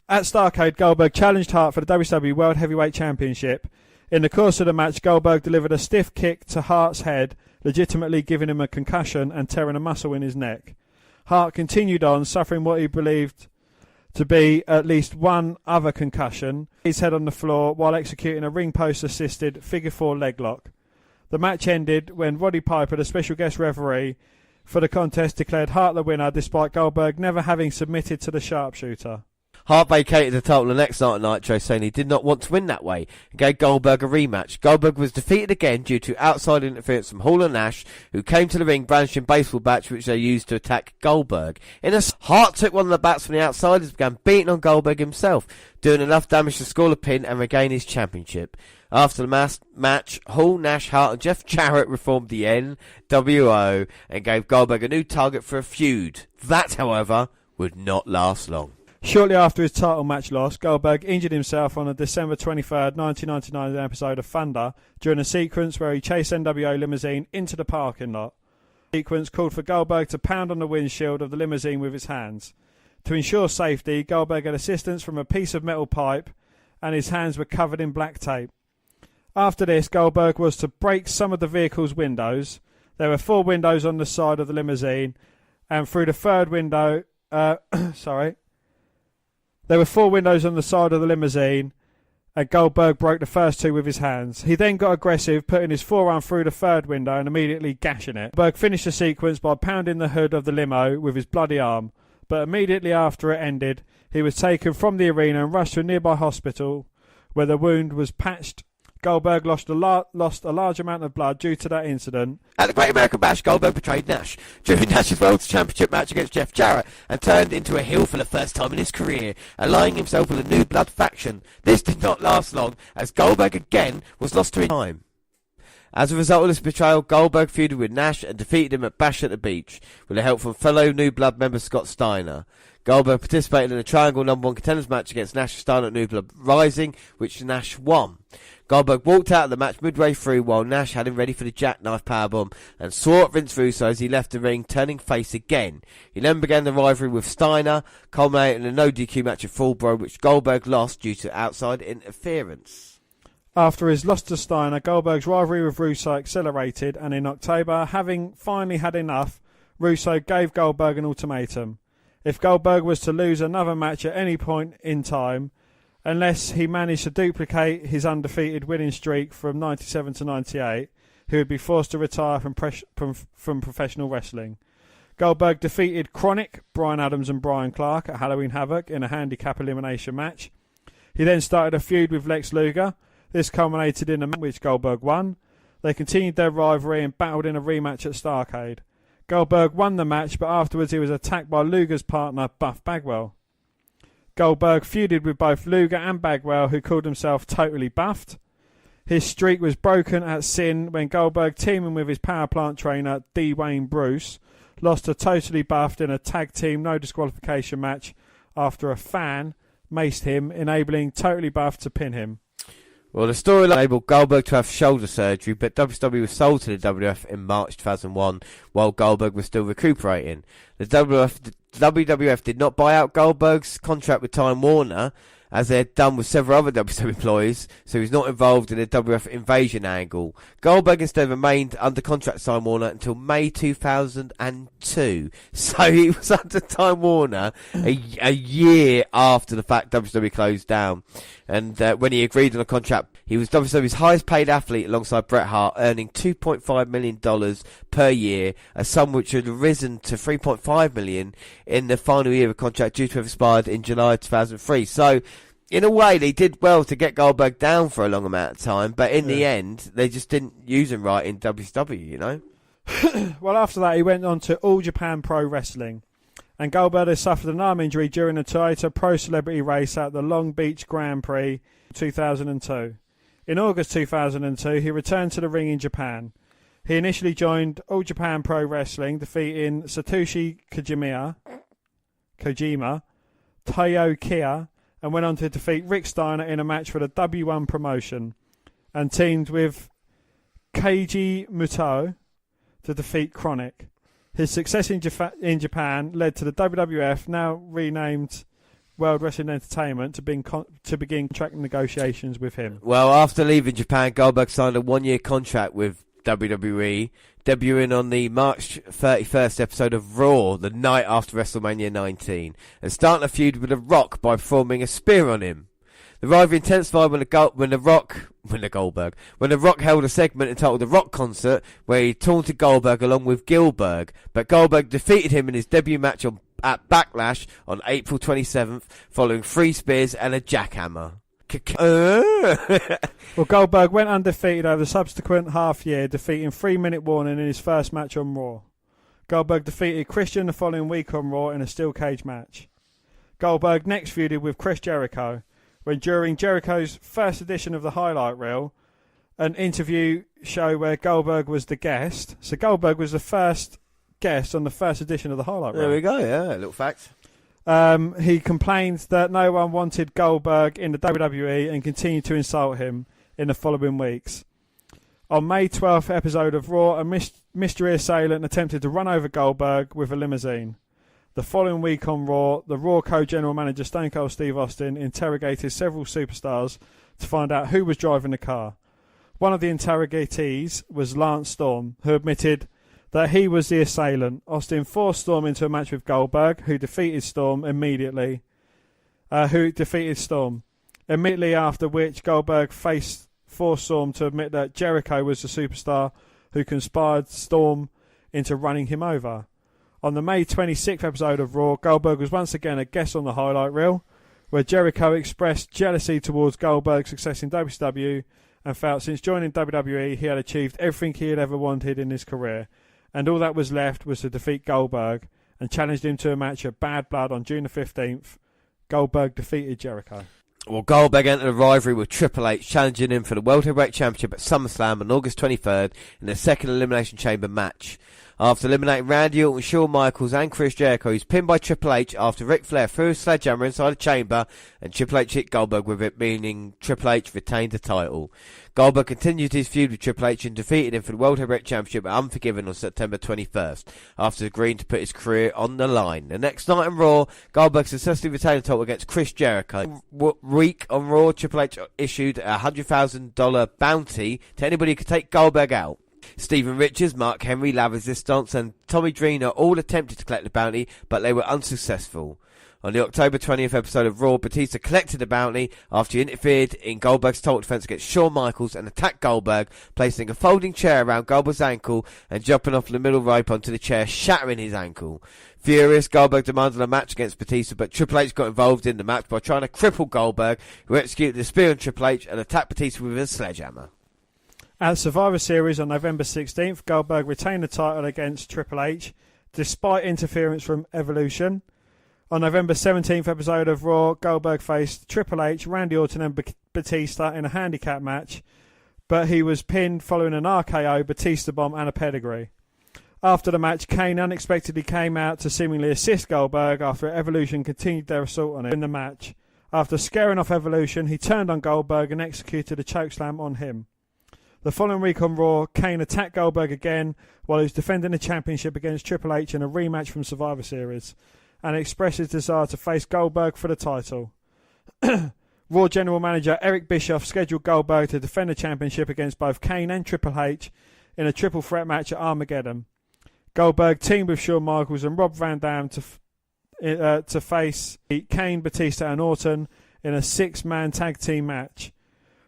At Starrcade, Goldberg challenged Hart for the WWE World Heavyweight Championship. In the course of the match, Goldberg delivered a stiff kick to Hart's head, legitimately giving him a concussion and tearing a muscle in his neck. Hart continued on, suffering what he believed to be at least one other concussion, his head on the floor while executing a ring post assisted figure 4 leg lock. The match ended when Roddy Piper, the special guest referee for the contest, declared Hart the winner despite Goldberg never having submitted to the sharpshooter. Hart vacated the title the next night at Nitro, saying he did not want to win that way, and gave Goldberg a rematch. Goldberg was defeated again due to outside interference from Hall and Nash, who came to the ring brandishing baseball bats which they used to attack Goldberg. Hart took one of the bats from the outsiders and began beating on Goldberg himself, doing enough damage to score a pin and regain his championship. After the match, Hall, Nash, Hart and Jeff Jarrett reformed the NWO and gave Goldberg a new target for a feud. That, however, would not last long. Shortly after his title match loss, Goldberg injured himself on a December 23rd, 1999 episode of Thunder during a sequence where he chased NWO limousine into the parking lot. The sequence called for Goldberg to pound on the windshield of the limousine with his hands. To ensure safety, Goldberg had assistance from a piece of metal pipe and his hands were covered in black tape. After this, Goldberg was to break some of the vehicle's windows. There were 4 windows on the side of the limousine, and through the third window... There were 4 windows on the side of the limousine, and Goldberg broke the first 2 with his hands. He then got aggressive, putting his forearm through the third window and immediately gashing it. Goldberg finished the sequence by pounding the hood of the limo with his bloody arm, but immediately after it ended, he was taken from the arena and rushed to a nearby hospital, where the wound was patched. Goldberg lost a large amount of blood due to that incident. At the Great American Bash, Goldberg betrayed Nash during Nash's World Championship match against Jeff Jarrett and turned into a heel for the first time in his career, allying himself with a New Blood faction. This did not last long, as Goldberg again was lost to time. As a result of this betrayal, Goldberg feuded with Nash and defeated him at Bash at the Beach, with the help from fellow New Blood member Scott Steiner. Goldberg participated in a Triangle No. 1 Contenders match against Nash and Steiner at New Blood Rising, which Nash won. Goldberg walked out of the match midway through while Nash had him ready for the jackknife powerbomb and swore at Vince Russo as he left the ring, turning face again. He then began the rivalry with Steiner, culminating in a no DQ match at Fall Brawl, which Goldberg lost due to outside interference. After his loss to Steiner, Goldberg's rivalry with Russo accelerated, and in October, having finally had enough, Russo gave Goldberg an ultimatum. if Goldberg was to lose another match at any point in time, unless he managed to duplicate his undefeated winning streak from 97 to 98, he would be forced to retire from professional wrestling. Goldberg defeated Chronic, Brian Adams and Brian Clark at Halloween Havoc in a handicap elimination match. He then started a feud with Lex Luger. This culminated in a match which Goldberg won. They continued their rivalry and battled in a rematch at Starrcade. Goldberg won the match, but afterwards he was attacked by Luger's partner, Buff Bagwell. Goldberg feuded with both Luger and Bagwell, who called himself Totally Buffed. His streak was broken at Sin when Goldberg, teaming with his power plant trainer, D. Wayne Bruce, lost to Totally Buffed in a tag team no disqualification match after a fan maced him, enabling Totally Buffed to pin him. Well, the storyline enabled Goldberg to have shoulder surgery, but WWE was sold to the WWF in March 2001 while Goldberg was still recuperating. The WWF did not buy out Goldberg's contract with Time Warner, as they had done with several other WWE employees, so he was not involved in the WWF invasion angle. Goldberg instead remained under contract to Time Warner until May 2002. So he was under Time Warner a year after the fact WWE closed down. And when he agreed on a contract, he was WWE's highest paid athlete alongside Bret Hart, earning $2.5 million per year, a sum which had risen to $3.5 million in the final year of the contract due to have expired in July 2003. So, in a way, they did well to get Goldberg down for a long amount of time, but in the end, they just didn't use him right in WCW, you know? Well, after that, he went on to All Japan Pro Wrestling. And Goldberg has suffered an arm injury during the Toyota Pro Celebrity race at the Long Beach Grand Prix 2002. In August 2002, he returned to the ring in Japan. He initially joined All Japan Pro Wrestling, defeating Satoshi Kojima, Taiyo Kia, and went on to defeat Rick Steiner in a match for the W1 promotion, and teamed with Keiji Muto to defeat Chronic. His success in Japan led to the WWF, now renamed World Wrestling Entertainment, to begin contract negotiations with him. Well, after leaving Japan, Goldberg signed a one-year contract with WWE, debuting on the March 31st episode of Raw, the night after WrestleMania 19, and starting a feud with The Rock by performing a spear on him. The rivalry intensified when The Rock held a segment entitled The Rock Concert, where he taunted Goldberg along with Gilberg, but Goldberg defeated him in his debut match at Backlash on April 27th, following 3 spears and a jackhammer. Well, Goldberg went undefeated over the subsequent half year, defeating 3-Minute Warning in his first match on Raw. Goldberg defeated Christian the following week on Raw in a steel cage match. Goldberg next feuded with Chris Jericho, when during Jericho's first edition of the highlight reel, an interview show where Goldberg was the guest. So Goldberg was the first guest on the first edition of the highlight reel. There we go, yeah, a little fact. He complained that no one wanted Goldberg in the WWE and continued to insult him in the following weeks. On May 12th episode of Raw, a mystery assailant attempted to run over Goldberg with a limousine. The following week on Raw, the Raw co-general manager Stone Cold Steve Austin interrogated several superstars to find out who was driving the car. One of the interrogatees was Lance Storm, who admitted that he was the assailant. Austin forced Storm into a match with Goldberg, who defeated Storm immediately. Immediately after which, Goldberg forced Storm to admit that Jericho was the superstar who conspired Storm into running him over. On the May 26th episode of Raw, Goldberg was once again a guest on the highlight reel, where Jericho expressed jealousy towards Goldberg's success in WCW and felt since joining WWE he had achieved everything he had ever wanted in his career, and all that was left was to defeat Goldberg, and challenged him to a match at Bad Blood on June the 15th. Goldberg defeated Jericho. Well, Goldberg entered a rivalry with Triple H, challenging him for the World Heavyweight Championship at SummerSlam on August 23rd in the second Elimination Chamber match. After eliminating Randy Orton, Shawn Michaels and Chris Jericho, he was pinned by Triple H after Ric Flair threw a sledgehammer inside the chamber and Triple H hit Goldberg with it, meaning Triple H retained the title. Goldberg continued his feud with Triple H and defeated him for the World Heavyweight Championship at Unforgiven on September 21st, after agreeing to put his career on the line. The next night on Raw, Goldberg successfully retained the title against Chris Jericho. Week on Raw, Triple H issued a $100,000 bounty to anybody who could take Goldberg out. Stephen Richards, Mark Henry, La Resistance and Tommy Dreamer all attempted to collect the bounty, but they were unsuccessful. On the October 20th episode of Raw, Batista collected the bounty after he interfered in Goldberg's title defense against Shawn Michaels and attacked Goldberg, placing a folding chair around Goldberg's ankle and jumping off the middle rope onto the chair, shattering his ankle. Furious, Goldberg demanded a match against Batista, but Triple H got involved in the match by trying to cripple Goldberg, who executed the spear on Triple H and attacked Batista with a sledgehammer. At Survivor Series on November 16th, Goldberg retained the title against Triple H, despite interference from Evolution. On November 17th episode of Raw, Goldberg faced Triple H, Randy Orton and Batista in a handicap match, but he was pinned following an RKO, Batista bomb and a pedigree. After the match, Kane unexpectedly came out to seemingly assist Goldberg after Evolution continued their assault on him in the match. After scaring off Evolution, he turned on Goldberg and executed a chokeslam on him. The following week on Raw, Kane attacked Goldberg again while he was defending the championship against Triple H in a rematch from Survivor Series, and expressed his desire to face Goldberg for the title. Raw General Manager Eric Bischoff scheduled Goldberg to defend the championship against both Kane and Triple H in a triple threat match at Armageddon. Goldberg teamed with Shawn Michaels and Rob Van Dam to face Kane, Batista and Orton in a 6-man tag team match.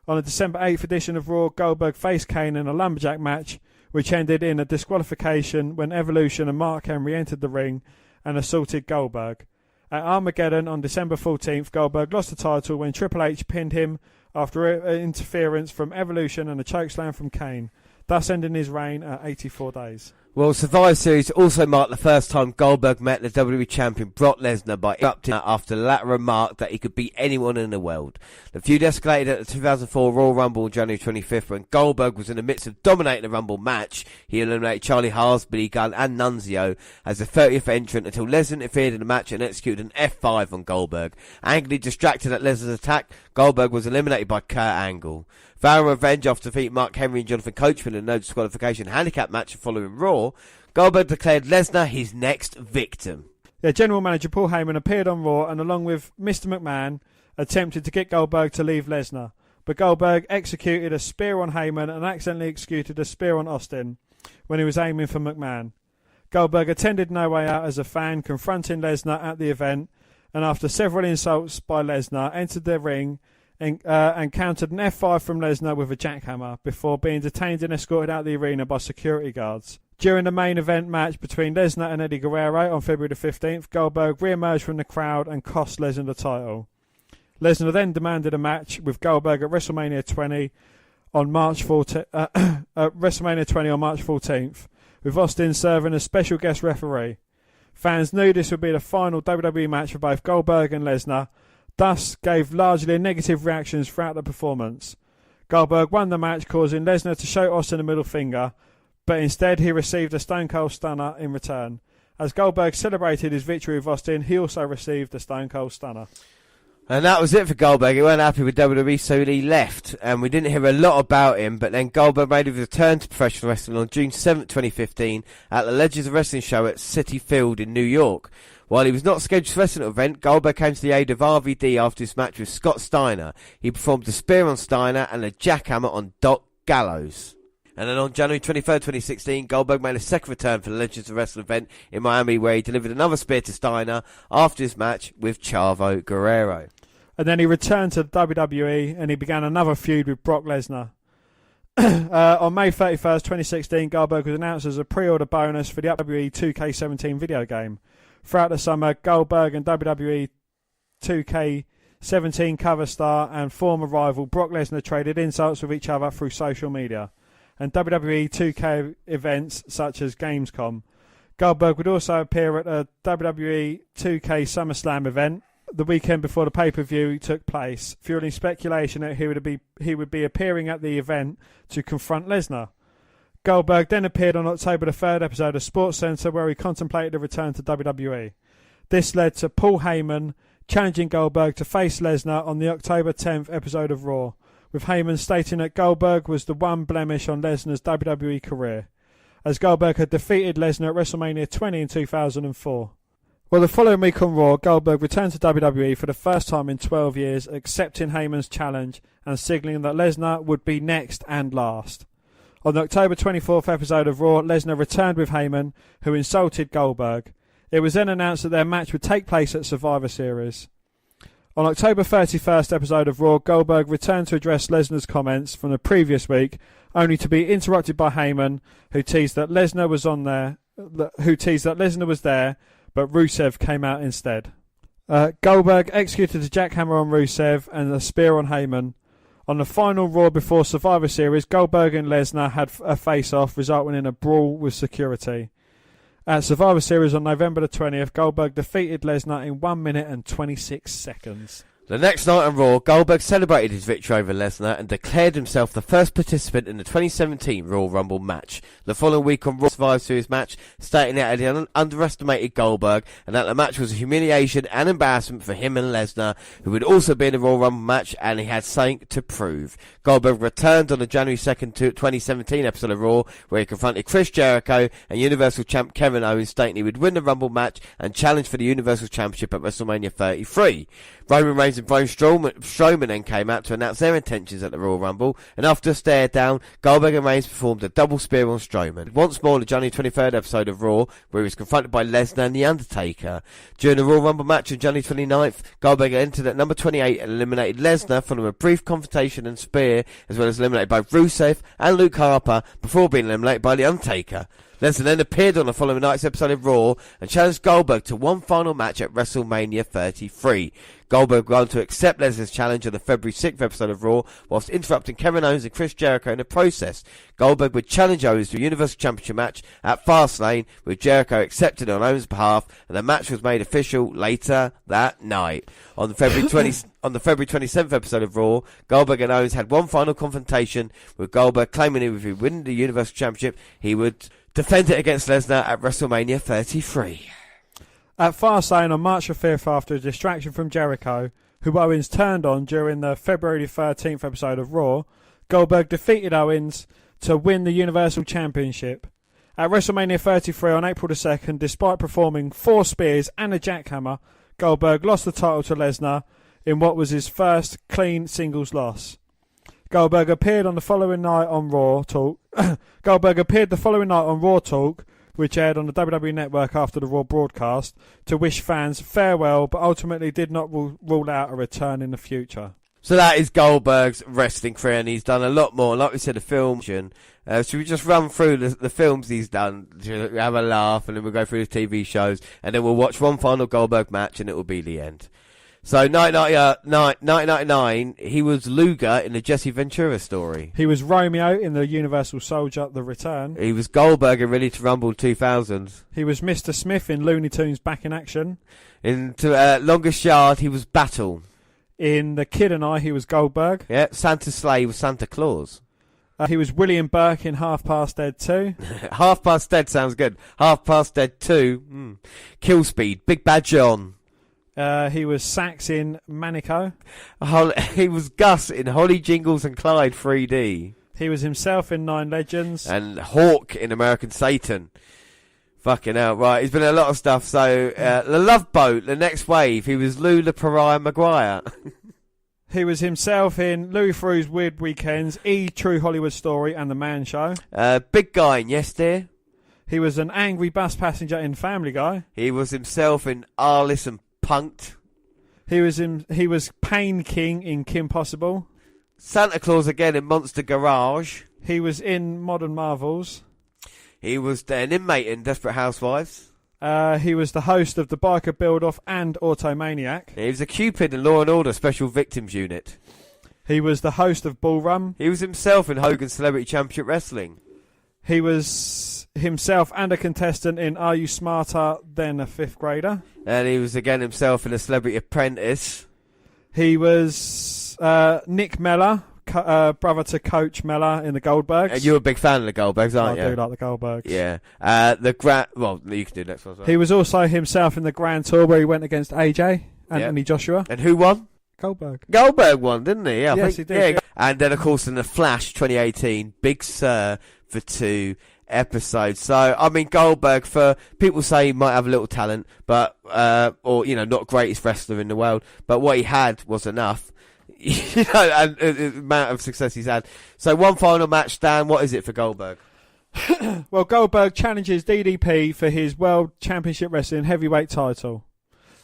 On the December 8th edition of Raw, Goldberg faced Kane in a lumberjack match, which ended in a disqualification when Evolution and Mark Henry entered the ring and assaulted Goldberg. At Armageddon on December 14th, Goldberg lost the title when Triple H pinned him after interference from Evolution and a chokeslam from Kane, thus ending his reign at 84 days. Well, Survivor Series also marked the first time Goldberg met the WWE Champion Brock Lesnar by interrupting after the latter remarked that he could beat anyone in the world. The feud escalated at the 2004 Royal Rumble on January 25th when Goldberg was in the midst of dominating the Rumble match. He eliminated Charlie Haas, Billy Gunn and Nunzio as the 30th entrant until Lesnar interfered in the match and executed an F5 on Goldberg. Angrily distracted at Lesnar's attack, Goldberg was eliminated by Kurt Angle. Vowing revenge after defeating Mark Henry and Jonathan Coachman in a no disqualification handicap match following Raw, Goldberg declared Lesnar his next victim. General Manager Paul Heyman appeared on Raw and, along with Mr. McMahon, attempted to get Goldberg to leave Lesnar, but Goldberg executed a spear on Heyman and accidentally executed a spear on Austin when he was aiming for McMahon. Goldberg attended No Way Out as a fan, confronting Lesnar at the event, and after several insults by Lesnar, entered the ring and countered an F5 from Lesnar with a jackhammer before being detained and escorted out of the arena by security guards. During the main event match between Lesnar and Eddie Guerrero on February the 15th, Goldberg re-emerged from the crowd and cost Lesnar the title. Lesnar then demanded a match with Goldberg at WrestleMania 20 on March 14th, with Austin serving as special guest referee. Fans knew this would be the final WWE match for both Goldberg and Lesnar, thus gave largely negative reactions throughout the performance. Goldberg won the match, causing Lesnar to show Austin the middle finger, but instead he received a Stone Cold Stunner in return. As Goldberg celebrated his victory with Austin, he also received the Stone Cold Stunner. And that was it for Goldberg. He weren't happy with WWE, so he left. And we didn't hear a lot about him, but then Goldberg made his return to professional wrestling on June 7th, 2015 at the Legends of Wrestling show at Citi Field in New York. While he was not scheduled to wrestle at the event, Goldberg came to the aid of RVD after his match with Scott Steiner. He performed a spear on Steiner and a jackhammer on Doc Gallows. And then on January 23rd, 2016, Goldberg made a second return for the Legends of Wrestling event in Miami, where he delivered another spear to Steiner after his match with Chavo Guerrero. And then he returned to WWE and he began another feud with Brock Lesnar. On May 31st, 2016, Goldberg was announced as a pre-order bonus for the WWE 2K17 video game. Throughout the summer, Goldberg and WWE 2K17 cover star and former rival Brock Lesnar traded insults with each other through social media and WWE 2K events such as Gamescom. Goldberg would also appear at a WWE 2K SummerSlam event the weekend before the pay-per-view took place, fueling speculation that he would be appearing at the event to confront Lesnar. Goldberg then appeared on October the 3rd episode of SportsCenter, where he contemplated a return to WWE. This led to Paul Heyman challenging Goldberg to face Lesnar on the October 10th episode of Raw, with Heyman stating that Goldberg was the one blemish on Lesnar's WWE career, as Goldberg had defeated Lesnar at WrestleMania 20 in 2004. Well, the following week on Raw, Goldberg returned to WWE for the first time in 12 years, accepting Heyman's challenge and signalling that Lesnar would be next and last. On the October 24th episode of Raw, Lesnar returned with Heyman, who insulted Goldberg. It was then announced that their match would take place at Survivor Series. On October 31st episode of Raw, Goldberg returned to address Lesnar's comments from the previous week, only to be interrupted by Heyman, who teased that Lesnar was there, but Rusev came out instead. Goldberg executed a jackhammer on Rusev and a spear on Heyman. On the final Raw before Survivor Series, Goldberg and Lesnar had a face-off, resulting in a brawl with security. At Survivor Series on November the 20th, Goldberg defeated Lesnar in 1 minute and 26 seconds. The next night on Raw, Goldberg celebrated his victory over Lesnar and declared himself the first participant in the 2017 Royal Rumble match. The following week on Raw Survivor Series match, stating that he underestimated Goldberg and that the match was a humiliation and embarrassment for him and Lesnar, who would also be in the Royal Rumble match, and he had something to prove. Goldberg returned on the January 2nd, 2017 episode of Raw, where he confronted Chris Jericho and Universal Champ Kevin Owens, stating he would win the Rumble match and challenge for the Universal Championship at WrestleMania 33. Roman Reigns and Braun Strowman then came out to announce their intentions at the Royal Rumble, and after a stare down, Goldberg and Reigns performed a double spear on Strowman. Once more, the January 23rd episode of Raw, where he was confronted by Lesnar and The Undertaker. During the Royal Rumble match on January 29th, Goldberg entered at number 28 and eliminated Lesnar following a brief confrontation and spear, as well as eliminated by Rusev and Luke Harper before being eliminated by The Undertaker. Lesnar then appeared on the following night's episode of Raw and challenged Goldberg to one final match at WrestleMania 33. Goldberg went on to accept Lesnar's challenge on the February 6th episode of Raw, whilst interrupting Kevin Owens and Chris Jericho in the process. Goldberg would challenge Owens to a Universal Championship match at Fastlane, with Jericho accepted on Owens' behalf, and the match was made official later that night. On the February 27th episode of Raw, Goldberg and Owens had one final confrontation, with Goldberg claiming if he would win the Universal Championship, he would defend it against Lesnar at WrestleMania 33. At Fastlane on March the 5th, after a distraction from Jericho, who Owens turned on during the February 13th episode of Raw, Goldberg defeated Owens to win the Universal Championship. At WrestleMania 33 on April the 2nd, despite performing 4 spears and a jackhammer, Goldberg lost the title to Lesnar in what was his first clean singles loss. Goldberg appeared the following night on Raw Talk, which aired on the WWE Network after the Raw broadcast, to wish fans farewell, but ultimately did not rule out a return in the future. So that is Goldberg's wrestling career, and he's done a lot more. Like we said, a film. Should we just run through the films he's done, to have a laugh, and then we'll go through the TV shows, and then we'll watch one final Goldberg match, and it will be the end. So, 1999, he was Luger in the Jesse Ventura story. He was Romeo in the Universal Soldier, The Return. He was Goldberg in Ready to Rumble 2000. He was Mr. Smith in Looney Tunes Back in Action. In Longest Yard, he was Battle. In The Kid and I, he was Goldberg. Yeah, Santa's Sleigh was Santa Claus. He was William Burke in Half Past Dead 2. Half Past Dead sounds good. Half Past Dead 2. Kill Speed, Big Bad John. He was Sax in Manico. He was Gus in Holly Jingles and Clyde 3D. He was himself in Nine Legends. And Hawk in American Satan. Fucking hell, right. He's been in a lot of stuff. So, The Love Boat, The Next Wave. He was Lou the Pariah Maguire. He was himself in Louis Theroux's Weird Weekends, True Hollywood Story, and The Man Show. Big Guy in Yes Dear. He was an angry bus passenger in Family Guy. He was himself in Arliss and Punked. He was Pain King in Kim Possible. Santa Claus again in Monster Garage. He was in Modern Marvels. He was an inmate in Desperate Housewives. He was the host of the Biker Build-Off and Automaniac. He was a Cupid in Law & Order Special Victims Unit. He was the host of Ballroom. He was himself in Hogan's Celebrity Championship Wrestling. He was himself and a contestant in Are You Smarter Than a Fifth Grader? And he was again himself in A Celebrity Apprentice. He was Nick Mellor, brother to Coach Mellor in the Goldbergs. And you're a big fan of the Goldbergs, aren't you? I do like the Goldbergs. Yeah. Well, you can do next one. Sorry. He was also himself in the Grand Tour where he went against AJ, Anthony Joshua. And who won? Goldberg. Goldberg won, didn't he? Yeah, yes, he did. Yeah. And then, of course, in The Flash 2018, Big Sir for 2 episodes. So, I mean, Goldberg, for people say he might have a little talent, but, or, not greatest wrestler in the world, but what he had was enough. and the amount of success he's had. So one final match, Dan. What is it for Goldberg? Well, Goldberg challenges DDP for his World Championship Wrestling Heavyweight title.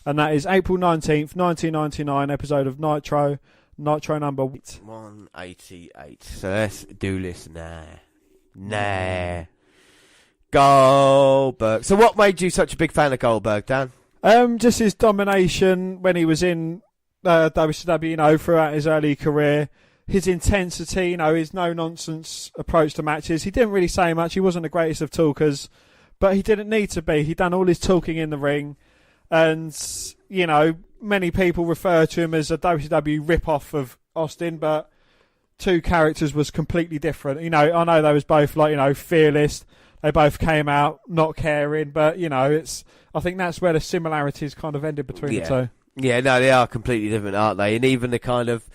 And that is April 19th, 1999, episode of Nitro number 188. So let's do this now. Nah. Goldberg. So what made you such a big fan of Goldberg, Dan? Just his domination when he was in WCW, throughout his early career. His intensity, his no-nonsense approach to matches. He didn't really say much. He wasn't the greatest of talkers, but he didn't need to be. He'd done all his talking in the ring. And, many people refer to him as a WCW rip-off of Austin, but two characters was completely different. I know they was both, fearless. They both came out not caring, but, I think that's where the similarities kind of ended between the two. Yeah, no, they are completely different, aren't they? And even the kind of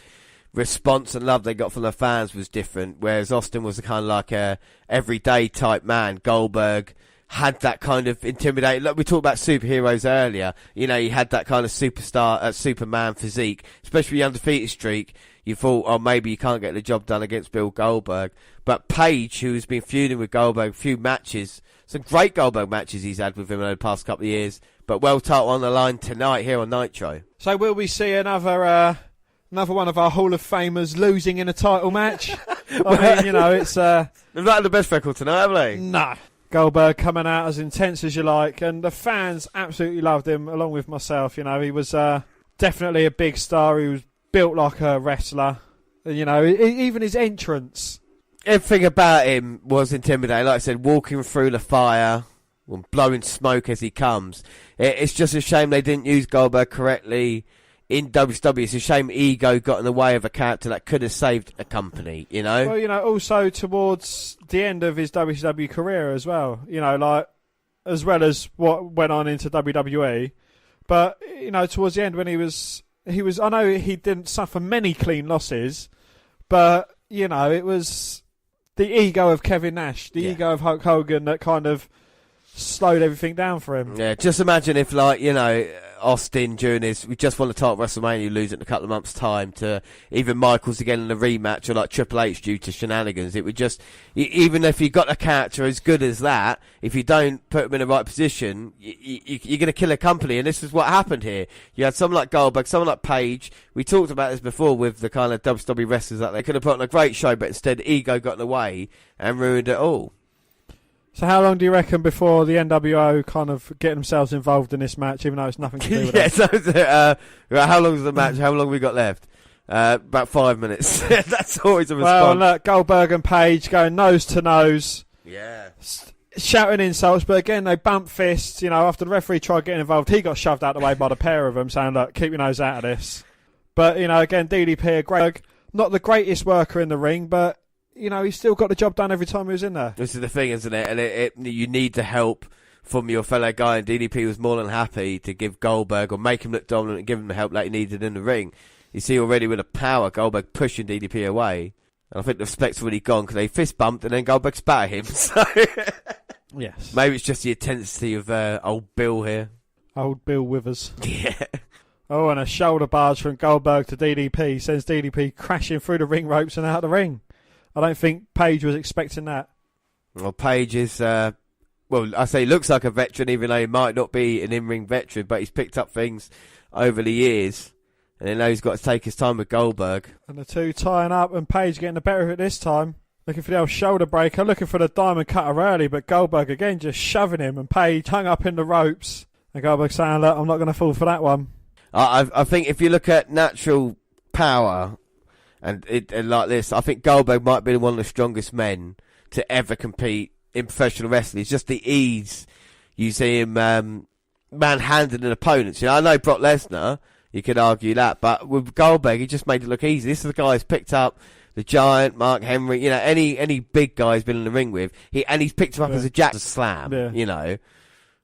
response and love they got from the fans was different, whereas Austin was kind of like a everyday type man. Goldberg had that kind of intimidating, like we talked about superheroes earlier, he had that kind of superstar, Superman physique, especially the undefeated streak. You thought, oh, maybe you can't get the job done against Bill Goldberg. But Page, who's been feuding with Goldberg a few matches, some great Goldberg matches he's had with him over the past couple of years, but well title on the line tonight here on Nitro. So will we see another one of our Hall of Famers losing in a title match? I mean, it's... They've not had the best record tonight, have they? No. Goldberg coming out as intense as you like, and the fans absolutely loved him, along with myself. He was definitely a big star. He was built like a wrestler. And, even his entrance. Everything about him was intimidating. Like I said, walking through the fire, blowing smoke as he comes. It's just a shame they didn't use Goldberg correctly in WCW. It's a shame ego got in the way of a character that could have saved a company, Well, also towards the end of his WCW career as well, as well as what went on into WWE. But, towards the end when he was, I know he didn't suffer many clean losses, but, it was the ego of Kevin Nash, the ego of Hulk Hogan that kind of slowed everything down for him. Yeah, just imagine if, Austin during we just won the title at WrestleMania, lose it in a couple of months' time to even Michaels again in a rematch, or Triple H due to shenanigans. It would just, even if you got a character as good as that, if you don't put him in the right position, you're going to kill a company. And this is what happened here. You had someone like Goldberg, someone like Page. We talked about this before with the kind of WWE wrestlers that they could have put on a great show, but instead ego got in the way and ruined it all. So how long do you reckon before the NWO kind of get themselves involved in this match, even though it's nothing to do with it? How long is the match? How long have we got left? About 5 minutes. That's always a response. Well, look, Goldberg and Page going nose to nose. Yeah. Shouting insults, but again, they bump fists. After the referee tried getting involved, he got shoved out of the way by the pair of them, saying, look, keep your nose out of this. But, again, DDP, not the greatest worker in the ring, but... he still got the job done every time he was in there. This is the thing, isn't it? And you need the help from your fellow guy, and DDP was more than happy to give Goldberg, or make him look dominant and give him the help that he needed in the ring. You see already with the power, Goldberg pushing DDP away. And I think the respect's already gone because they fist bumped and then Goldberg spat at him. So yes. Maybe it's just the intensity of old Bill here. Old Bill Withers. Yeah. Oh, and a shoulder barge from Goldberg to DDP sends DDP crashing through the ring ropes and out of the ring. I don't think Page was expecting that. Well, Page is, I say he looks like a veteran, even though he might not be an in-ring veteran, but he's picked up things over the years. And I know he's got to take his time with Goldberg. And the two tying up, and Page getting the better of it this time. Looking for the old shoulder breaker, looking for the diamond cutter early, but Goldberg again just shoving him, and Page hung up in the ropes. And Goldberg saying, look, I'm not going to fall for that one. I think if you look at natural power... And like this, I think Goldberg might be one of the strongest men to ever compete in professional wrestling. It's just the ease you see him manhandling opponents. I know Brock Lesnar, you could argue that, but with Goldberg, he just made it look easy. This is the guy who's picked up the Giant, Mark Henry, any big guy he's been in the ring with, he's picked him up as a jack slam. Yeah.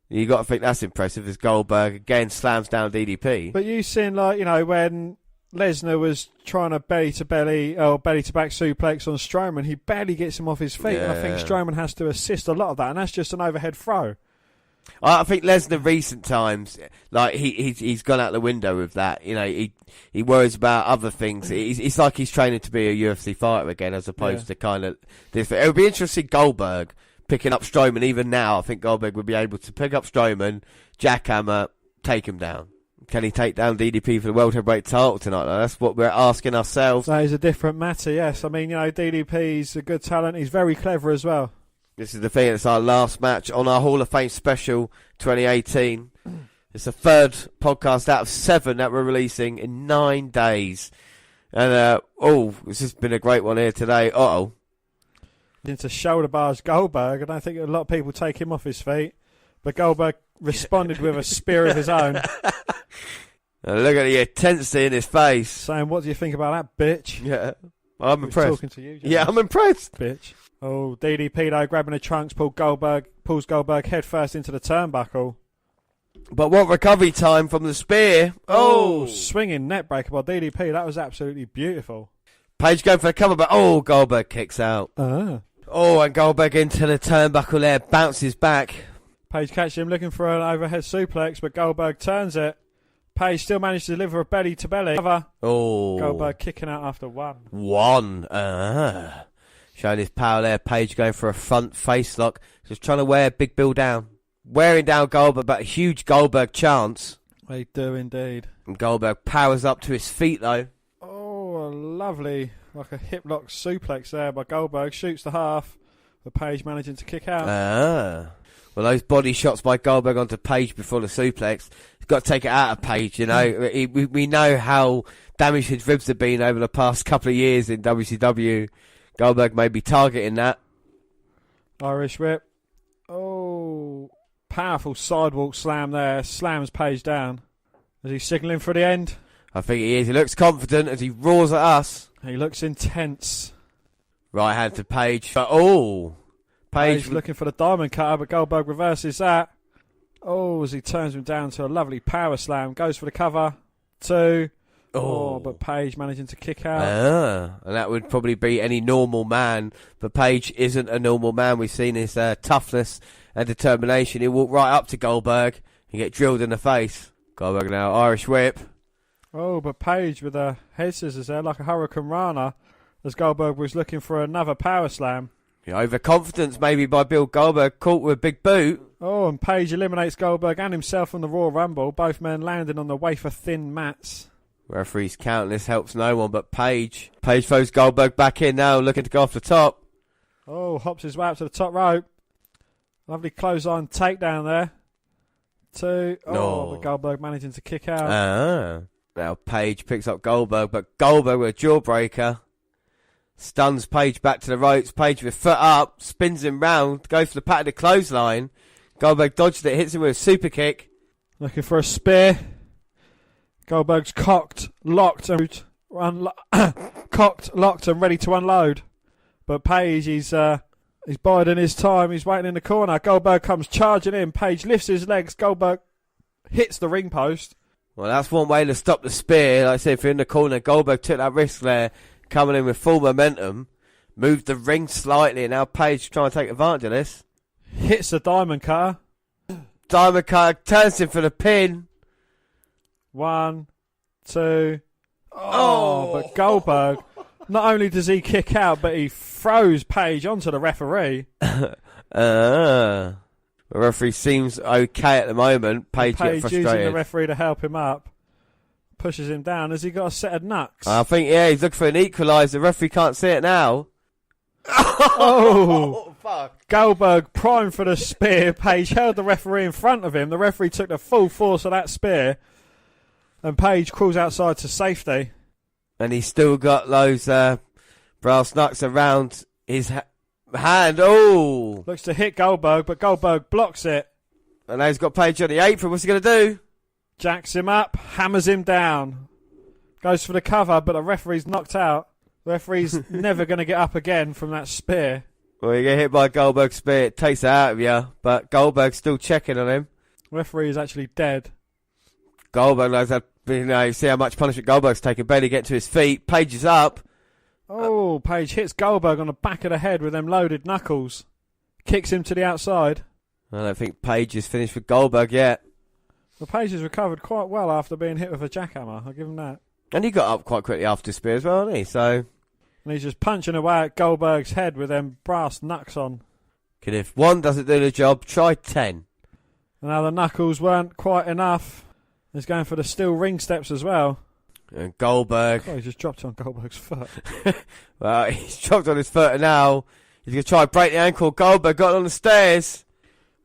You got to think that's impressive. As Goldberg again slams down DDP. But you seen when Lesnar was trying to belly-to-belly or belly-to-back suplex on Strowman, he barely gets him off his feet. Yeah. And I think Strowman has to assist a lot of that, and that's just an overhead throw. I think Lesnar recent times, like he's gone out the window with that. You know, he worries about other things. It's like he's training to be a UFC fighter again, as opposed to kind of this. It would be interesting Goldberg picking up Strowman. Even now, I think Goldberg would be able to pick up Strowman, jackhammer, take him down. Can he take down DDP for the World Heavyweight title tonight? That's what we're asking ourselves. That is a different matter, yes. I mean, you know, DDP's a good talent. He's very clever as well. This is the thing. It's our last match on our Hall of Fame special 2018. It's the third podcast out of 7 that we're releasing in 9 days. And, this has been a great one here today. Into shoulder bars Goldberg. I don't think a lot of people take him off his feet. But Goldberg responded with a spear of his own. And look at the intensity in his face. Saying, what do you think about that, bitch? Yeah, I'm impressed. Talking to you, yeah, I'm impressed. Bitch. Oh, DDP though, grabbing the trunks, pulls Goldberg head first into the turnbuckle. But what recovery time from the spear. Oh, swinging net breaker by DDP. That was absolutely beautiful. Page going for the cover, but Goldberg kicks out. And Goldberg into the turnbuckle there, bounces back. Page catches him looking for an overhead suplex, but Goldberg turns it. Page still managed to deliver a belly to belly. Goldberg kicking out after one. Showing his power there. Page going for a front face lock. Just trying to wear Big Bill down. Wearing down Goldberg, but a huge Goldberg chance. They do indeed. And Goldberg powers up to his feet though. Oh, lovely. Like a hip lock suplex there by Goldberg. Shoots the half. But Page managing to kick out. Well, those body shots by Goldberg onto Page before the suplex. He's got to take it out of Page, you know. We know how damaged his ribs have been over the past couple of years in WCW. Goldberg may be targeting that. Irish whip. Oh, powerful sidewalk slam there. Slams Page down. Is he signalling for the end? I think he is. He looks confident as he roars at us. He looks intense. Right hand to Page. But, Page looking for the diamond cutter, but Goldberg reverses that. As he turns him down to a lovely power slam. Goes for the cover. 2. But Page managing to kick out. And that would probably be any normal man. But Page isn't a normal man. We've seen his toughness and determination. He'll walk right up to Goldberg and get drilled in the face. Goldberg now, Irish whip. But Page with the head scissors there, like a Hurricane Rana, as Goldberg was looking for another power slam. Overconfidence maybe by Bill Goldberg, caught with a big boot. And Page eliminates Goldberg and himself from the Royal Rumble. Both men landing on the wafer-thin mats. Referee's counting. This helps no one but Page. Page throws Goldberg back in now, looking to go off the top. Hops his way up to the top rope. Lovely clothesline takedown there. 2. But Goldberg managing to kick out. Now Page picks up Goldberg, but Goldberg with a jawbreaker. Stuns Page back to the ropes. Page with foot up, spins him round, goes for the patented clothesline. Goldberg dodged it, hits him with a super kick. Looking for a spear. Goldberg's cocked, locked, and ready to unload. But Page, he's biding his time. He's waiting in the corner. Goldberg comes charging in. Page lifts his legs. Goldberg hits the ring post. Well, that's one way to stop the spear. Like I said, if you're in the corner, Goldberg took that risk there, coming in with full momentum, moved the ring slightly, and now Page trying to take advantage of this. Hits the diamond cutter. Diamond cutter turns him for the pin. 1, 2. But Goldberg, not only does he kick out, but he throws Page onto the referee. The referee seems okay at the moment. Page gets frustrated. Using the referee to help him up. Pushes him down. Has he got a set of knucks? I think, he's looking for an equaliser. The referee can't see it now. Fuck. Goldberg primed for the spear. Page held the referee in front of him. The referee took the full force of that spear. And Page crawls outside to safety. And he's still got those brass knucks around his hand. Looks to hit Goldberg, but Goldberg blocks it. And now he's got Page on the apron. What's he going to do? Jacks him up, hammers him down. Goes for the cover, but the referee's knocked out. The referee's never going to get up again from that spear. Well, you get hit by Goldberg's spear, it takes it out of you. But Goldberg's still checking on him. The referee is actually dead. Goldberg knows that. You see how much punishment Goldberg's taking. Barely get to his feet. Page is up. Page hits Goldberg on the back of the head with them loaded knuckles. Kicks him to the outside. I don't think Page is finished with Goldberg yet. Well, Page has recovered quite well after being hit with a jackhammer. I'll give him that. And he got up quite quickly after the spear as well, didn't he? So, And he's just punching away at Goldberg's head with them brass knucks on. if one doesn't do the job, try 10. And now the knuckles weren't quite enough. He's going for the steel ring steps as well. And Goldberg. Oh, he just dropped on Goldberg's foot. Well, he's dropped on his foot and now he's going to try and break the ankle. Goldberg got on the stairs.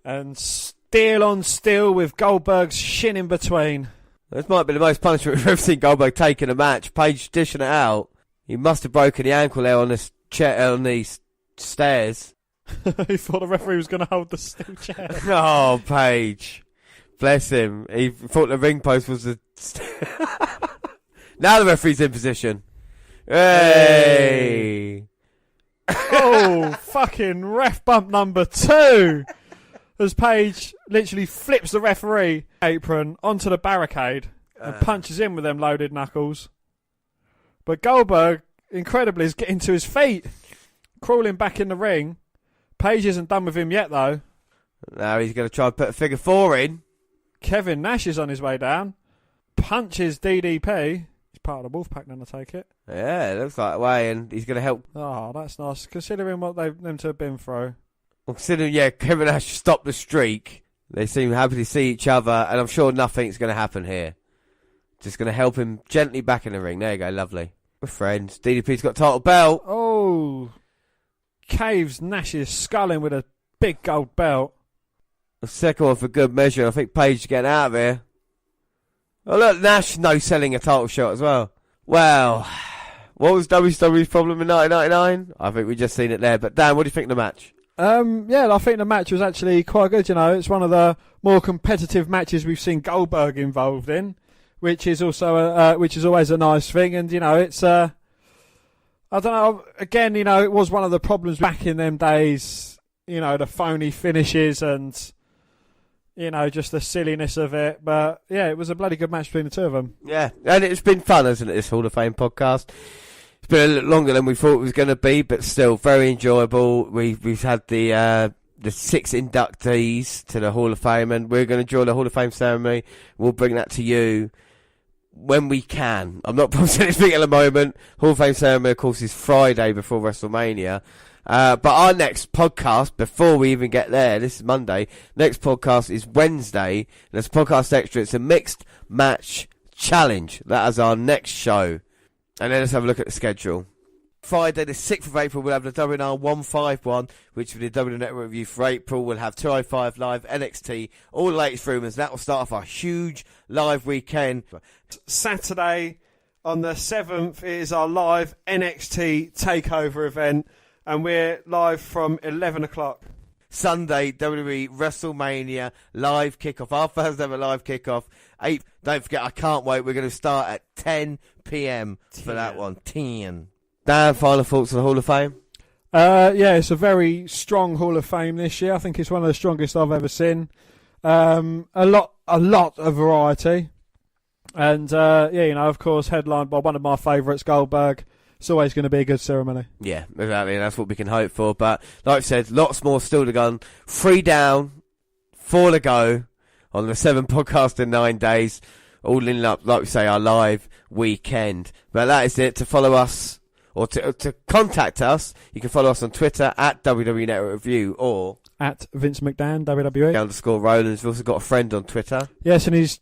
And steel on steel with Goldberg's shin in between. This might be the most punishment we've ever seen Goldberg take in a match. Page dishing it out. He must have broken the ankle there on this chair, on these stairs. He thought the referee was going to hold the steel chair. Oh, Page. Bless him. He thought the ring post was the... Now the referee's in position. Hey! Oh, fucking ref bump number 2. As Page literally flips the referee apron onto the barricade and punches in with them loaded knuckles. But Goldberg, incredibly, is getting to his feet, crawling back in the ring. Page isn't done with him yet, though. Now he's going to try and put a figure 4 in. Kevin Nash is on his way down. Punches DDP. He's part of the Wolfpack, then I take it. Yeah, it looks like a way, and he's going to help. Oh, that's nice, considering what them to have been through. Well, considering, Kevin Nash stopped the streak. They seem happy to see each other, and I'm sure nothing's going to happen here. Just going to help him gently back in the ring. There you go, lovely. We're friends. DDP's got title belt. Oh, caves Nash's skull in with a big gold belt. The second one for good measure. I think Page is getting out of here. Oh, look, Nash selling a title shot as well. Well, what was WWE's problem in 1999? I think we just seen it there. But Dan, what do you think of the match? Yeah, I think the match was actually quite good. It's one of the more competitive matches we've seen Goldberg involved in, which is also which is always a nice thing. And it's I don't know. Again, it was one of the problems back in them days. The phony finishes and just the silliness of it. But yeah, it was a bloody good match between the two of them. Yeah, and it's been fun, hasn't it? This Hall of Fame podcast. It's been a little longer than we thought it was going to be, but still very enjoyable. We've had the 6 inductees to the Hall of Fame, and we're going to join the Hall of Fame ceremony. We'll bring that to you when we can. I'm not promising anything at the moment. Hall of Fame ceremony, of course, is Friday before WrestleMania. But our next podcast, before we even get there, this is Monday. Next podcast is Wednesday. And it's Podcast Extra. It's a mixed match challenge. That is our next show. And then let's have a look at the schedule. Friday, the 6th of April, we'll have the WNR 151, which will be the WNR Network review for April. We'll have 205 Live, NXT, all the latest rumours. That will start off our huge live weekend. Saturday on the 7th is our live NXT TAKEOVER event, and we're live from 11 o'clock. Sunday, WWE WrestleMania live kickoff. Our first ever live kickoff. Don't forget, I can't wait. We're going to start at 10 p.m. for that one. 10. Dan, final thoughts on the Hall of Fame? Yeah, it's a very strong Hall of Fame this year. I think it's one of the strongest I've ever seen. A lot of variety. And, of course, headlined by one of my favourites, Goldberg. It's always going to be a good ceremony. Yeah, exactly. That's what we can hope for. But, like I said, lots more still to go. 3 down, 4 to go on the 7 podcast in 9 days. All in up, like we say, our live weekend. But that is it. To follow us, or to contact us, you can follow us on Twitter at WWE Network Review or at Vince McDan, WWE _Rollins. We've also got a friend on Twitter. Yes, and he's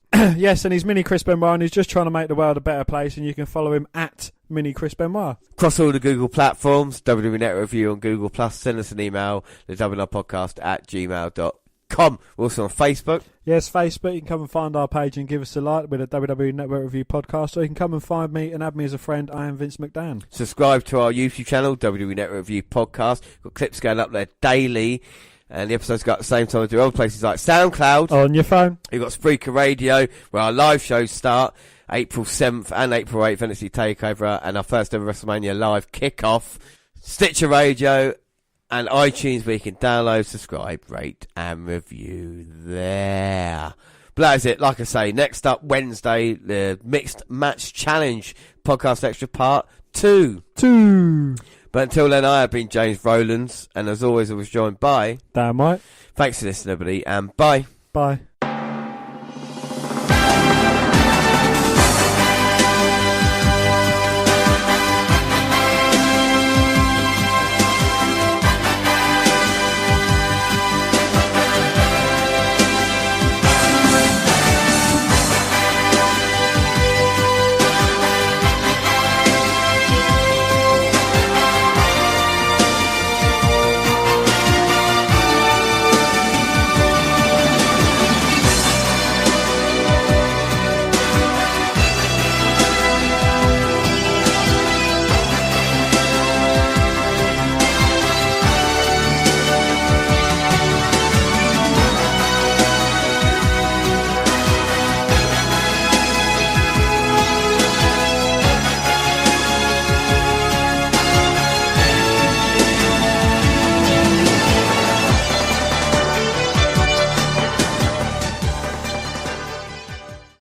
Mini Chris Benoit, and he's just trying to make the world a better place, and you can follow him at Mini Chris Benoit. Across all the Google platforms, WWE Network Review on Google+. Send us an email, the WNRPodcast at gmail.com. We're also on Facebook. Yes, Facebook. You can come and find our page and give us a like with a WWE Network Review podcast, or you can come and find me and add me as a friend. I am Vince McDan. Subscribe to our YouTube channel, WWE Network Review Podcast. Got clips going up there daily. And the episodes go at the same time to other places like SoundCloud. On your phone. You've got Spreaker Radio, where our live shows start April 7th and April 8th, NXT TakeOver, and our first ever WrestleMania live kickoff. Stitcher Radio and iTunes, where you can download, subscribe, rate, and review there. But that is it. Like I say, next up Wednesday, the Mixed Match Challenge Podcast Extra Part 2. But until then, I have been James Rowlands, and as always, I was joined by... Damn right. Thanks for listening, everybody, and bye. Bye.